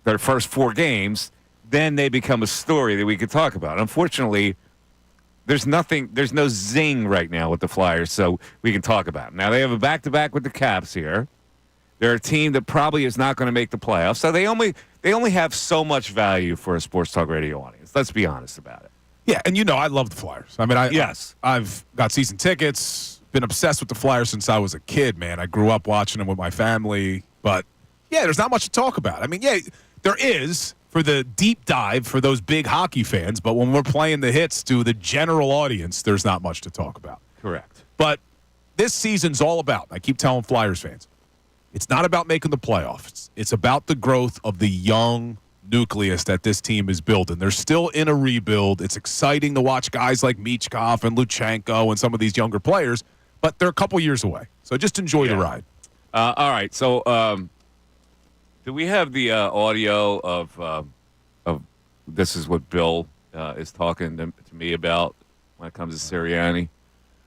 their first 4 games, then they become a story that we could talk about. Unfortunately, there's no zing right now with the Flyers, so we can talk about it. Now, they have a back-to-back with the Caps here. They're a team that probably is not going to make the playoffs, so they only have so much value for a Sports Talk Radio audience. Let's be honest about it. Yeah, and I love the Flyers. I mean, I've got season tickets, been obsessed with the Flyers since I was a kid, man. I grew up watching them with my family, but, yeah, there's not much to talk about. I mean, yeah, there is for the deep dive for those big hockey fans, but when we're playing the hits to the general audience, there's not much to talk about. Correct. But this season's all about, I keep telling Flyers fans, it's not about making the playoffs. It's about the growth of the young nucleus that this team is building. They're still in a rebuild. It's exciting to watch guys like Michkov and Luchenko and some of these younger players, but they're a couple years away. So just enjoy the ride. All right. So do we have the audio of this is what Bill is talking to me about when it comes to Sirianni?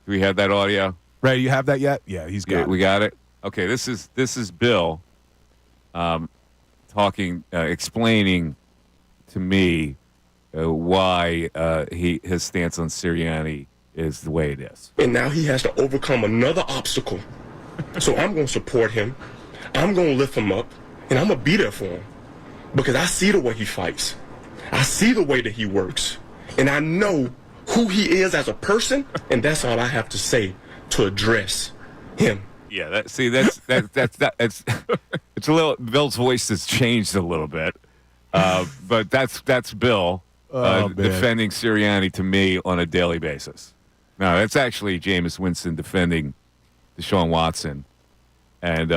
Do we have that audio? Ray, you have that yet? Yeah, he's got it. We got it? Okay, this is Bill talking, explaining to me why his stance on Sirianni is the way it is. And now he has to overcome another obstacle. So I'm going to support him. I'm going to lift him up, and I'm going to be there for him because I see the way he fights. I see the way that he works, and I know who he is as a person, and that's all I have to say to address him. Yeah, it's a little. Bill's voice has changed a little bit, but that's Bill defending Sirianni to me on a daily basis. No, that's actually Jameis Winston defending Deshaun Watson, and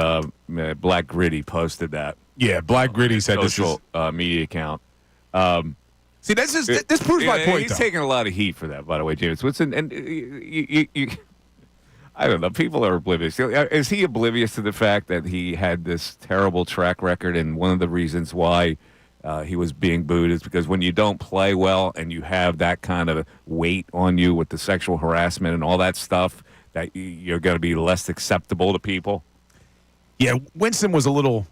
Black Gritty posted that. Yeah, Black Gritty said social media account. See, this proves my point. He's taking a lot of heat for that, by the way, Jameis Winston, and you I don't know. People are oblivious. Is he oblivious to the fact that he had this terrible track record, and one of the reasons why he was being booed is because when you don't play well and you have that kind of weight on you with the sexual harassment and all that stuff, that you're going to be less acceptable to people? Yeah, Winston was a little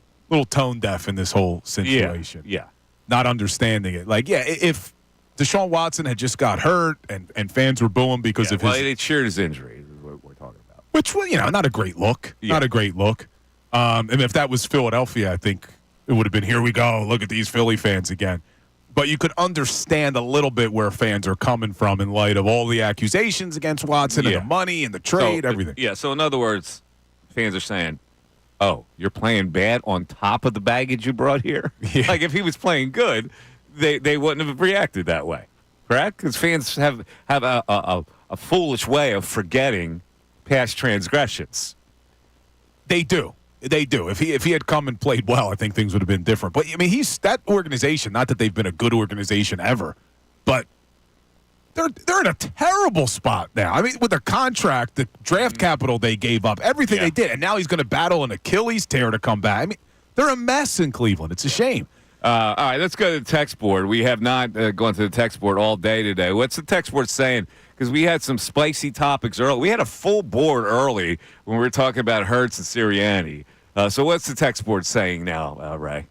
tone deaf in this whole situation. Yeah. Not understanding it. Like, yeah, if Deshaun Watson had just got hurt and fans were booing because of his... Well, they cheered his injury. We're talking about, which was, not a great look. Yeah. Not a great look. And if that was Philadelphia, I think it would have been, here we go, look at these Philly fans again. But you could understand a little bit where fans are coming from in light of all the accusations against Watson and the money and the trade, everything. Yeah, so in other words, fans are saying, oh, you're playing bad on top of the baggage you brought here? Yeah. Like, if he was playing good, they wouldn't have reacted that way, correct? Because fans have a foolish way of forgetting past transgressions. They do. If he had come and played well, I think things would have been different. But I mean, he's that organization. Not that they've been a good organization ever, but they're in a terrible spot now. I mean, with their contract, the draft capital they gave up, everything they did, and now he's going to battle an Achilles tear to come back. I mean, they're a mess in Cleveland. It's a shame. All right, let's go to the text board. We have not gone to the text board all day today. What's the text board saying? Because we had some spicy topics early. We had a full board early when we were talking about Hurts and Sirianni. So what's the text board saying now, Ray?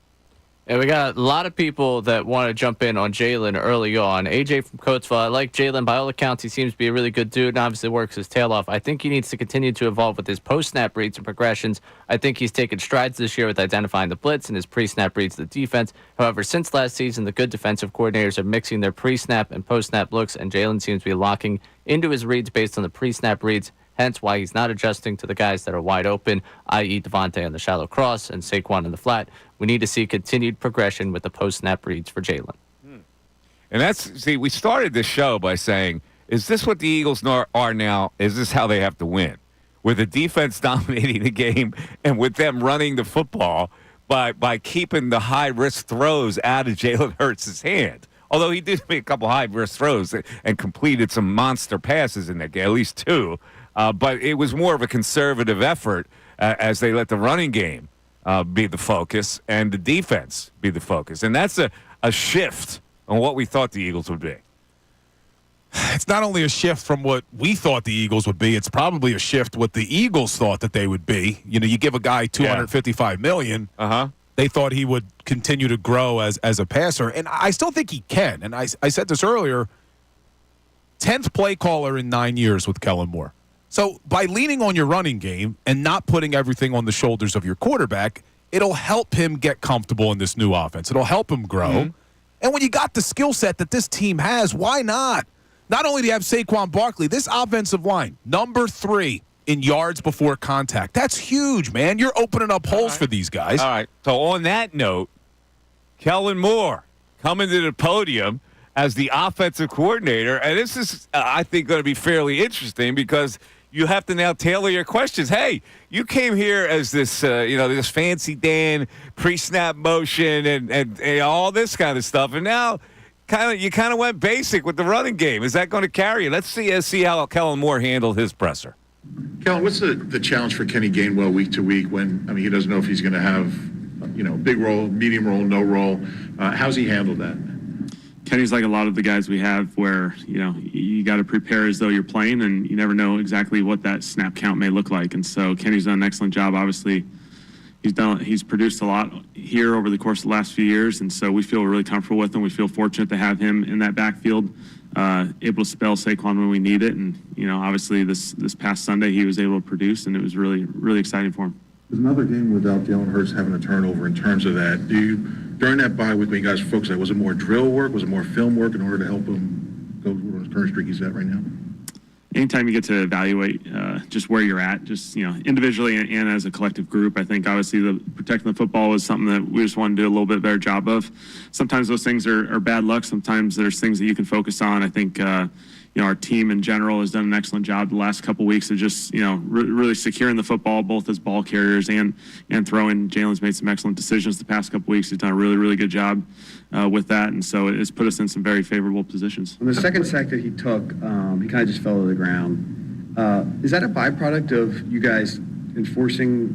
Yeah, we got a lot of people that want to jump in on Jalen early on. AJ from Coatesville, I like Jalen. By all accounts, he seems to be a really good dude and obviously works his tail off. I think he needs to continue to evolve with his post-snap reads and progressions. I think he's taken strides this year with identifying the blitz and his pre-snap reads of the defense. However, since last season, the good defensive coordinators are mixing their pre-snap and post-snap looks, and Jalen seems to be locking into his reads based on the pre-snap reads. Hence why he's not adjusting to the guys that are wide open, i.e. Devontae on the shallow cross and Saquon in the flat. We need to see continued progression with the post-snap reads for Jalen. And we started this show by saying, is this what the Eagles are now? Is this how they have to win? with the defense dominating the game and with them running the football by keeping the high-risk throws out of Jalen Hurts' hand. Although he did make a couple high-risk throws and completed some monster passes in that game, at least two. But it was more of a conservative effort as they let the running game be the focus and the defense be the focus. And that's a shift on what we thought the Eagles would be. It's not only a shift from what we thought the Eagles would be, it's probably a shift what the Eagles thought that they would be. You know, you give a guy $255 million. They thought he would continue to grow as a passer, and I still think he can. And I said this earlier, 10th play caller in 9 years with Kellen Moore. So by leaning on your running game and not putting everything on the shoulders of your quarterback, it'll help him get comfortable in this new offense. It'll help him grow. And when you got the skill set that this team has, why not? Not only do you have Saquon Barkley, this offensive line, number 3 in yards before contact. That's huge, man. You're opening up holes for these guys. All right. So on that note, Kellen Moore coming to the podium as the offensive coordinator. And this is, I think, going to be fairly interesting because you have to now tailor your questions. Hey, you came here as this, this fancy Dan pre-snap motion and all this kind of stuff. And now you kind of went basic with the running game. Is that going to carry you? Let's see how Kellen Moore handled his presser. Kellen, what's the challenge for Kenny Gainwell week to week when, he doesn't know if he's going to have, big role, medium role, no role. How's he handled that? Kenny's like a lot of the guys we have where, you got to prepare as though you're playing and you never know exactly what that snap count may look like. And so Kenny's done an excellent job. Obviously, he's produced a lot here over the course of the last few years. And so we feel really comfortable with him. We feel fortunate to have him in that backfield, able to spell Saquon when we need it. And, obviously this past Sunday he was able to produce and it was really, really exciting for him. There's another game without Jalen Hurts having a turnover in terms of that. During that bye week when you guys focused on it, was it more drill work? Was it more film work in order to help him go on his current streak he's at right now? Anytime you get to evaluate just where you're at, just, individually and as a collective group, I think obviously protecting the football is something that we just want to do a little bit better job of. Sometimes those things are bad luck. Sometimes there's things that you can focus on. I think, our team in general has done an excellent job the last couple weeks of just, really securing the football, both as ball carriers and throwing. Jalen's made some excellent decisions the past couple weeks. He's done a really, really good job with that. And so it's put us in some very favorable positions. On the second sack that he took, he kind of just fell to the ground. Is that a byproduct of you guys enforcing,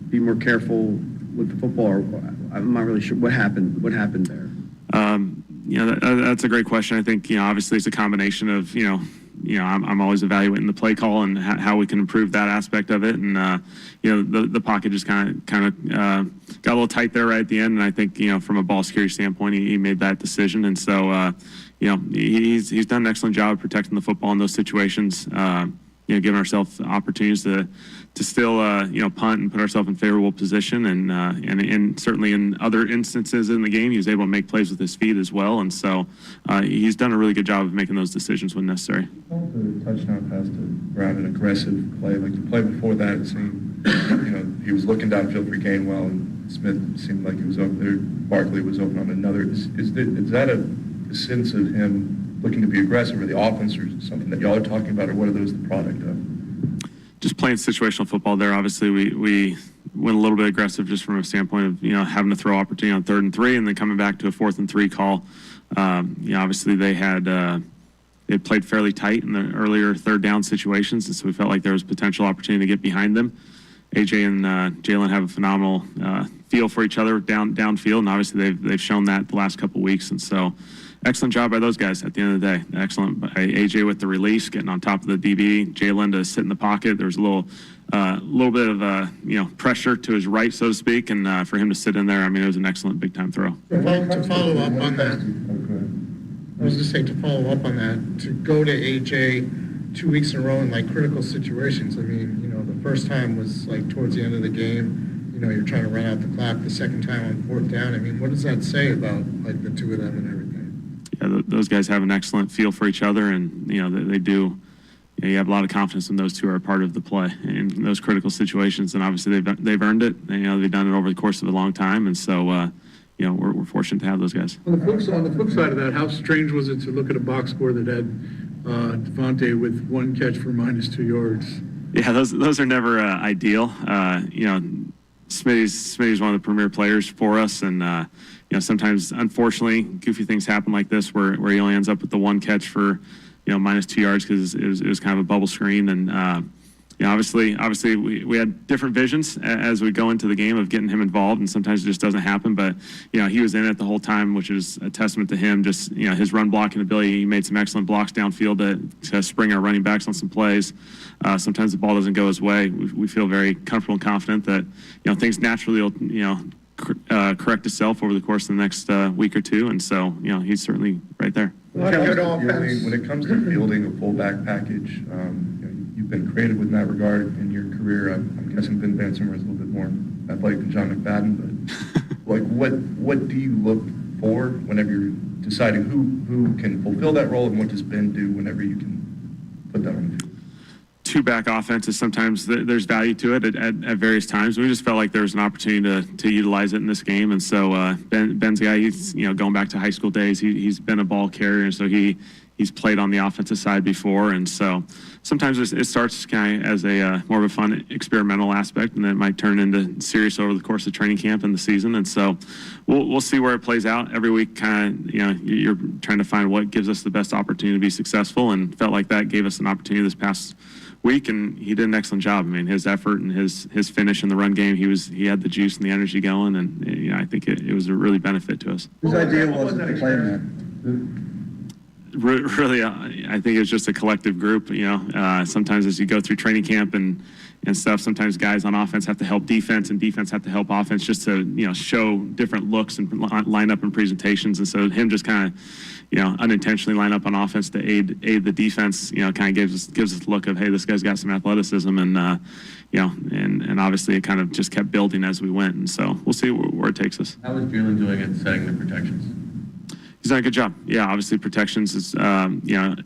be more careful with the football? Or I'm not really sure what happened there. That's a great question. I think, obviously it's a combination of, I'm always evaluating the play call and how we can improve that aspect of it. And, the pocket just kind of got a little tight there right at the end. And I think, from a ball security standpoint, he made that decision. And so, he's done an excellent job of protecting the football in those situations. Giving ourselves opportunities to still, punt and put ourselves in favorable position. And certainly in other instances in the game, he was able to make plays with his feet as well. And so he's done a really good job of making those decisions when necessary. The touchdown pass to Brown, an aggressive play. Like the play before that, it seemed, he was looking downfield for Gainwell, and Smith seemed like he was over there. Barkley was open on another. Is that a sense of him looking to be aggressive, or the offense, or something that y'all are talking about, or what are those the product of? Just playing situational football there. Obviously, we went a little bit aggressive just from a standpoint of, having to throw opportunity on 3rd and 3 and then coming back to a 4th and 3 call. Obviously they they played fairly tight in the earlier 3rd down situations, and so we felt like there was potential opportunity to get behind them. AJ and Jalen have a phenomenal feel for each other downfield, and obviously they've shown that the last couple weeks. And so excellent job by those guys at the end of the day. Excellent by AJ with the release, getting on top of the DB. Jalen to sit in the pocket. There was a little bit of pressure to his right, so to speak, and for him to sit in there, it was an excellent big time throw. To follow up on that, I was just saying to follow up on that, to go to AJ 2 weeks in a row in critical situations. The first time was towards the end of the game. You're trying to run out the clock. The second time on 4th down. What does that say about the two of them and everything? Yeah, those guys have an excellent feel for each other, and they do. You have a lot of confidence in those two are a part of the play in those critical situations, and obviously they've earned it. They've done it over the course of a long time, and so we're fortunate to have those guys. On the flip side of that, how strange was it to look at a box score that had Devontae with 1 catch for -2 yards? Yeah, those are never ideal. Smitty's one of the premier players for us, and sometimes, unfortunately, goofy things happen like this where he only ends up with the one catch for -2 yards because it was kind of a bubble screen, and obviously we had different visions as we go into the game of getting him involved, and sometimes it just doesn't happen. But he was in it the whole time, which is a testament to him. Just his run blocking ability. He made some excellent blocks downfield to spring our running backs on some plays. Sometimes the ball doesn't go his way. We feel very comfortable and confident that things naturally will correct itself over the course of the next week or two, and so he's certainly right there. When it comes to fielding a fullback package, you've been creative in that regard in your career. I'm guessing Ben Bansomer is a little bit more athletic than John McFadden, but what do you look for whenever you're deciding who can fulfill that role, and what does Ben do whenever you can put that on the field? Two-back offenses, sometimes there's value to it at various times. We just felt like there was an opportunity to utilize it in this game, and so Ben's a guy. He's going back to high school days. He's been a ball carrier, and so he's played on the offensive side before, and so sometimes it starts kind of as a more of a fun experimental aspect, and then it might turn into serious over the course of training camp and the season. And so we'll see where it plays out every week. Kind of you're trying to find what gives us the best opportunity to be successful, and felt like that gave us an opportunity this past week, and he did an excellent job. I mean, his effort and his finish in the run game, he had the juice and the energy going, and I think it was a really benefit to us. Whose idea was it to play that? Really, I think it's just a collective group. Sometimes as you go through training camp and stuff, sometimes guys on offense have to help defense, and defense have to help offense just to show different looks and line up and presentations. And so him just kind of unintentionally line up on offense to aid the defense. Kind of gives us a look of, hey, this guy's got some athleticism, and and obviously it kind of just kept building as we went. And so we'll see where it takes us. How was Jalen doing at setting the protections? He's done a good job. Yeah, obviously protections is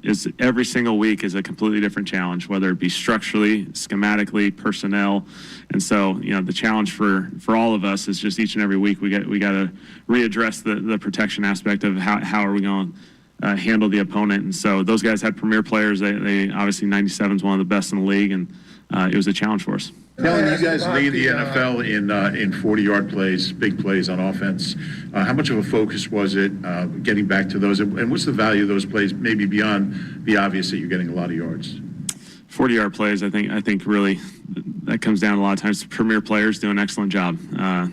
is every single week is a completely different challenge, whether it be structurally, schematically, personnel, and so the challenge for all of us is just each and every week we got to readdress the protection aspect of how are we going to handle the opponent. And so those guys had premier players. They obviously 97 is one of the best in the league, and it was a challenge for us. Kellen, you guys lead the NFL in 40-yard plays, big plays on offense. How much of a focus was it getting back to those? And what's the value of those plays, maybe beyond the obvious that you're getting a lot of yards? 40-yard plays, I think really that comes down a lot of times to premier players do an excellent job.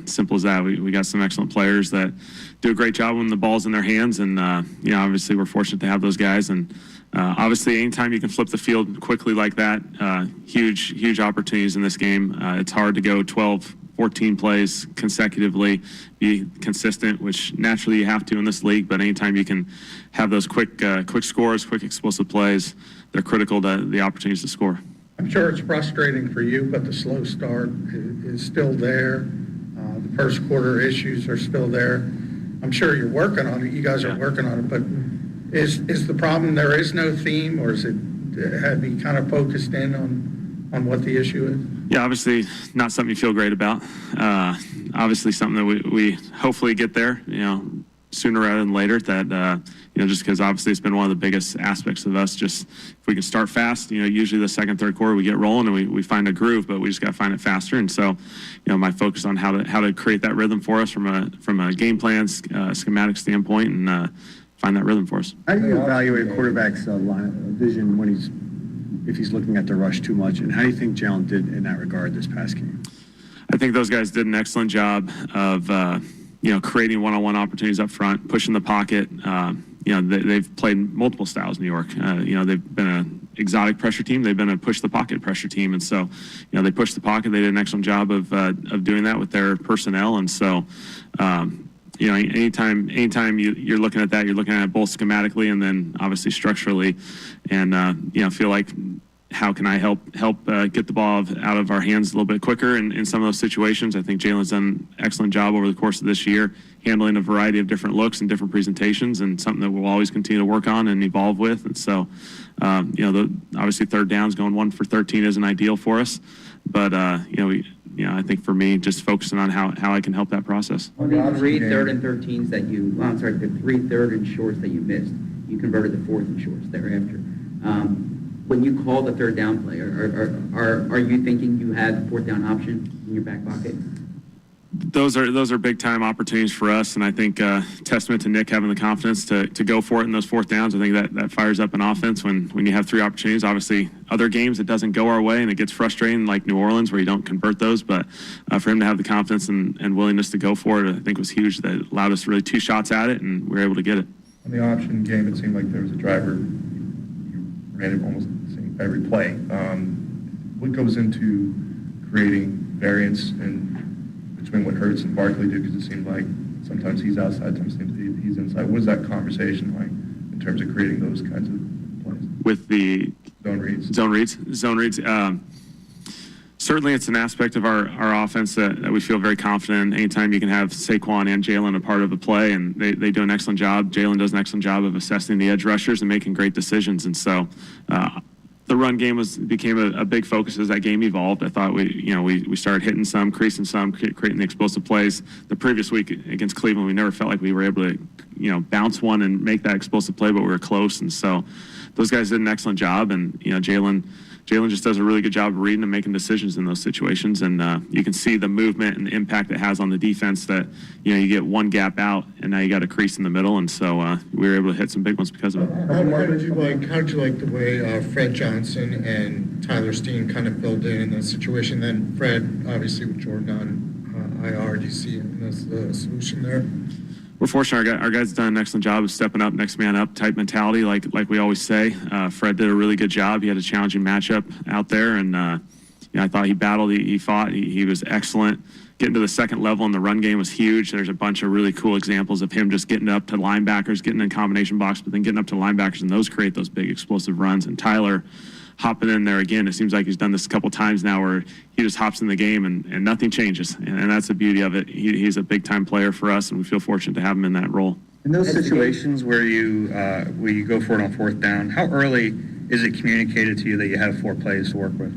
Simple as that. We got some excellent players that do a great job when the ball's in their hands, and obviously we're fortunate to have those guys. And obviously, anytime you can flip the field quickly like that, huge opportunities in this game. It's hard to go 12, 14 plays consecutively, be consistent, which naturally you have to in this league. But anytime you can have those quick scores, quick explosive plays, they're critical to the opportunities to score. I'm sure it's frustrating for you, but the slow start is still there. The first quarter issues are still there. I'm sure you're working on it. You guys are working on it, but is the problem there is no theme, or have you kind of focused in on what the issue is? Yeah, obviously not something you feel great about. Obviously something that we hopefully get there, sooner rather than later. That just because obviously it's been one of the biggest aspects of us. Just if we can start fast, usually the second, third quarter we get rolling and we find a groove, but we just got to find it faster. And so, my focus on how to create that rhythm for us from a game plan, schematic standpoint, and find that rhythm for us. How do you evaluate a quarterback's vision if he's looking at the rush too much, and how do you think Jalen did in that regard this past game? I think those guys did an excellent job of creating one-on-one opportunities up front, pushing the pocket. They've played multiple styles in New York. They've been an exotic pressure team. They've been a push the pocket pressure team, and so they pushed the pocket. They did an excellent job of doing that with their personnel, and so. Anytime you're looking at that, you're looking at it both schematically and then obviously structurally, and feel like how can I help get the ball out of our hands a little bit quicker in some of those situations. I think Jalen's done an excellent job over the course of this year, handling a variety of different looks and different presentations, and something that we'll always continue to work on and evolve with. And so, obviously third downs going 1 for 13 isn't ideal for us, but I think for me, just focusing on how I can help that process. On the 3 3rd and 13s that the 3 3rd and shorts that you missed, you converted the 4th and shorts thereafter. when you call the third down play, are you thinking you had the fourth down option in your back pocket? Those are big time opportunities for us, and I think testament to Nick having the confidence to go for it in those fourth downs. I think that fires up an offense when you have three opportunities. Obviously, other games it doesn't go our way and it gets frustrating, like New Orleans where you don't convert those. But for him to have the confidence and willingness to go for it, I think was huge. That allowed us really two shots at it, and we were able to get it. In the option game, it seemed like there was a driver. You ran it almost every play. What goes into creating variance between what Hurts and Barkley do, because it seemed like sometimes he's outside, sometimes he's inside. What is that conversation like in terms of creating those kinds of plays? With the zone reads. Certainly, it's an aspect of our offense that we feel very confident in. Anytime you can have Saquon and Jalen a part of a play, and they do an excellent job. Jalen does an excellent job of assessing the edge rushers and making great decisions. And so, the run game became a big focus as that game evolved. I thought we started hitting some, creasing some, creating the explosive plays. The previous week against Cleveland, we never felt like we were able to bounce one and make that explosive play, but we were close. And so those guys did an excellent job. And Jalen just does a really good job of reading and making decisions in those situations. And you can see the movement and the impact it has on the defense that, you get one gap out and now you got a crease in the middle. And so we were able to hit some big ones because of it. How did you like the way Fred Johnson and Tyler Steen kind of filled in the situation? Then Fred, obviously with Jordan on IR, do you see him as the solution there? We're fortunate. Our guys done an excellent job of stepping up, next man up type mentality, like we always say. Fred did a really good job. He had a challenging matchup out there, and I thought he battled. He fought. He was excellent. Getting to the second level in the run game was huge. There's a bunch of really cool examples of him just getting up to linebackers, getting in combination box, but then getting up to linebackers, and those create those big explosive runs. And Tyler hopping in there again. It seems like he's done this a couple times now where he just hops in the game and nothing changes. And that's the beauty of it. He's a big-time player for us, and we feel fortunate to have him in that role. In those situations where you go for it on fourth down, how early is it communicated to you that you have 4 plays to work with?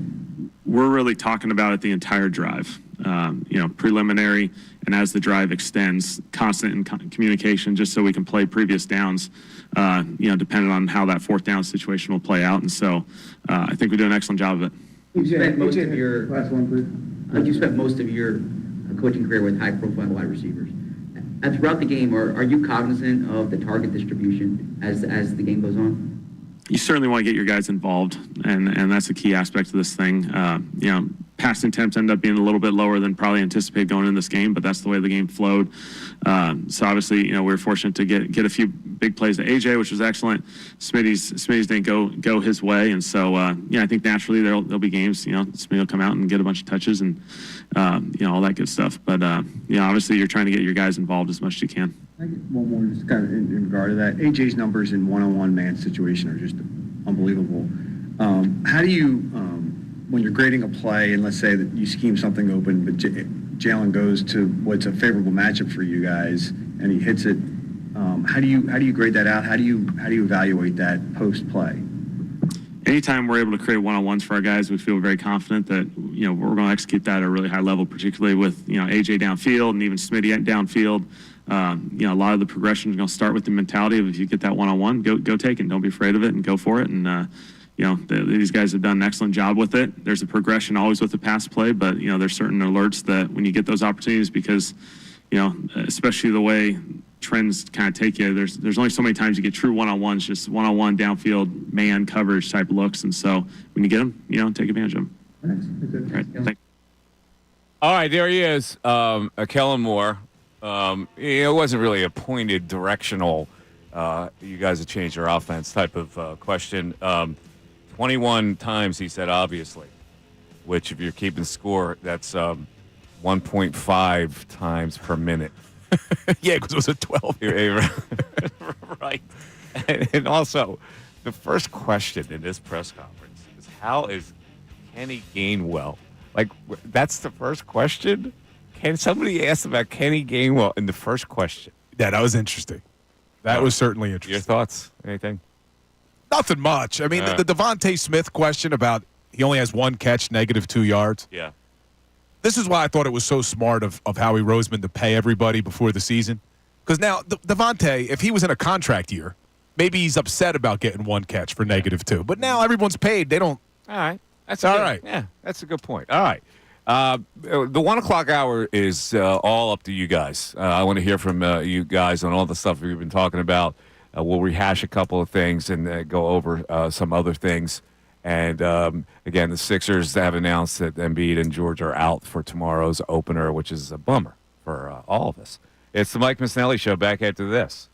We're really talking about it the entire drive, preliminary, and as the drive extends, constant in communication just so we can play previous downs, depending on how that fourth down situation will play out. And so I think we do an excellent job of it. You spent most of your coaching career with high-profile wide receivers. And throughout the game, are you cognizant of the target distribution as the game goes on? You certainly want to get your guys involved, and that's a key aspect of this thing. Pass attempts end up being a little bit lower than probably anticipated going in this game, but that's the way the game flowed. So obviously, we were fortunate to get a few big plays to AJ, which was excellent. Smitty's didn't go his way, and so I think naturally there'll be games. Smitty will come out and get a bunch of touches and all that good stuff. But obviously you're trying to get your guys involved as much as you can. One more, just kind of in regard to that. AJ's numbers in one-on-one man situation are just unbelievable. How do you, when you're grading a play, and let's say that you scheme something open, but Jalen goes to what's a favorable matchup for you guys, and he hits it, how do you grade that out? How do you evaluate that post-play? Anytime we're able to create one-on-ones for our guys, we feel very confident that we're going to execute that at a really high level, particularly with AJ downfield and even Smitty downfield. A lot of the progression is going to start with the mentality of if you get that one-on-one, go take it. Don't be afraid of it and go for it. And these guys have done an excellent job with it. There's a progression always with the pass play, but there's certain alerts that when you get those opportunities, because especially the way trends kind of take you, there's only so many times you get true one-on-ones, just one-on-one downfield man coverage type looks. And so when you get them, take advantage of them. Thanks. Right. Thanks. All right, there he is, Kellen Moore. It wasn't really a pointed, directional, you guys have changed your offense type of question. 21 times he said obviously, which if you're keeping score, that's 1.5 times per minute. Yeah, because it was a 12. Right. And also, the first question in this press conference is, how is Kenny Gainwell? Like, that's the first question? Can somebody ask about Kenny Gainwell in the first question? Yeah, that was interesting. That was certainly interesting. Your thoughts? Anything? Nothing much. I mean, the Devontae Smith question about he only has 1 catch, -2 yards. Yeah. This is why I thought it was so smart of Howie Roseman to pay everybody before the season. Because now, Devontae, if he was in a contract year, maybe he's upset about getting one catch for -2. But now everyone's paid. They don't. All right. That's all good. right. Yeah, that's a good point. All right. The 1 o'clock hour is all up to you guys. I want to hear from you guys on all the stuff we've been talking about. We'll rehash a couple of things and go over some other things. And again, the Sixers have announced that Embiid and George are out for tomorrow's opener, which is a bummer for all of us. It's the Mike Missanelli Show. Back after this.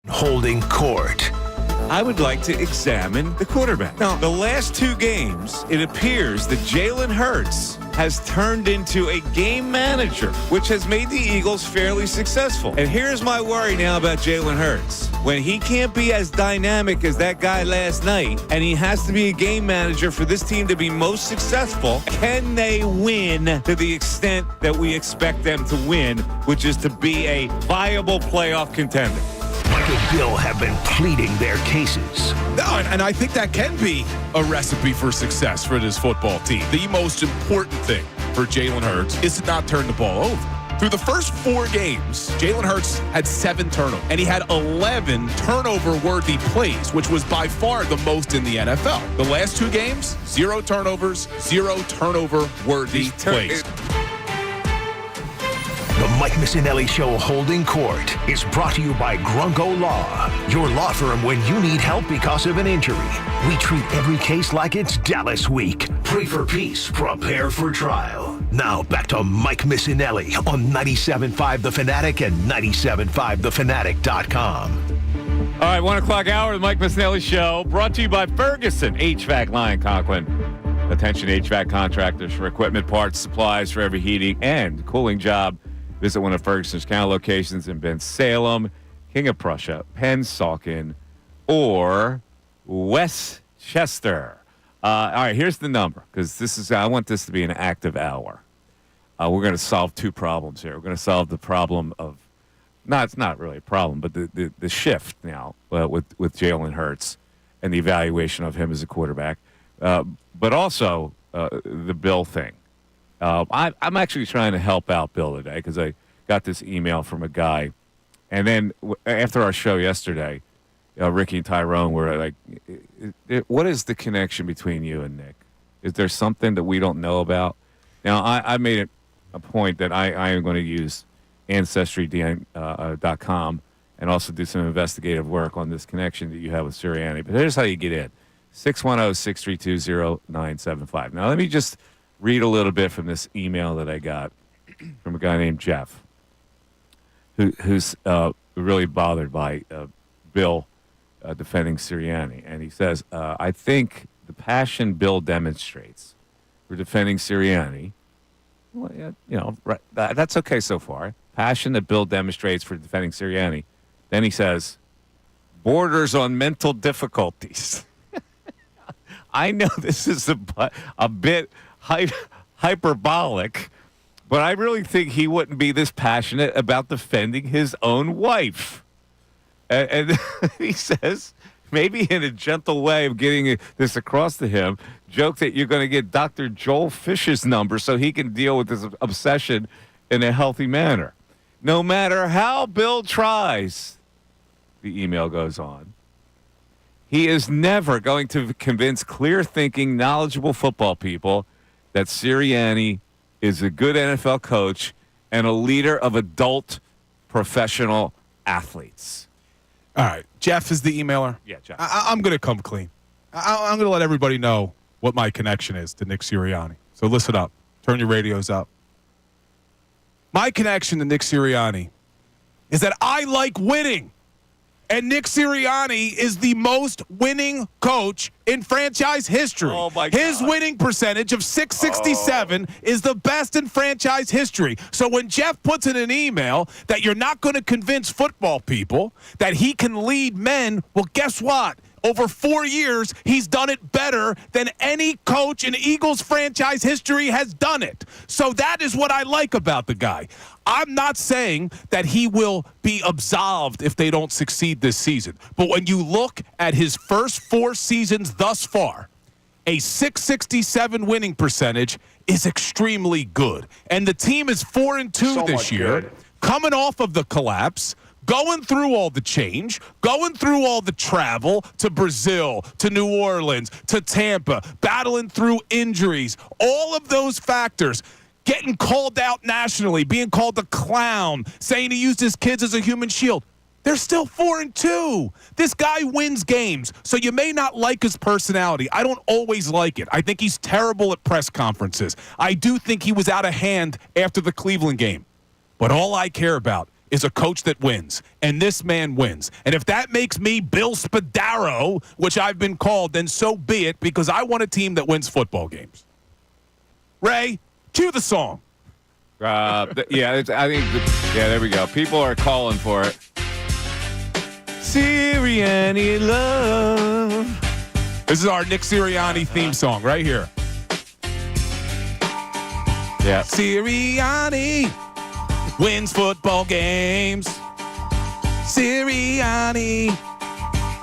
Holding court. I would like to examine the quarterback. Now, the last 2 games, it appears that Jalen Hurts has turned into a game manager, which has made the Eagles fairly successful. And here's my worry now about Jalen Hurts. When he can't be as dynamic as that guy last night, and he has to be a game manager for this team to be most successful, can they win to the extent that we expect them to win, which is to be a viable playoff contender? The Bill have been pleading their cases. No, and I think that can be a recipe for success for this football team. The most important thing for Jalen Hurts is to not turn the ball over. Through the first 4 games, Jalen Hurts had 7 turnovers, and he had 11 turnover-worthy plays, which was by far the most in the NFL. The last 2 games, 0 turnovers, 0 turnover-worthy plays. The Mike Missanelli Show Holding Court is brought to you by Grunko Law, your law firm when you need help because of an injury. We treat every case like it's Dallas Week. Pray for peace, prepare for trial. Now back to Mike Missanelli on 97.5 The Fanatic and 97.5thefanatic.com. All right, 1 o'clock hour, the Mike Missanelli Show, brought to you by Ferguson HVAC Line Conklin. Attention HVAC contractors for equipment, parts, supplies for every heating and cooling job. Visit one of Ferguson's counter locations in Bensalem, King of Prussia, Pennsauken, or Westchester. All right, here's the number, because I want this to be an active hour. We're going to solve 2 problems here. We're going to solve the problem of, it's not really a problem, but the shift now with Jalen Hurts and the evaluation of him as a quarterback, but also the Bill thing. I'm actually trying to help out Bill today because I got this email from a guy. And then after our show yesterday, Ricky and Tyrone were like, what is the connection between you and Nick? Is there something that we don't know about? Now, I made it a point that I am going to use Ancestry.com and also do some investigative work on this connection that you have with Sirianni. But here's how you get in. 610-632-0975. Now, let me just read a little bit from this email that I got from a guy named Jeff, who's really bothered by Bill defending Sirianni. And he says, I think the passion Bill demonstrates for defending Sirianni, right, that's okay so far. Passion that Bill demonstrates for defending Sirianni. Then he says, borders on mental difficulties. I know this is a bit hyperbolic, but I really think he wouldn't be this passionate about defending his own wife. And he says, maybe in a gentle way of getting this across to him, joke that you're going to get Dr. Joel Fish's number so he can deal with this obsession in a healthy manner. No matter how Bill tries, the email goes on, he is never going to convince clear-thinking, knowledgeable football people that Sirianni is a good NFL coach and a leader of adult professional athletes. All right. Jeff is the emailer? Yeah, Jeff. I'm going to come clean. I'm going to let everybody know what my connection is to Nick Sirianni. So listen up. Turn your radios up. My connection to Nick Sirianni is that I like winning. And Nick Sirianni is the most winning coach in franchise history. Oh, my God. His winning percentage of 667 is the best in franchise history. So when Jeff puts in an email that you're not going to convince football people that he can lead men, well, guess what? Over 4 years, he's done it better than any coach in Eagles franchise history has done it. So that is what I like about the guy. I'm not saying that he will be absolved if they don't succeed this season. But when you look at his first 4 seasons thus far, a 667 winning percentage is extremely good. And the team is 4-2 this year, coming off of the collapse, going through all the change, going through all the travel to Brazil, to New Orleans, to Tampa, battling through injuries, all of those factors, getting called out nationally, being called a clown, saying he used his kids as a human shield. They're still 4-2. This guy wins games, so you may not like his personality. I don't always like it. I think he's terrible at press conferences. I do think he was out of hand after the Cleveland game. But all I care about is a coach that wins, and this man wins. And if that makes me Bill Spadaro, which I've been called, then so be it, because I want a team that wins football games. Ray, cue the song. I think, there we go. People are calling for it. Sirianni love. This is our Nick Sirianni theme song right here. Yeah. Sirianni wins football games. Sirianni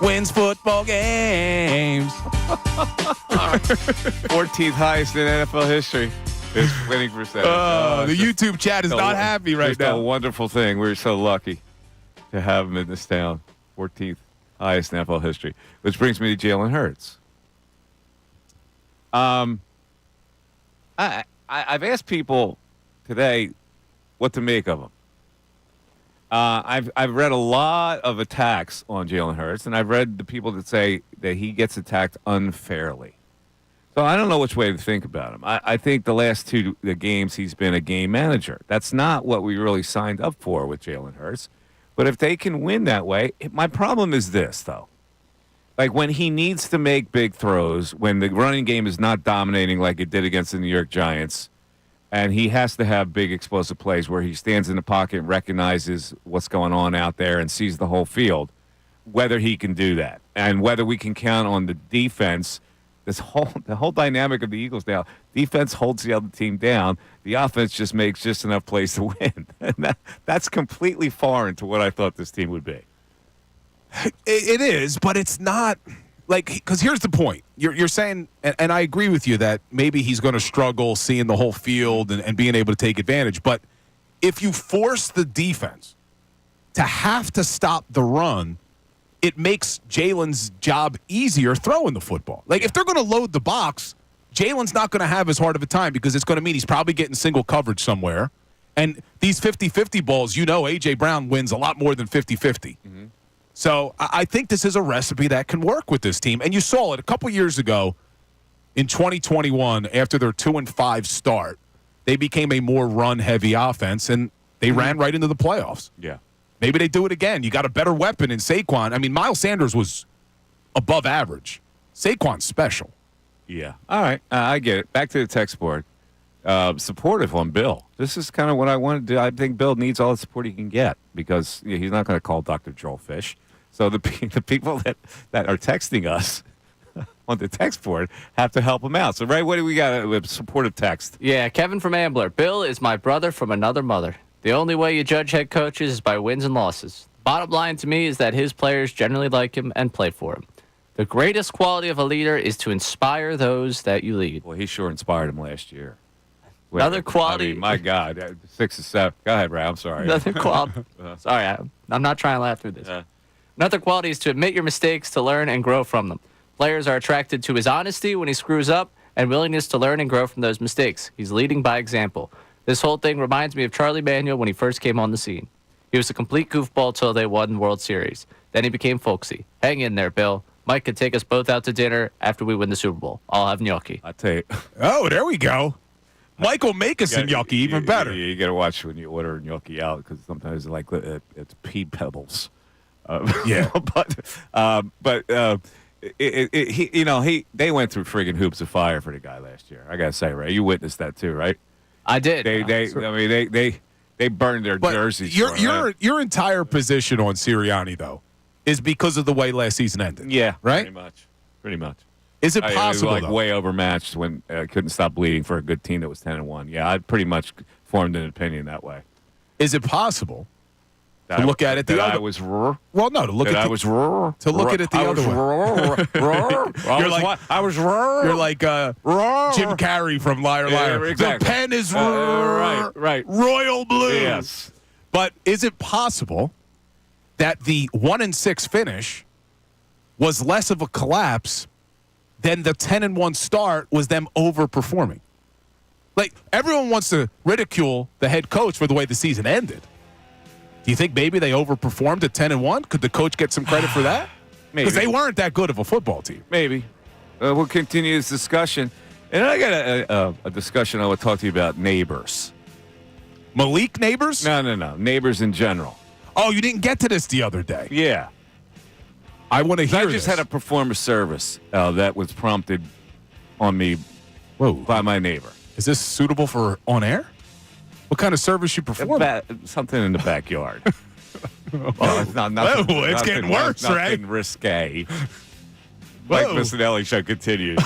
wins football games. 14th highest in NFL history. His winning percentage. The YouTube chat is not happy right now. A wonderful thing. We're so lucky to have him in this town. 14th highest in NFL history. Which brings me to Jalen Hurts. I've asked people today what to make of him. I've read a lot of attacks on Jalen Hurts, and I've read the people that say that he gets attacked unfairly. So I don't know which way to think about him. I think the last two games he's been a game manager. That's not what we really signed up for with Jalen Hurts. But if they can win that way, my problem is this, though. Like when he needs to make big throws, when the running game is not dominating like it did against the New York Giants, and he has to have big explosive plays where he stands in the pocket and recognizes what's going on out there and sees the whole field, whether he can do that and whether we can count on the defense. The whole dynamic of the Eagles now, defense holds the other team down. The offense just makes just enough plays to win. And that's completely foreign to what I thought this team would be. It is, but it's not like, because here's the point. You're saying, and I agree with you that maybe he's going to struggle seeing the whole field and being able to take advantage. But if you force the defense to have to stop the run, it makes Jalen's job easier throwing the football. Like, if they're going to load the box, Jalen's not going to have as hard of a time because it's going to mean he's probably getting single coverage somewhere. And these 50-50 balls, A.J. Brown wins a lot more than 50-50. Mm-hmm. So I think this is a recipe that can work with this team. And you saw it a couple years ago in 2021 after their 2-5 start. They became a more run-heavy offense, and they ran right into the playoffs. Yeah. Maybe they do it again. You got a better weapon in Saquon. I mean, Miles Sanders was above average. Saquon's special. Yeah. All right. I get it. Back to the text board. Supportive on Bill. This is kind of what I want to do. I think Bill needs all the support he can get because he's not going to call Dr. Joel Fish. So the people that are texting us on the text board have to help him out. So, Ray, what do we got? A supportive text. Yeah, Kevin from Ambler. Bill is my brother from another mother. The only way you judge head coaches is by wins and losses. Bottom line to me is that his players generally like him and play for him. The greatest quality of a leader is to inspire those that you lead. Well, he sure inspired him last year. Another quality. I mean, my God, 6 to 7. Go ahead, Ray. I'm sorry. Another quality. Sorry, I'm not trying to laugh through this. Another quality is to admit your mistakes, to learn and grow from them. Players are attracted to his honesty when he screws up and willingness to learn and grow from those mistakes. He's leading by example. This whole thing reminds me of Charlie Manuel when he first came on the scene. He was a complete goofball till they won the World Series. Then he became folksy. Hang in there, Bill. Mike could take us both out to dinner after we win the Super Bowl. I'll have gnocchi. I tell you. Oh, there we go. Mike will make us a gnocchi even better. You got to watch when you order gnocchi out because sometimes it's pea pebbles. Yeah, they went through friggin' hoops of fire for the guy last year. I gotta say, Ray, you witnessed that too, right? I did. They burned their jerseys. Your entire position on Sirianni though is because of the way last season ended. Yeah, right. Pretty much. Is it possible? Like way overmatched when couldn't stop bleeding for a good team that was 10-1. Yeah, I pretty much formed an opinion that way. Is it possible? To look at it the other way. Well, no. To look at it the other way. You're like Jim Carrey from Liar Liar. Yeah, exactly. The pen is right. royal blue. Yes. But is it possible that the 1-6 finish was less of a collapse than the 10-1 start was them overperforming? Like everyone wants to ridicule the head coach for the way the season ended. Do you think maybe they overperformed at 10-1? Could the coach get some credit for that? Maybe. Because they weren't that good of a football team. Maybe. We'll continue this discussion. And I got a discussion I want to talk to you about neighbors. Malik Neighbors? No. Neighbors in general. Oh, you didn't get to this the other day. Yeah. I want to hear I just this. had a performance service that was prompted on me by my neighbor. Is this suitable for on air? What kind of service you perform? Something in the backyard. Well, it's not nothing. Whoa, it's getting worse, right? Nothing risque. Mike Missanelli Show continues.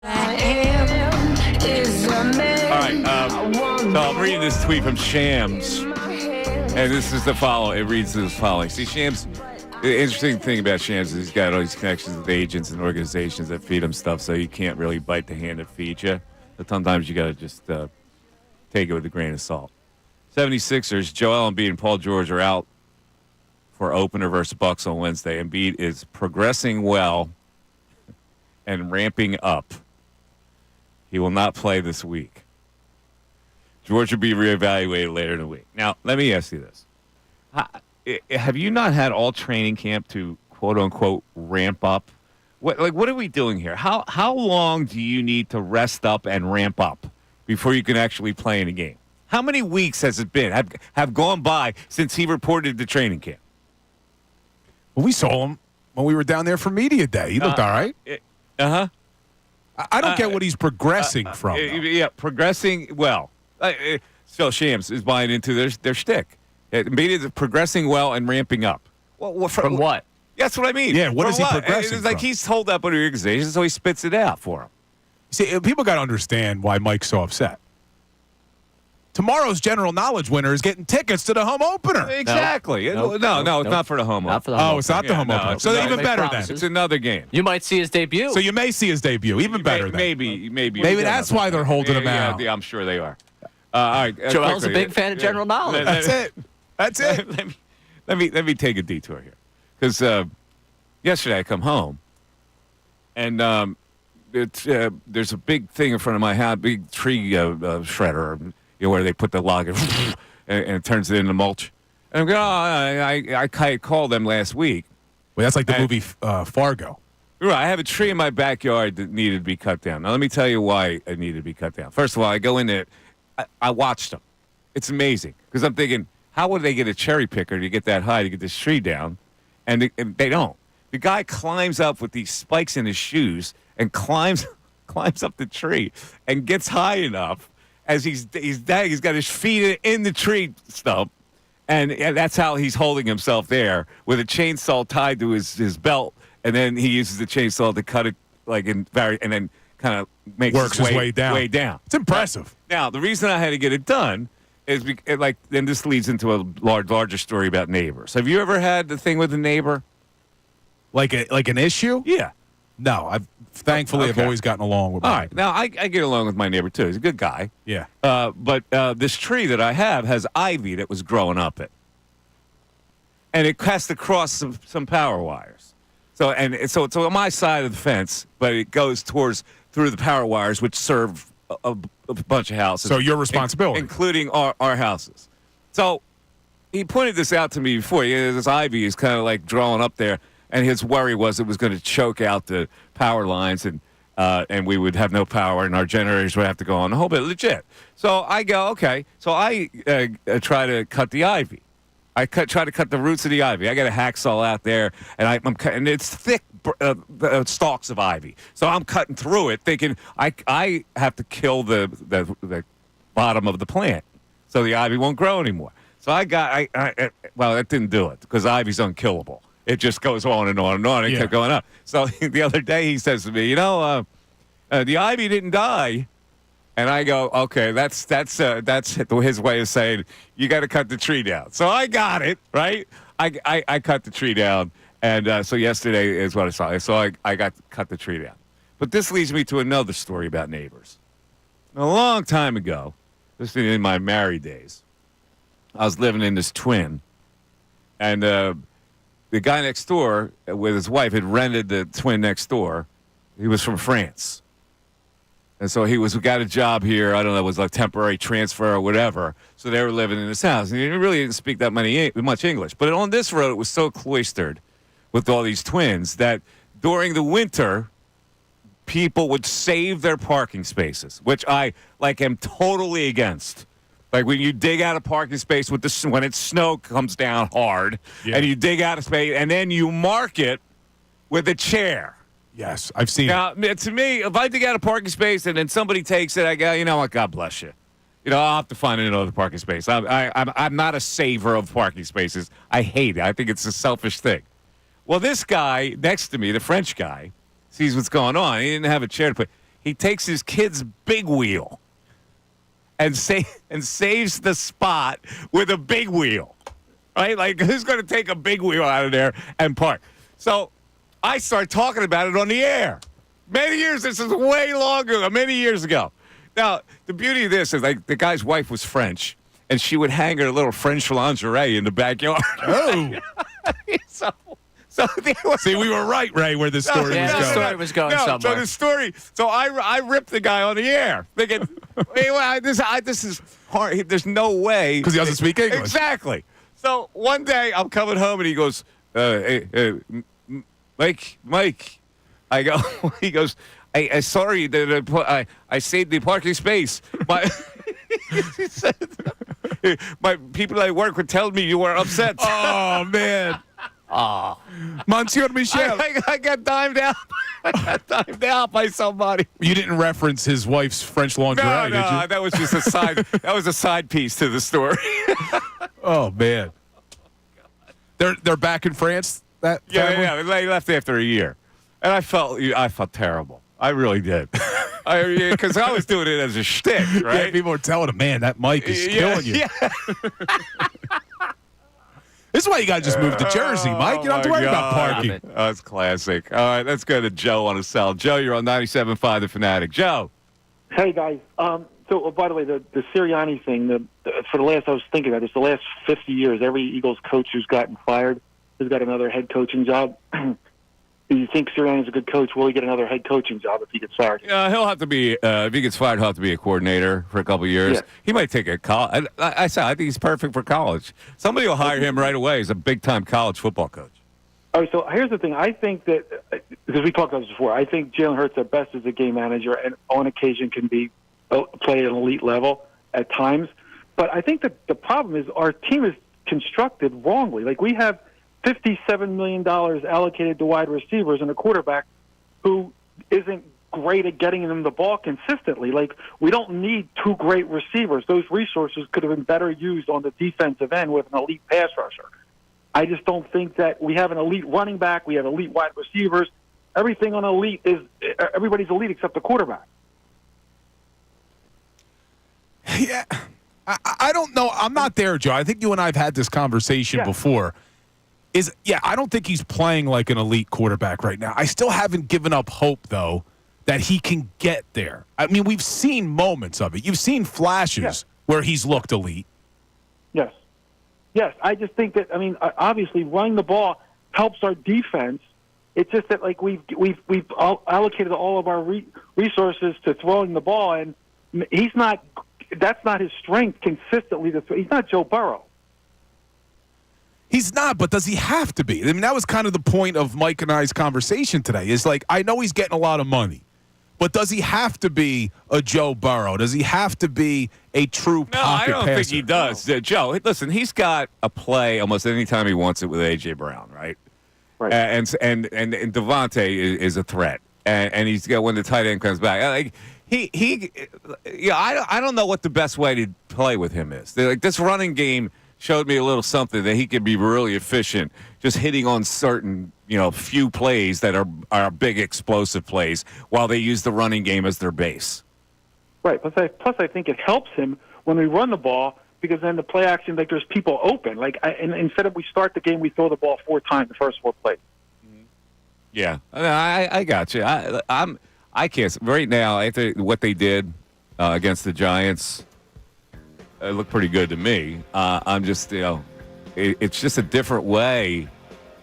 All right, so I'm reading this tweet from Shams, and this is the follow. It reads as following. See, Shams, the interesting thing about Shams is he's got all these connections with agents and organizations that feed him stuff, so you can't really bite the hand that feeds you. But sometimes you got to just take it with a grain of salt. 76ers, Joel Embiid and Paul George are out for opener versus Bucks on Wednesday. Embiid is progressing well and ramping up. He will not play this week. George will be reevaluated later in the week. Now, let me ask you this. Have you not had all training camp to, quote-unquote, ramp up? What are we doing here? How long do you need to rest up and ramp up before you can actually play in a game? How many weeks has it been, have gone by since he reported to training camp? Well, we saw him when we were down there for media day. He looked all right. Uh-huh. I don't get what he's progressing from. Yeah, progressing well. So Shams is buying into their shtick. Embiid is progressing well and ramping up. Well, from what? That's what I mean. Yeah, what from is he progressing It's like from? he's told up on the organization, so he spits it out for him. See, people got to understand why Mike's so upset. Tomorrow's general knowledge winner is getting tickets to the home opener. Exactly. No, it's not for the home opener. Not for the home It's not the home opener. So even better then. It's another game. You might see his debut. So you may see his debut. Even better then. Maybe that's why they're holding him out. Yeah, I'm sure they are. All right, Joel's a big fan of general knowledge. That's it. Let me take a detour here, because yesterday I come home, and there's a big thing in front of my house, big tree shredder, where they put the log in, and it turns it into mulch. And I'm going, I called them last week. Well, that's like the movie Fargo. Right, I have a tree in my backyard that needed to be cut down. Now, let me tell you why it needed to be cut down. First of all, I go in there. I watched them. It's amazing, because I'm thinking, how would they get a cherry picker to get that high to get this tree down? And they don't. The guy climbs up with these spikes in his shoes and climbs up the tree and gets high enough as he's got his feet in the tree stump, and that's how he's holding himself there with a chainsaw tied to his belt, and then he uses the chainsaw to cut it and then kind of works his way down. It's impressive. Now, the reason I had to get it done is and this leads into a larger story about neighbors. Have you ever had the thing with a neighbor? Like an issue? Yeah. No, I've always gotten along with. All right. Now I get along with my neighbor too. He's a good guy. Yeah. But this tree that I have has ivy that was growing up it, and it has to cross some power wires. So it's on my side of the fence, but it goes through the power wires, which serve a bunch of houses. So your responsibility, including our houses. So he pointed this out to me before. This ivy is kind of like drawing up there. And his worry was it was going to choke out the power lines, and we would have no power, and our generators would have to go on. The whole bit legit. So I go, okay. So I try to cut the ivy. I try to cut the roots of the ivy. I got a hacksaw out there, and it's thick stalks of ivy. So I'm cutting through it, thinking I have to kill the bottom of the plant, so the ivy won't grow anymore. So well, that didn't do it, because ivy's unkillable. It just goes on and on and on. It kept going up. So the other day he says to me, the ivy didn't die. And I go, okay, that's his way of saying you got to cut the tree down. So I got it, right? I cut the tree down. And so yesterday is what I saw. So I got to cut the tree down. But this leads me to another story about neighbors. A long time ago, this is in my married days, I was living in this twin. And the guy next door with his wife had rented the twin next door. He was from France. And so he got a job here. I don't know, it was like temporary transfer or whatever. So they were living in his house. And he really didn't speak that much English. But on this road, it was so cloistered with all these twins that during the winter, people would save their parking spaces, which I am totally against. Like when you dig out a parking space when snow comes down hard, and you dig out a space, and then you mark it with a chair. Yes, I've seen it. Now, to me, if I dig out a parking space and then somebody takes it, I go, you know what, God bless you. I'll have to find another parking space. I'm not a saver of parking spaces. I hate it. I think it's a selfish thing. Well, this guy next to me, the French guy, sees what's going on. He didn't have a chair to put. he takes his kid's big wheel and saves the spot with a big wheel, right? Like, who's going to take a big wheel out of there and park? So I start talking about it on the air. This is way longer, many years ago. Now, the beauty of this is, like, the guy's wife was French, and she would hang her little French lingerie in the backyard. Oh. So see, we were right, Ray, where this story was going. The story was going somewhere. So I ripped the guy on the air, thinking, hey, well, this is hard. There's no way. Because he doesn't speak English. Exactly. So one day I'm coming home, and he goes, hey, Mike. I go, he goes, I sorry that I saved the parking space. He said, my people I work with tell me you were upset. Oh, man. Oh. Monsieur Michel. I got dimed out. I got dimed out by somebody. You didn't reference his wife's French lingerie, did you? That was just a side. That was a side piece to the story. Oh, man. They're back in France. Yeah. They left after a year, and I felt terrible. I really did. Because I was doing it as a shtick, right? Yeah, people were telling him, man, that Mike is killing you. Yeah. This is why you got to just move to Jersey, Mike. You don't have to worry about parking. Oh, it's classic. All right, let's go to Joe on a cell. Joe, you're on 97.5 The Fanatic. Joe. Hey, guys. So, by the way, the Sirianni thing, for the last, I was thinking about this, the last 50 years, every Eagles coach who's gotten fired has got another head coaching job. Do you think Sirianni's a good coach? Will he get another head coaching job if he gets fired? He'll have to be, if he gets fired, he'll have to be a coordinator for a couple of years. Yeah. He might take a college. I think he's perfect for college. Somebody will hire him right away as a big-time college football coach. All right, so here's the thing. I think that, because we talked about this before, I think Jalen Hurts at best is a game manager and on occasion can play at an elite level at times. But I think that the problem is our team is constructed wrongly. Like, we have $57 million allocated to wide receivers and a quarterback who isn't great at getting them the ball consistently. Like, we don't need two great receivers. Those resources could have been better used on the defensive end with an elite pass rusher. I just don't think that we have an elite running back. We have elite wide receivers. Everything on elite is everybody's elite except the quarterback. Yeah. I don't know. I'm not there, Joe. I think you and I have had this conversation before. I don't think he's playing like an elite quarterback right now. I still haven't given up hope, though, that he can get there. I mean, we've seen moments of it. You've seen flashes where he's looked elite. Yes, I just think that, I mean, obviously running the ball helps our defense. It's just that, like, we've allocated all of our resources to throwing the ball, and that's not his strength consistently. He's not Joe Burrow. He's not, but does he have to be? I mean, that was kind of the point of Mike and I's conversation today. Is like, I know he's getting a lot of money, but does he have to be a Joe Burrow? Does he have to be a true pocket passer? No, I don't think he does. Joe, listen, he's got a play almost any time he wants it with A.J. Brown, right? Right. And Devontae is a threat, and he's got when the tight end comes back. Like I don't know what the best way to play with him is. Like, this running game showed me a little something that he could be really efficient, just hitting on certain, few plays that are big explosive plays while they use the running game as their base. Right. Plus, I think it helps him when we run the ball because then the play action, like, there's people open. Like, and instead of we start the game, we throw the ball 4 times the first 4 plays. Yeah, I got you. I can't right now. After what they did against the Giants, it looked pretty good to me. I'm just, it's just a different way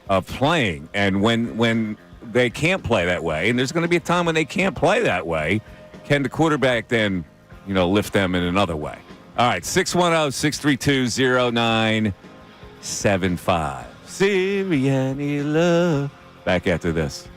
of playing. And when they can't play that way, and there's going to be a time when they can't play that way, can the quarterback then, lift them in another way? All right, 610-632-0975. Sirianni love. Back after this.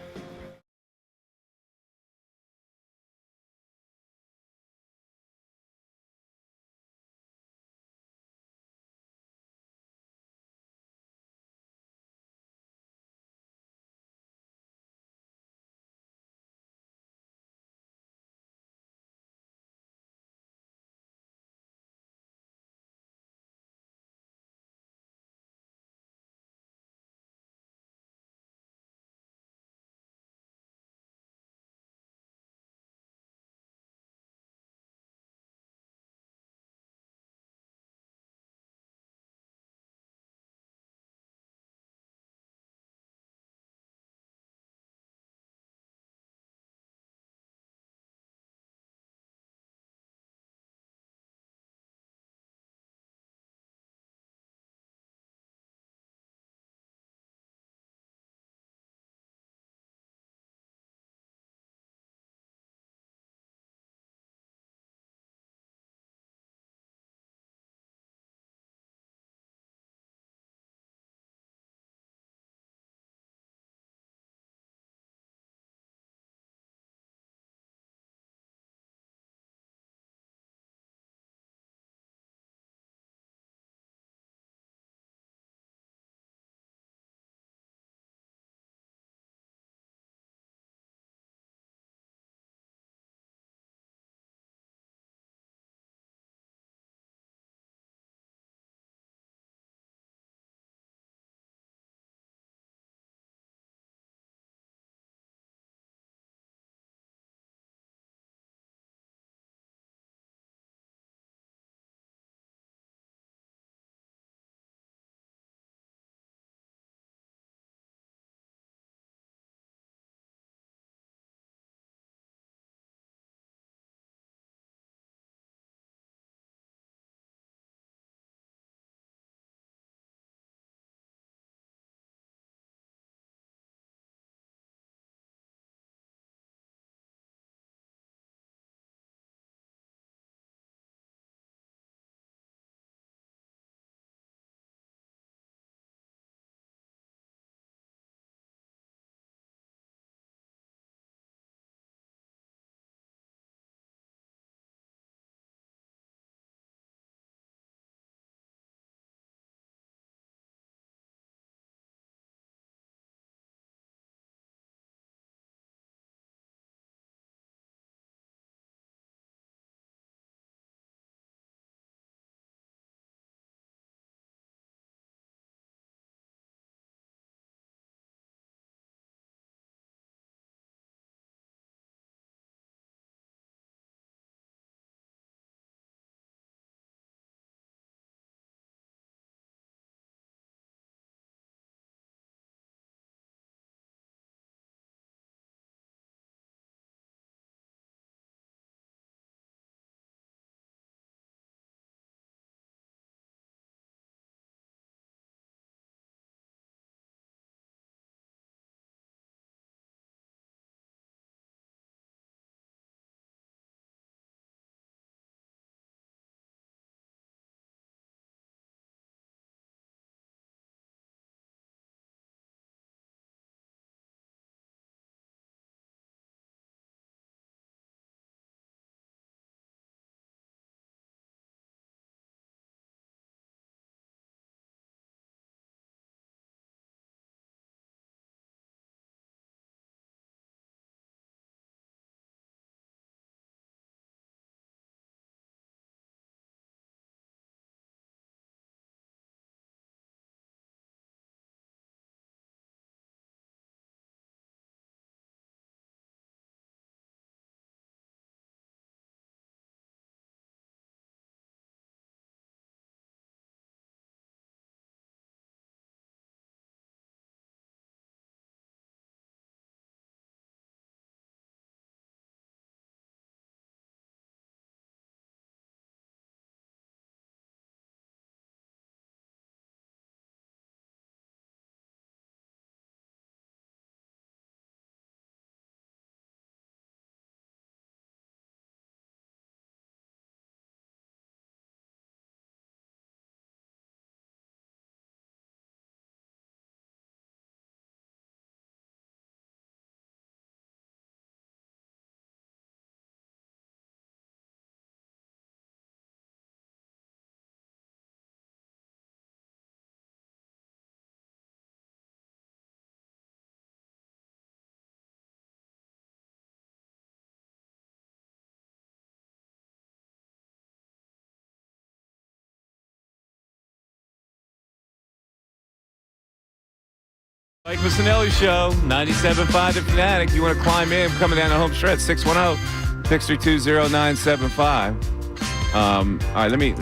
Mike Missanelli Show, 97.5 The Fanatic. You want to climb in, coming down the home stretch, 610-632-0975. All right, let me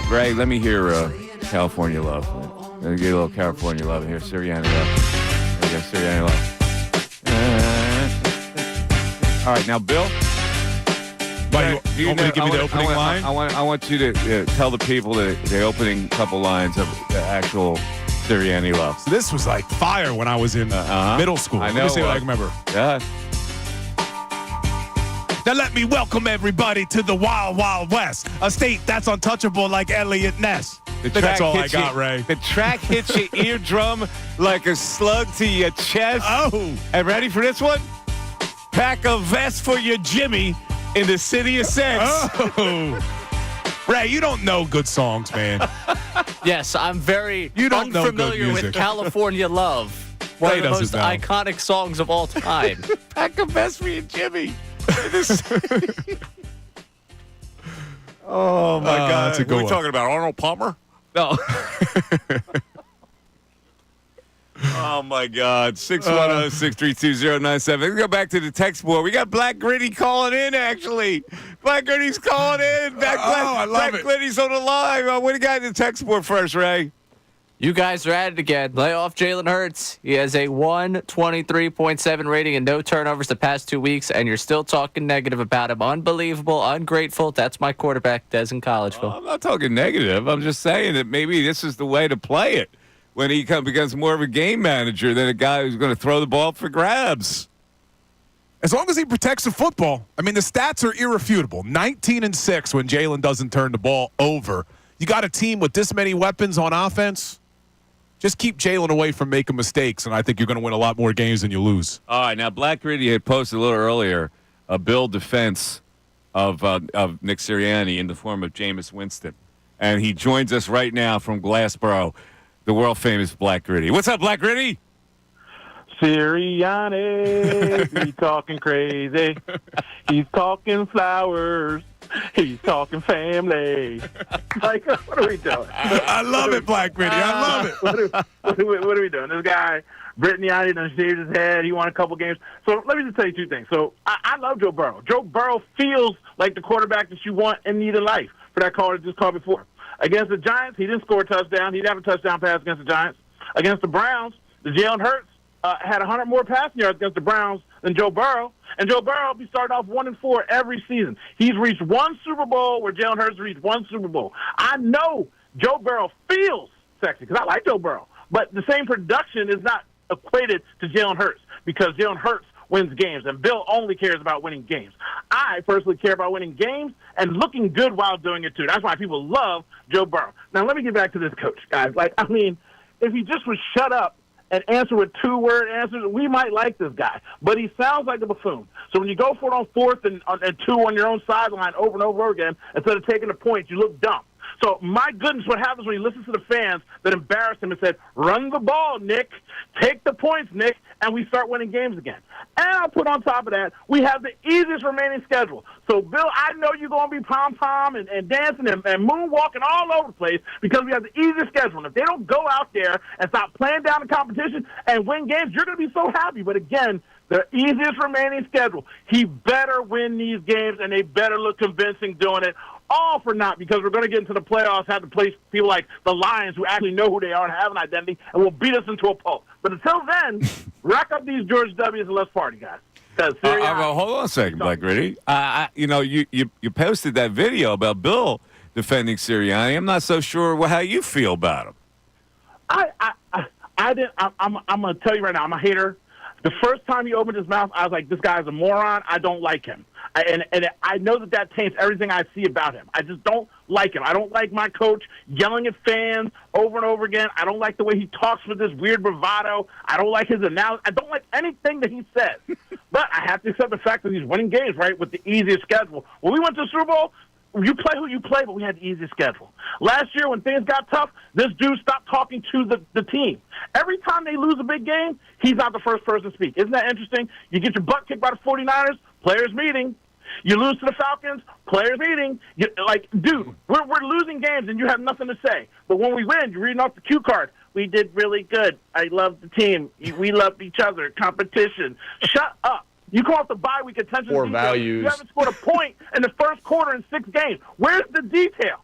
Ray, let me hear California Love. Let me get a little California Love in here. Sirianni Love. There we go, Sirianni Love. All right, now, Bill. You want me to give me the opening line? I want you to tell the people the opening couple lines of the actual Sirianni Love. So this was like fire when I was in middle school. I know. Let me see what I can remember. Yeah. Now let me welcome everybody to the Wild Wild West, a state that's untouchable like Elliot Ness. That's all I got, Ray. The track hits your eardrum like a slug to your chest. Oh. And ready for this one? Pack a vest for your Jimmy in the city of sex. Oh. Ray, you don't know good songs, man. Yes, I'm very unfamiliar with California Love. One of the most iconic songs of all time. Pack a vest for your Jimmy. Oh, my God. That's a good What are we one. talking about? Arnold Palmer? No. Oh, my God. 610-632-0975. Let's go back to the text board. We got Black Gritty calling in, actually. Black Gritty's calling in. I love Black it. Gritty's on the line. What do you got in the text board first, Ray? You guys are at it again. Lay off Jalen Hurts. He has a 123.7 rating and no turnovers the past 2 weeks, and you're still talking negative about him. Unbelievable, ungrateful. That's my quarterback, Des in Collegeville. I'm not talking negative. I'm just saying that maybe this is the way to play it when he becomes more of a game manager than a guy who's going to throw the ball for grabs. As long as he protects the football. I mean, the stats are irrefutable. 19-6 when Jalen doesn't turn the ball over. You got a team with this many weapons on offense. Just keep Jalen away from making mistakes, and I think you're going to win a lot more games than you lose. All right, now Black Gritty had posted a little earlier a Bill defense of Nick Sirianni in the form of Jameis Winston, and he joins us right now from Glassboro, the world famous Black Gritty. What's up, Black Gritty? Sirianni, he's talking crazy. He's talking flowers. He's talking family. Like, what are we doing? I love it, Black Gritty. I love it. What are we doing? This guy, Brittany, done shaved his head. He won a couple games. So let me just tell you two things. So I love Joe Burrow. Joe Burrow feels like the quarterback that you want and need in life. For that call that just called before. Against the Giants, he didn't score a touchdown. He didn't have a touchdown pass against the Giants. Against the Browns, the Jalen Hurts had 100 more passing yards against the Browns than Joe Burrow. And Joe Burrow, he started off 1-4 every season. He's reached one Super Bowl where Jalen Hurts reached one Super Bowl. I know Joe Burrow feels sexy because I like Joe Burrow. But the same production is not equated to Jalen Hurts because Jalen Hurts wins games, and Bill only cares about winning games. I personally care about winning games and looking good while doing it, too. That's why people love Joe Burrow. Now, let me get back to this coach, guys. If he just would shut up and answer with two-word answers, we might like this guy. But he sounds like a buffoon. So when you go for it on fourth and two on your own sideline over and over again, instead of taking the points, you look dumb. So, my goodness, what happens when he listens to the fans that embarrassed him and said, run the ball, Nick, take the points, Nick, and we start winning games again. And I'll put on top of that, we have the easiest remaining schedule. So, Bill, I know you're going to be pom-pom and dancing and moonwalking all over the place because we have the easiest schedule. And if they don't go out there and stop playing down the competition and win games, you're going to be so happy. But, again, the easiest remaining schedule. He better win these games, and they better look convincing doing it. All for naught, because we're going to get into the playoffs, have to play people like the Lions who actually know who they are and have an identity, and will beat us into a pulp. But until then, rack up these George W's and let's party, guys. Well, hold on a second, Black Gritty. You posted that video about Bill defending Sirianni. I'm not so sure how you feel about him. I'm going to tell you right now, I'm a hater. The first time he opened his mouth, I was like, this guy's a moron. I don't like him. And I know that taints everything I see about him. I just don't like him. I don't like my coach yelling at fans over and over again. I don't like the way he talks with this weird bravado. I don't like his analysis. I don't like anything that he says. But I have to accept the fact that he's winning games, right, with the easiest schedule. When we went to the Super Bowl, you play who you play, but we had the easiest schedule. Last year, when things got tough, this dude stopped talking to the team. Every time they lose a big game, he's not the first person to speak. Isn't that interesting? You get your butt kicked by the 49ers, players meeting. You lose to the Falcons, players meeting. Dude, we're losing games and you have nothing to say. But when we win, you're reading off the cue card. We did really good. I love the team. We love each other. Competition. Shut up. You call it the bye week attention Core to detail. values. You haven't scored a point in the first quarter in 6 games. Where's the detail?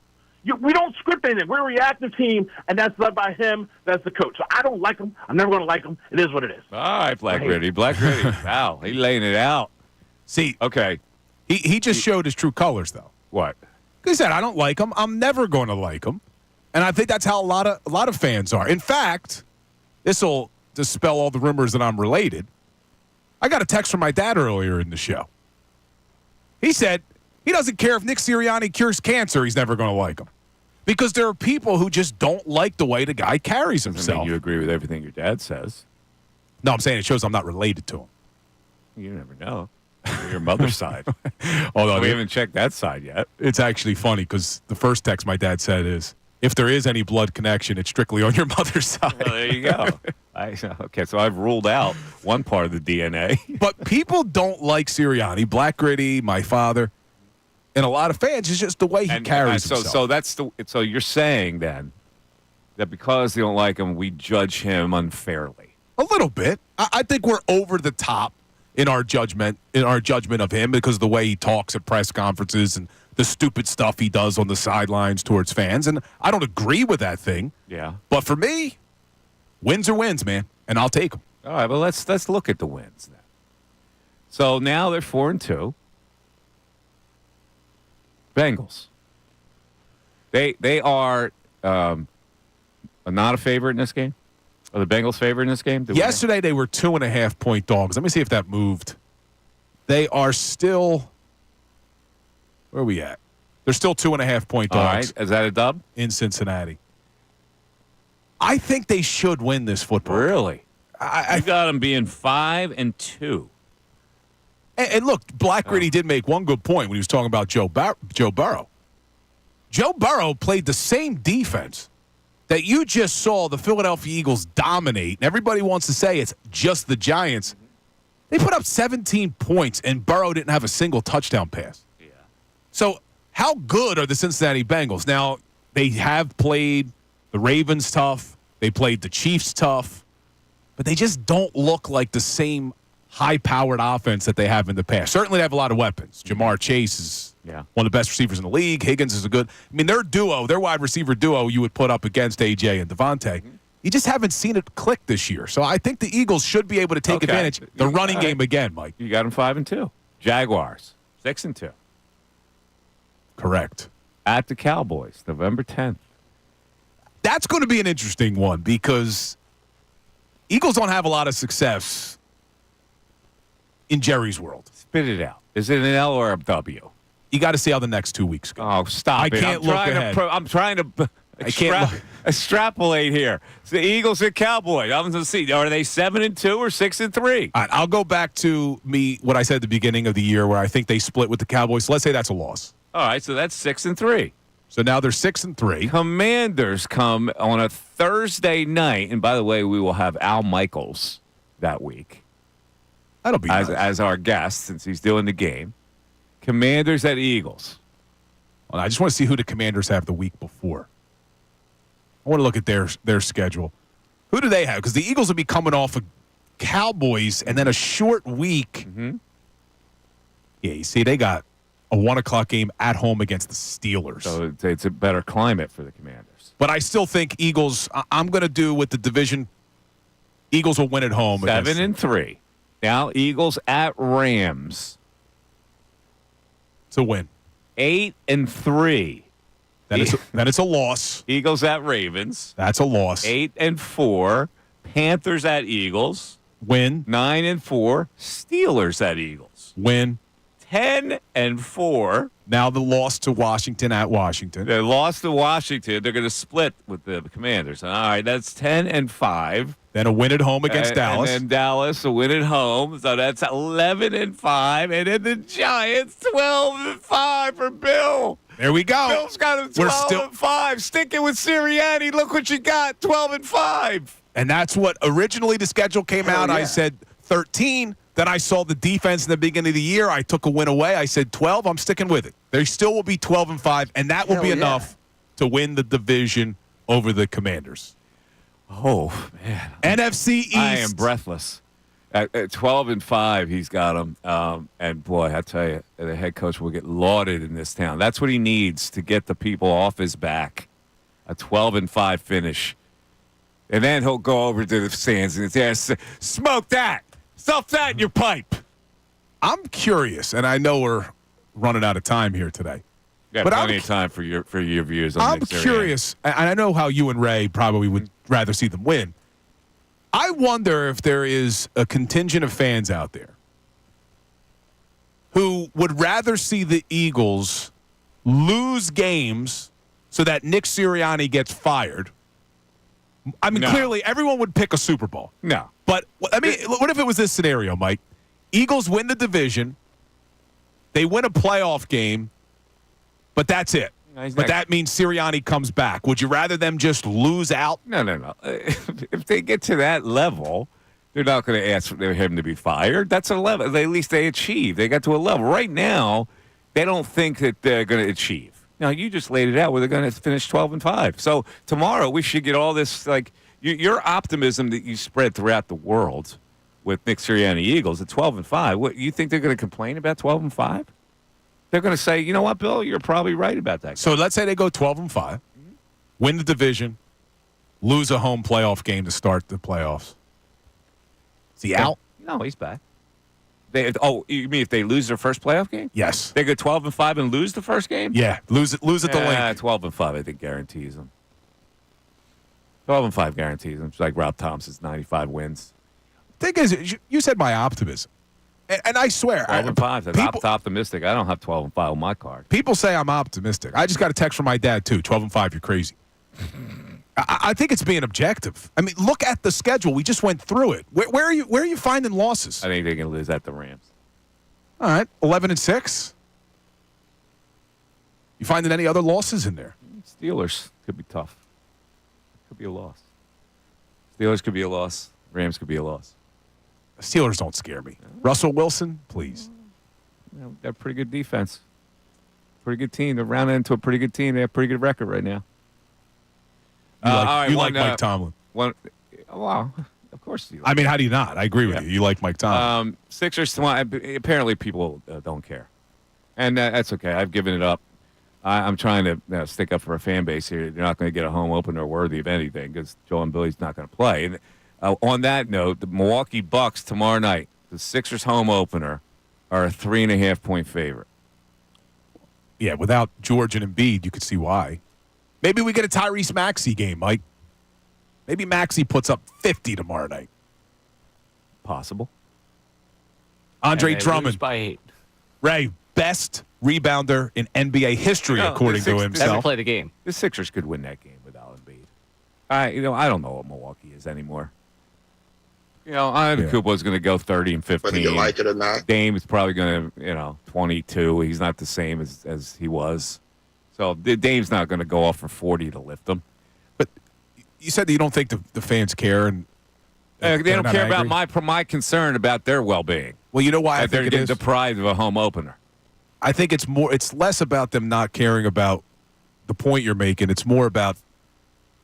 We don't script anything. We're a reactive team, and that's led by him. That's the coach. So I don't like him. I'm never going to like him. It is what it is. All right, Black Gritty. Wow, he laying it out. See, okay. He just showed his true colors, though. What? He said, I don't like him. I'm never going to like him. And I think that's how a lot of fans are. In fact, this will dispel all the rumors that I'm related. I got a text from my dad earlier in the show. He said he doesn't care if Nick Sirianni cures cancer, he's never going to like him. Because there are people who just don't like the way the guy carries Doesn't himself. mean you agree with everything your dad says. No, I'm saying it shows I'm not related to him. You never know. Your mother's side. Although we haven't checked that side yet. It's actually funny because the first text my dad said is, if there is any blood connection, it's strictly on your mother's side. Well, there you go. Okay, so I've ruled out one part of the DNA. But people don't like Sirianni, Black Gritty, my father, and a lot of fans. It's just the way he carries himself. So you're saying then that because they don't like him, we judge him unfairly. A little bit. I think we're over the top in our judgment of him because of the way he talks at press conferences and the stupid stuff he does on the sidelines towards fans. And I don't agree with that thing. Yeah. But for me, wins are wins, man, and I'll take them. All right, well, let's look at the wins then. So now they're 4-2. Bengals. They are not a favorite in this game? Are the Bengals favorite in this game? Yesterday they were 2.5-point dogs. Let me see if that moved. They are still. Where are we at? They're still 2.5-point dogs. All right. Is that a dub? In Cincinnati. I think they should win this football. Really? I got them being 5-2. And look, Black Gritty did make one good point when he was talking about Joe Burrow. Joe Burrow played the same defense that you just saw the Philadelphia Eagles dominate, and everybody wants to say it's just the Giants. They put up 17 points, and Burrow didn't have a single touchdown pass. Yeah. So how good are the Cincinnati Bengals? Now, they have played the Ravens tough. They played the Chiefs tough. But they just don't look like the same high-powered offense that they have in the past. Certainly they have a lot of weapons. Jamar Chase is one of the best receivers in the league. Higgins is their wide receiver duo you would put up against A.J. and Devontae. Mm-hmm. You just haven't seen it click this year. So I think the Eagles should be able to take advantage. The running game again, Mike. You got them 5-2. Jaguars, 6-2. Correct. At the Cowboys, November 10th. That's going to be an interesting one because Eagles don't have a lot of success in Jerry's world. Spit it out. Is it an L or a W? You got to see how the next 2 weeks go. Oh, stop it. Can't look ahead. I'm trying to extrapolate here. It's the Eagles and Cowboys. I'm going to see. Are they 7-2 or 6-3? All right, I'll go back to what I said at the beginning of the year where I think they split with the Cowboys. So let's say that's a loss. All right, so that's 6-3. So now they're 6-3. Commanders come on a Thursday night. And by the way, we will have Al Michaels that week. That'll be nice. As our guest since he's doing the game. Commanders at Eagles. Well, I just want to see who the Commanders have the week before. I want to look at their schedule. Who do they have? Because the Eagles will be coming off of Cowboys and then a short week. Mm-hmm. Yeah, you see, they got a 1 o'clock game at home against the Steelers. So it's a better climate for the Commanders. But I still think Eagles, I'm going to do with the division, Eagles will win at home. 7-3. Now Eagles at Rams. It's a win. 8-3. Then it's a loss. Eagles at Ravens. That's a loss. 8-4. Panthers at Eagles. Win. 9-4. Steelers at Eagles. Win. 10-4. Now the loss to Washington at Washington. They lost to Washington. They're going to split with the Commanders. All right, that's 10-5. Then a win at home against Dallas. And then Dallas, a win at home. So that's 11-5. And then the Giants, 12-5 for Bill. There we go. Bill's got him 12-5. Sticking with Sirianni. Look what you got, 12-5. And that's what originally the schedule came out. Yeah. I said 13. Then I saw the defense in the beginning of the year. I took a win away. I said 12. I'm sticking with it. They still will be 12-5, and that will be enough to win the division over the Commanders. Oh, man. NFC East. I am breathless. At 12-5, he's got them. And, boy, I tell you, the head coach will get lauded in this town. That's what he needs to get the people off his back. A 12-5 finish. And then he'll go over to the stands and say, smoke that. Stuff that in your pipe. I'm curious, and I know we're running out of time here today. Yeah, but plenty of time for your views on I'm Nick Sirianni. curious, and I know how you and Ray probably would rather see them win. I wonder if there is a contingent of fans out there who would rather see the Eagles lose games so that Nick Sirianni gets fired. I mean, clearly everyone would pick a Super Bowl. No. But, I mean, what if it was this scenario, Mike? Eagles win the division, they win a playoff game, but that's it. But that means Sirianni comes back. Would you rather them just lose out? No. If they get to that level, they're not going to ask for him to be fired. That's a level. At least they achieved. They got to a level. Right now, they don't think that they're going to achieve. Now, you just laid it out where they're going to finish 12-5. So tomorrow we should get all this, like, your optimism that you spread throughout the world with Nick Sirianni Eagles at 12-5. What, you think they're going to complain about 12-5? They're going to say, you know what, Bill, you're probably right about that. So let's say they go 12-5, win the division, lose a home playoff game to start the playoffs. Is he out? No, he's back. You mean if they lose their first playoff game? Yes. They go 12-5 and lose the first game? Yeah, lose at the link. 12-5, I think, guarantees them. 12-5 guarantees them. It's like Rob Thompson's 95 wins. Thing is, you said my optimism. And I swear. 12-5. I'm optimistic. I don't have 12-5 on my card. People say I'm optimistic. I just got a text from my dad, too. 12-5, you're crazy. I think it's being objective. I mean, look at the schedule. We just went through it. Where are you finding losses? I think they're going to lose at the Rams. All right, 11-6. You finding any other losses in there? Steelers could be tough. Could be a loss. Steelers could be a loss. Rams could be a loss. Steelers don't scare me. Russell Wilson, please. They're a pretty good defense. Pretty good team. They're rounding into a pretty good team. They have a pretty good record right now. You like Mike Tomlin. Well, of course you like I mean, how do you not? I agree with you. You like Mike Tomlin. Sixers, apparently people don't care. And that's okay. I've given it up. I'm trying to stick up for a fan base here. You're not going to get a home opener worthy of anything because Joel and Billy's not going to play. And on that note, the Milwaukee Bucks tomorrow night, the Sixers home opener, are a 3.5-point favorite. Yeah, without George and Embiid, you could see why. Maybe we get a Tyrese Maxey game, Mike. Maybe Maxey puts up 50 tomorrow night. Possible. Andre Drummond. By 8. Ray, best rebounder in NBA history, according to himself. Never play the game. The Sixers could win that game without Embiid. I don't know what Milwaukee is anymore. Antetokounmpo is going to go 30 and 15. Whether you like it or not. Dame is probably going to, 22. He's not the same as he was. So Dame's not going to go off for 40 to lift them. But you said that you don't think the fans care, and they don't care about my concern about their well-being. Well, you know why I they're think getting deprived of a home opener. I think it's less about them not caring about the point you're making. It's more about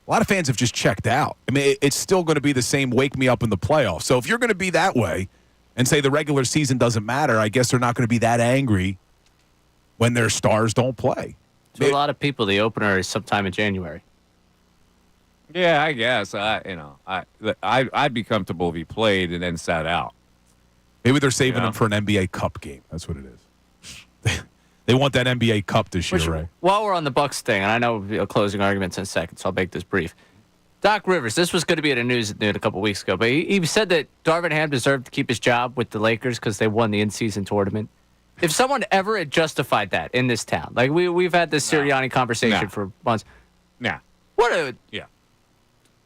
a lot of fans have just checked out. I mean, it's still going to be the same wake me up in the playoffs. So if you're going to be that way and say the regular season doesn't matter, I guess they're not going to be that angry when their stars don't play. To a lot of people, the opener is sometime in January. Yeah, I guess. I'd be comfortable if he played and then sat out. Maybe they're saving him for an NBA Cup game. That's what it is. They want that NBA Cup this year, right? While we're on the Bucks thing, and I know closing arguments in a second, so I'll make this brief. Doc Rivers, this was going to be at a news a couple weeks ago, but he said that Darvin Ham deserved to keep his job with the Lakers because they won the in-season tournament. If someone ever had justified that in this town, like we've had this Sirianni conversation for months. Nah. What a yeah.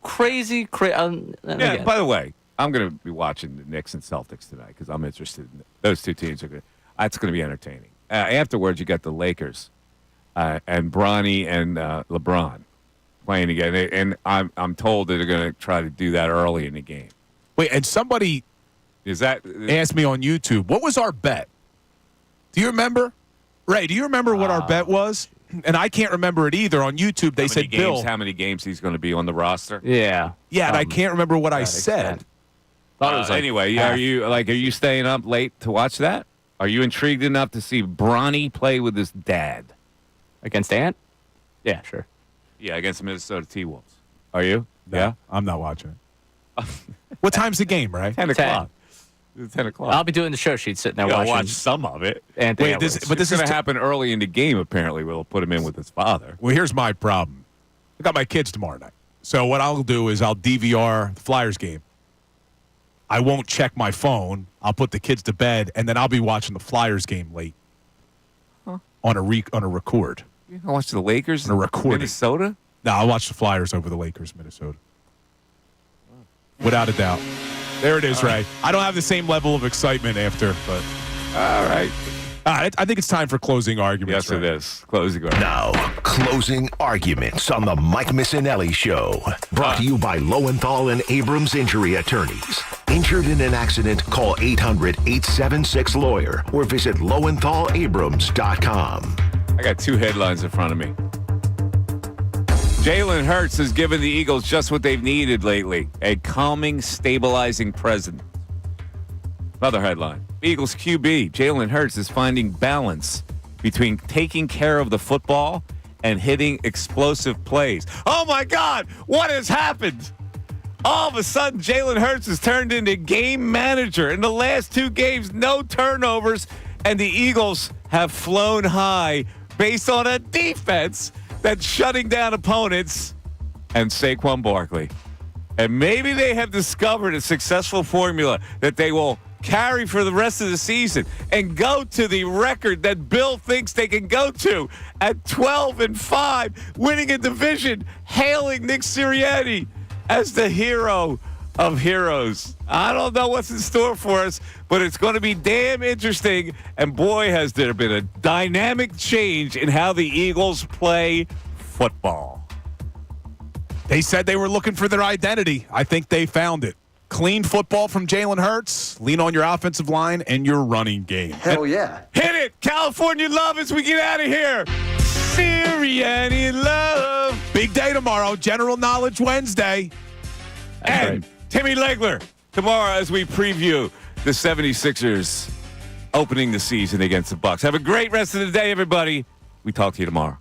crazy. Yeah, by the way, I'm going to be watching the Knicks and Celtics tonight because I'm interested in those two teams. That's going to be entertaining. Afterwards, you got the Lakers and Bronny and LeBron playing again. And I'm told that they're going to try to do that early in the game. Wait, and somebody asked me on YouTube, what was our bet? Do you remember? Ray, do you remember what our bet was? and I can't remember it either. On YouTube, they said Bill. How many games he's going to be on the roster? Yeah. Yeah, and I can't remember what I said. Thought it was like anyway, half. are you staying up late to watch that? Are you intrigued enough to see Bronny play with his dad Against Ant? Yeah, sure. Yeah, against the Minnesota T-Wolves. Are you? No, Yeah. I'm not watching it. What time's the game, right? 10 o'clock. It's 10 o'clock. I'll be doing the show sheet sitting there You'll watching. watch some of it. Anthony Wait, Edwards. but this It's is going to happen early in the game, apparently. We'll put him in with his father. Well, here's my problem. I got my kids tomorrow night. So what I'll do is I'll DVR the Flyers game. I won't check my phone. I'll put the kids to bed, and then I'll be watching the Flyers game late on a record. You gonna watch the Lakers On a recording. Minnesota? No, I'll watch the Flyers over the Lakers, Minnesota. Without a doubt. There it is, Ray. I don't have the same level of excitement after, but All right. I think it's time for closing arguments. Yes, it Ray. is. Closing argument. Now, closing arguments on the Mike Missanelli Show. Brought to you by Lowenthal and Abrams Injury Attorneys. Injured in an accident, call 800-876-LAWYER or visit LowenthalAbrams.com. I got two headlines in front of me. Jalen Hurts has given the Eagles just what they've needed lately, a calming, stabilizing presence. Another headline. Eagles QB Jalen Hurts is finding balance between taking care of the football and hitting explosive plays. Oh, my God! What has happened? All of a sudden, Jalen Hurts has turned into game manager. In the last two games, no turnovers, and the Eagles have flown high based on a defense that's shutting down opponents and Saquon Barkley. And maybe they have discovered a successful formula that they will carry for the rest of the season and go to the record that Bill thinks they can go to at 12-5, winning a division, hailing Nick Sirianni as the hero of heroes. I don't know what's in store for us, but it's going to be damn interesting. And boy, has there been a dynamic change in how the Eagles play football. They said they were looking for their identity. I think they found it. Clean football from Jalen Hurts. Lean on your offensive line and your running game. Hell yeah. Hit it, California love, as we get out of here. Sirianni love. Big day tomorrow. General Knowledge Wednesday. And Timmy Legler tomorrow as we preview the 76ers opening the season against the Bucks. Have a great rest of the day, everybody. We talk to you tomorrow.